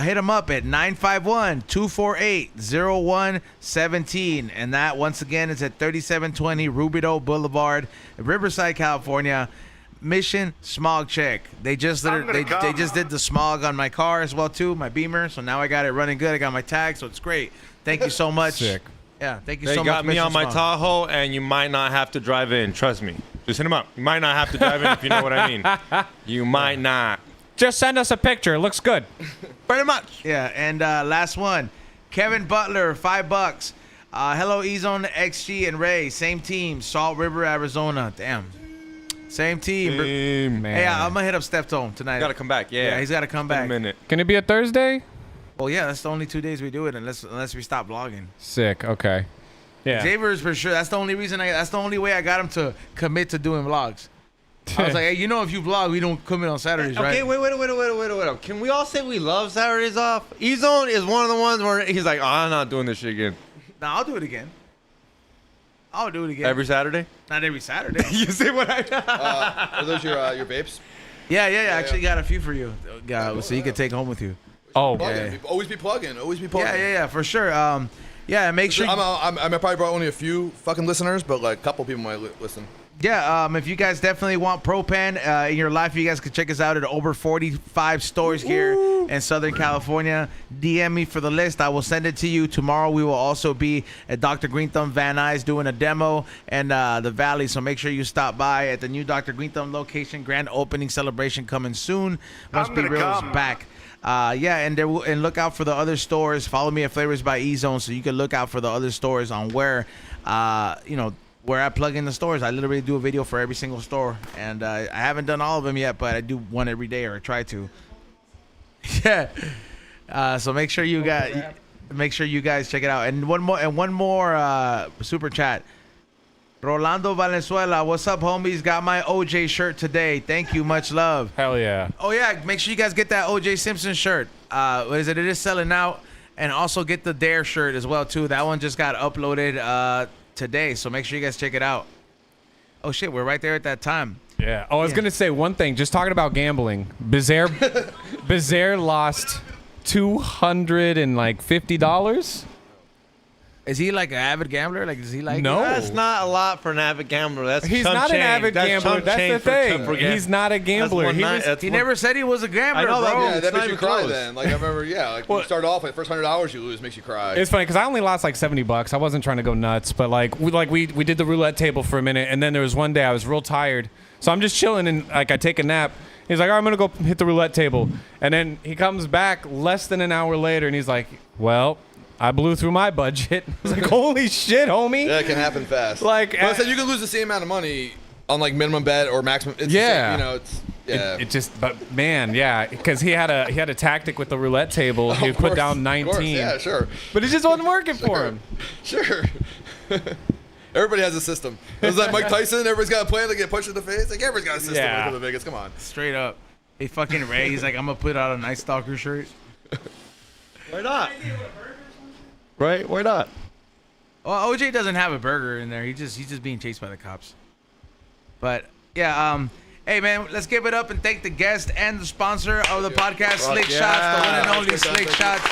Hit them up at 951-248-0117. And that, once again, is at 3720 Rubidoux Boulevard, Riverside, California. Mission Smog Check. They just did the smog on my car as well, too, my Beamer. So now I got it running good. I got my tag, so it's great. Thank you so much. Sick. Yeah, thank you They so much. got me Mission on my Smog. Tahoe, and you might not have to drive in. Trust me. Just hit them up. You might not have to drive in if you know what I mean. You might not. Just send us a picture. It looks good. Pretty much. Yeah, and last one, Kevin Butler, $5. Hello, E-Zone, XG, and Ray. Same team, Salt River, Arizona. Damn. Same team. Man. Hey, I'm going to hit up Steph Tone tonight. Got to come back. Yeah. Yeah, he's got to come In a back. minute. Can it be a Thursday? Well, yeah, that's the only 2 days we do it unless we stop vlogging. Sick. Okay. Yeah. Xavier's for sure. That's the only way I got him to commit to doing vlogs. I was like, hey, if you vlog, we don't come in on Saturdays, right? Okay, wait. Can we all say we love Saturdays off? E-Zone is one of the ones where he's like, I'm not doing this shit again. No, I'll do it again. Every Saturday? Not every Saturday. You see what I... Are those your vapes? Yeah. I actually got a few for you. So you can take home with you. Oh, Plugging. Always be plugging. Always be plugging. Yeah, for sure. Make sure. I probably brought only a few fucking listeners, but like a couple people might listen. Yeah, if you guys definitely want Propan in your life, you guys can check us out at over 45 stores here in Southern California. DM me for the list. I will send it to you. Tomorrow we will also be at Dr. Green Thumb Van Nuys doing a demo and the Valley. So make sure you stop by at the new Dr. Green Thumb location. Grand opening celebration coming soon once Be Real is back. And look out for the other stores. Follow me at Flavors by E-Zone so you can look out for the other stores on where I plug in the stores. I literally do a video for every single store, and I haven't done all of them yet, but I do one every day, or I try to. Yeah. So make sure you guys check it out. And one more super chat. Rolando Valenzuela, what's up, homies? Got my OJ shirt today. Thank you, much love. hell yeah. Oh yeah, make sure you guys get that OJ Simpson shirt. What is it? It is selling out, and also get the Dare shirt as well too. That one just got uploaded today, so make sure you guys check it out. Oh shit, we're right there at that time. Yeah. Oh, I was gonna say one thing. Just talking about gambling. Bizaire lost $250. Is he like an avid gambler? Like, is he like? No. That's not a lot for an avid gambler. That's He's chump not an change. avid gambler. chump That's the change for thing. chump- He's not a gambler. He never said he was a gambler, I know that, bro. Yeah, it's that not makes you even cry close. then. Like I remember, when you start off, like first $100 you lose makes you cry. It's funny because I only lost like $70. I wasn't trying to go nuts, but we did the roulette table for a minute, and then there was one day I was real tired, so I'm just chilling and like I take a nap. He's like, all right, I'm gonna go hit the roulette table, and then he comes back less than an hour later, and he's like, well, I blew through my budget. I was like, holy shit, homie. Yeah, it can happen fast. Like, but I said you can lose the same amount of money on like minimum bet or maximum. It's Yeah. the same, it's It just, but man, yeah, because he had a tactic with the roulette table. He Of put course, down of 19, course, yeah, sure. but it just wasn't working for him. Sure. Everybody has a system. It was like Mike Tyson. Everybody's got a plan to get punched in the face. Like everybody's got a system. Yeah. When it comes to Vegas. Come on. Straight up. Hey, fucking Ray. He's like, I'm gonna put out a Night Stalker shirt. Why not? Right? Why not? Well, OJ doesn't have a burger in there. He's just being chased by the cops. But yeah, hey man, let's give it up and thank the guest and the sponsor of the podcast, Slick yeah. Shots, the one and only Thank you. Slick Shots.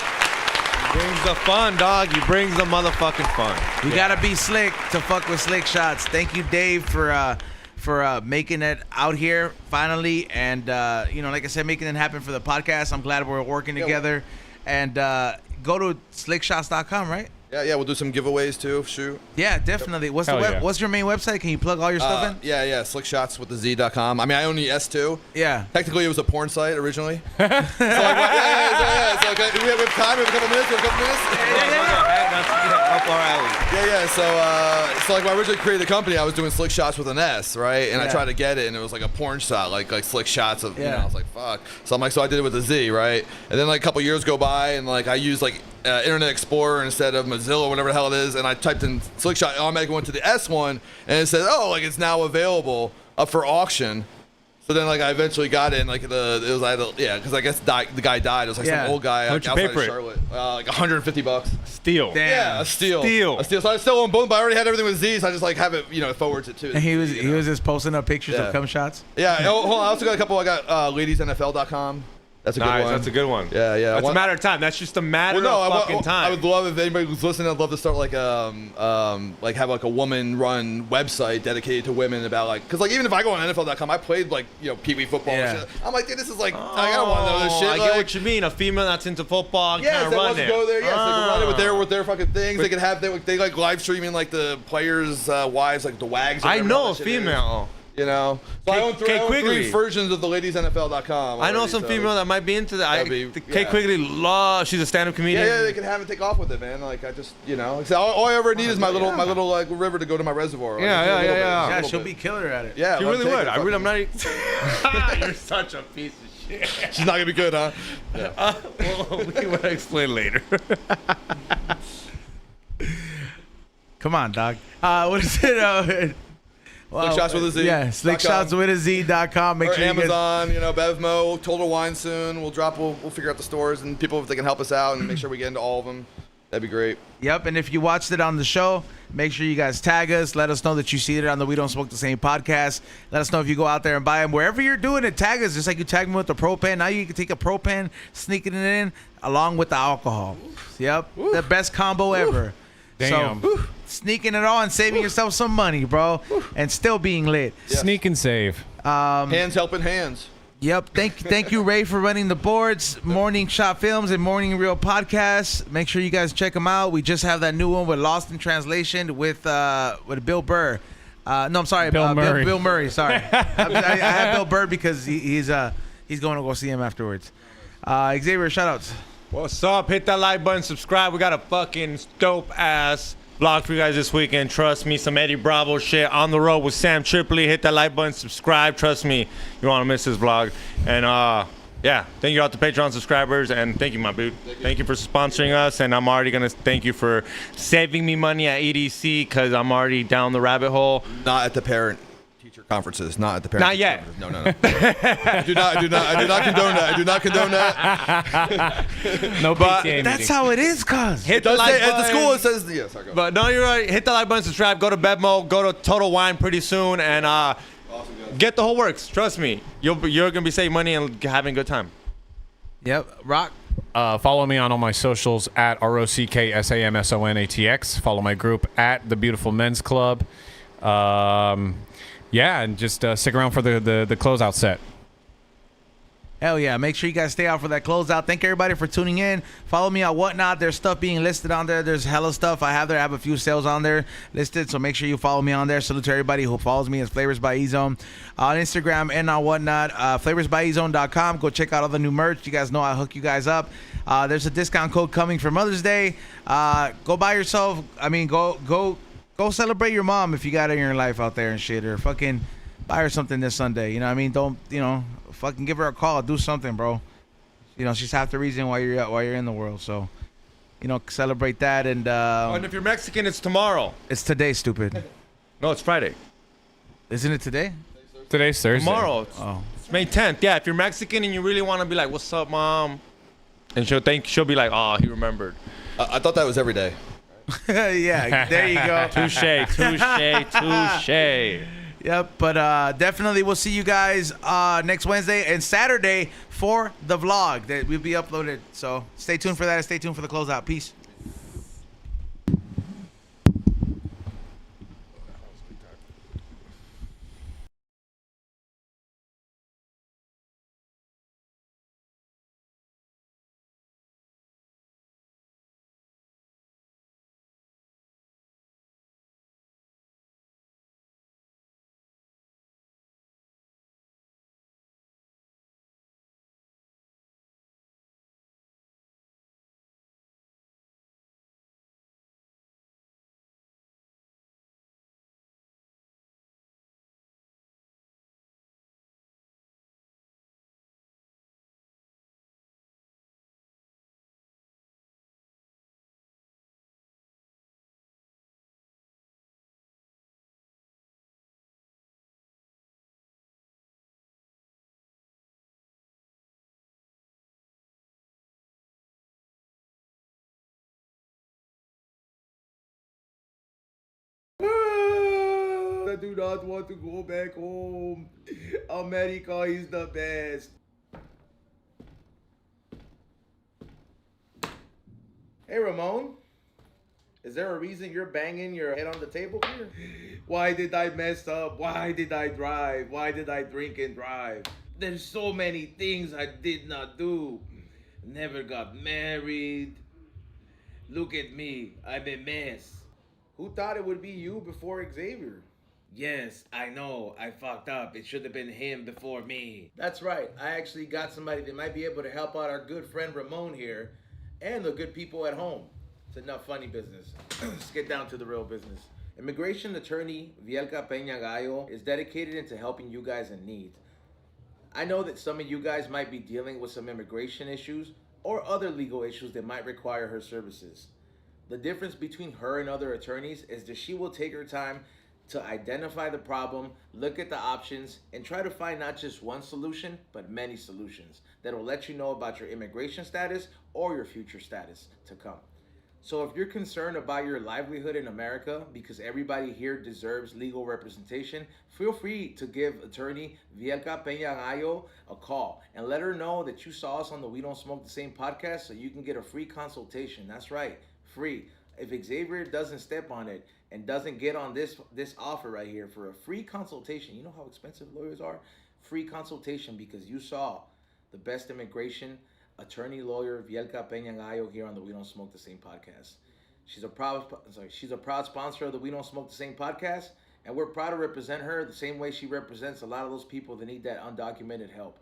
Brings the fun, dog. He brings the motherfucking fun. You gotta be slick to fuck with Slick Shots. Thank you, Dave, for making it out here finally, and like I said, making it happen for the podcast. I'm glad we're working together, and go to slickshots.com, right? Yeah, we'll do some giveaways too. Shoot. Yeah, definitely. What's Hell yeah. What's your main website? Can you plug all your stuff in? Yeah, slickshots.com. I mean, I own the S2. Yeah. Technically, it was a porn site originally. So like, So okay, we have time. We have a couple minutes. Up our alley. Yeah. So like when I originally created the company, I was doing Slick Shots with an S, right? And I tried to get it, and it was like a porn shot, like Slick Shots of. You know, I was like, fuck. So I'm like, so I did it with a Z, right? And then like a couple years go by, and like I used like Internet Explorer instead of Mozilla, whatever the hell it is, and I typed in Slick Shot. Automatically went to the S one, and it said, oh, like it's now available up for auction. So then, like, I eventually got it, and like because I guess the guy died. It was like some old guy How'd you outside pay for of it? Charlotte, like $150. Steal. Damn. Yeah, a steal. Steal. So I still own both, but I already had everything with Z, so I just like have it, forwards it too. And he was just posting up pictures of cum shots. Yeah. Hold on, I also got a couple. I got ladiesnfl.com. That's a good one. That's a good one. Yeah. That's a matter of time. That's just a matter of fucking time. I would love if anybody who's listening. I'd love to start like have like a woman-run website dedicated to women about like, because like even if I go on NFL.com, I played like Pee Wee football. And shit. I'm like, dude, this is like I gotta want to know this shit. I get what you mean. A female that's into football yes, can they run want there. to go there. Yes, they can run it with their fucking things. They can have they like live streaming like the players' wives, like the wags. I know a female. So I own three versions of the ladiesnfl.com. I know some female that might be into that. Kate Quigley, she's a stand-up comedian. Yeah, they can have it take off with it, man. Like I just, all I ever need is my little like river to go to my reservoir. Yeah, she'll be killer at it. Yeah, she really would. I'm not. You're such a piece of shit. She's not gonna be good, huh? Yeah. Well, we will explain later. Come on, dog. What is it? Slick Shots with a Z. Yeah, slickshotswithaz.com. Make or sure Amazon, Bevmo, Total Wine soon. We'll figure out the stores and people if they can help us out and make sure we get into all of them. That'd be great. Yep, and if you watched it on the show, make sure you guys tag us. Let us know that you see it on the We Don't Smoke the Same podcast. Let us know if you go out there and buy them. Wherever you're doing it, tag us. Just like you tag me with the propane. Now you can take a propane, sneaking it in along with the alcohol. Yep, the best combo ever. Damn. So, sneaking it all and saving yourself some money, bro, and still being lit. Yes. Sneak and save. Hands helping hands. Yep. Thank you, Ray, for running the boards. Morning Shot Films and Morning Real Podcasts. Make sure you guys check them out. We just have that new one with Lost in Translation with Bill Burr. No, I'm sorry, Bill Murray. Bill Murray. Sorry, I have Bill Burr because he's going to go see him afterwards. Xavier, shoutouts. What's up? Hit that like button, subscribe. We got a fucking dope ass vlog for you guys this weekend. Trust me, some Eddie Bravo shit on the road with Sam Tripoli. Hit that like button, subscribe. Trust me, you don't want to miss this vlog. And yeah, thank you all to Patreon subscribers, and thank you, my boot. Thank you for sponsoring us, and I'm already gonna thank you for saving me money at EDC because I'm already down the rabbit hole. Not at the parent teacher conferences. Not at the parent. Not yet. No. I do not condone that. I do not condone that. No PTA That's meeting. how it is, cuz. Hit It does the like say, at the button. school it says yes. Sorry, go. But no, you're right. Hit the like button, subscribe, go to Bevmo, go to Total Wine pretty soon, and get the whole works. Trust me, you're gonna be saving money and having a good time. Yep. Rock. Follow me on all my socials at ROCKSAMSONATX. Follow my group at The Beautiful Men's Club. Yeah, and just stick around for the closeout set. Hell yeah. Make sure you guys stay out for that closeout. Thank everybody for tuning in. Follow me on Whatnot. There's stuff being listed on there. There's hella stuff I have there. I have a few sales on there listed, so make sure you follow me on there. Salute to everybody who follows me as Flavors by E-Zone on Instagram and on Whatnot. FlavorsbyEZone.com. Go check out all the new merch. You guys know I hook you guys up. There's a discount code coming for Mother's Day. Go buy yourself. I mean, go celebrate your mom if you got her in your life out there and shit, or fucking buy her something this Sunday. You know what I mean? Don't, fucking give her a call. Do something, bro. She's half the reason why you're in the world. So, celebrate that. And And if you're Mexican, it's tomorrow. it's today, stupid. No, it's Friday. Isn't it today? Today's Thursday. Tomorrow. Oh. It's May 10th. Yeah, if you're Mexican and you really want to be like, "What's up, mom?" and she'll be like, "Oh, he remembered." I thought that was every day. Yeah, there you go. Touche. Yep, but definitely we'll see you guys next Wednesday and Saturday for the vlog that will be uploaded. So stay tuned for that and stay tuned for the closeout. Peace. I do not want to go back home. America is the best. Hey, Ramon. Is there a reason you're banging your head on the table here? Why did I mess up? Why did I drive? Why did I drink and drive? There's so many things I did not do. Never got married. Look at me. I'm a mess. Who thought it would be you before Xavier? Yes, I know. I fucked up. It should have been him before me. That's right. I actually got somebody that might be able to help out our good friend Ramon here and the good people at home. It's enough funny business. Let's get down to the real business. Immigration attorney Vielka Peña Gallo is dedicated into helping you guys in need. I know that some of you guys might be dealing with some immigration issues or other legal issues that might require her services. The difference between her and other attorneys is that she will take her time to identify the problem, look at the options, and try to find not just one solution, but many solutions that will let you know about your immigration status or your future status to come. So if you're concerned about your livelihood in America, because everybody here deserves legal representation, feel free to give attorney Vielka Peña Gallo a call and let her know that you saw us on the We Don't Smoke the Same podcast so you can get a free consultation. That's right, free. If Xavier doesn't step on it and doesn't get on this offer right here for a free consultation, you know how expensive lawyers are? Free consultation because you saw the best immigration attorney lawyer Vielka Peña Gallo here on the We Don't Smoke the Same podcast. She's a proud sponsor of the We Don't Smoke the Same podcast, and we're proud to represent her the same way she represents a lot of those people that need that undocumented help.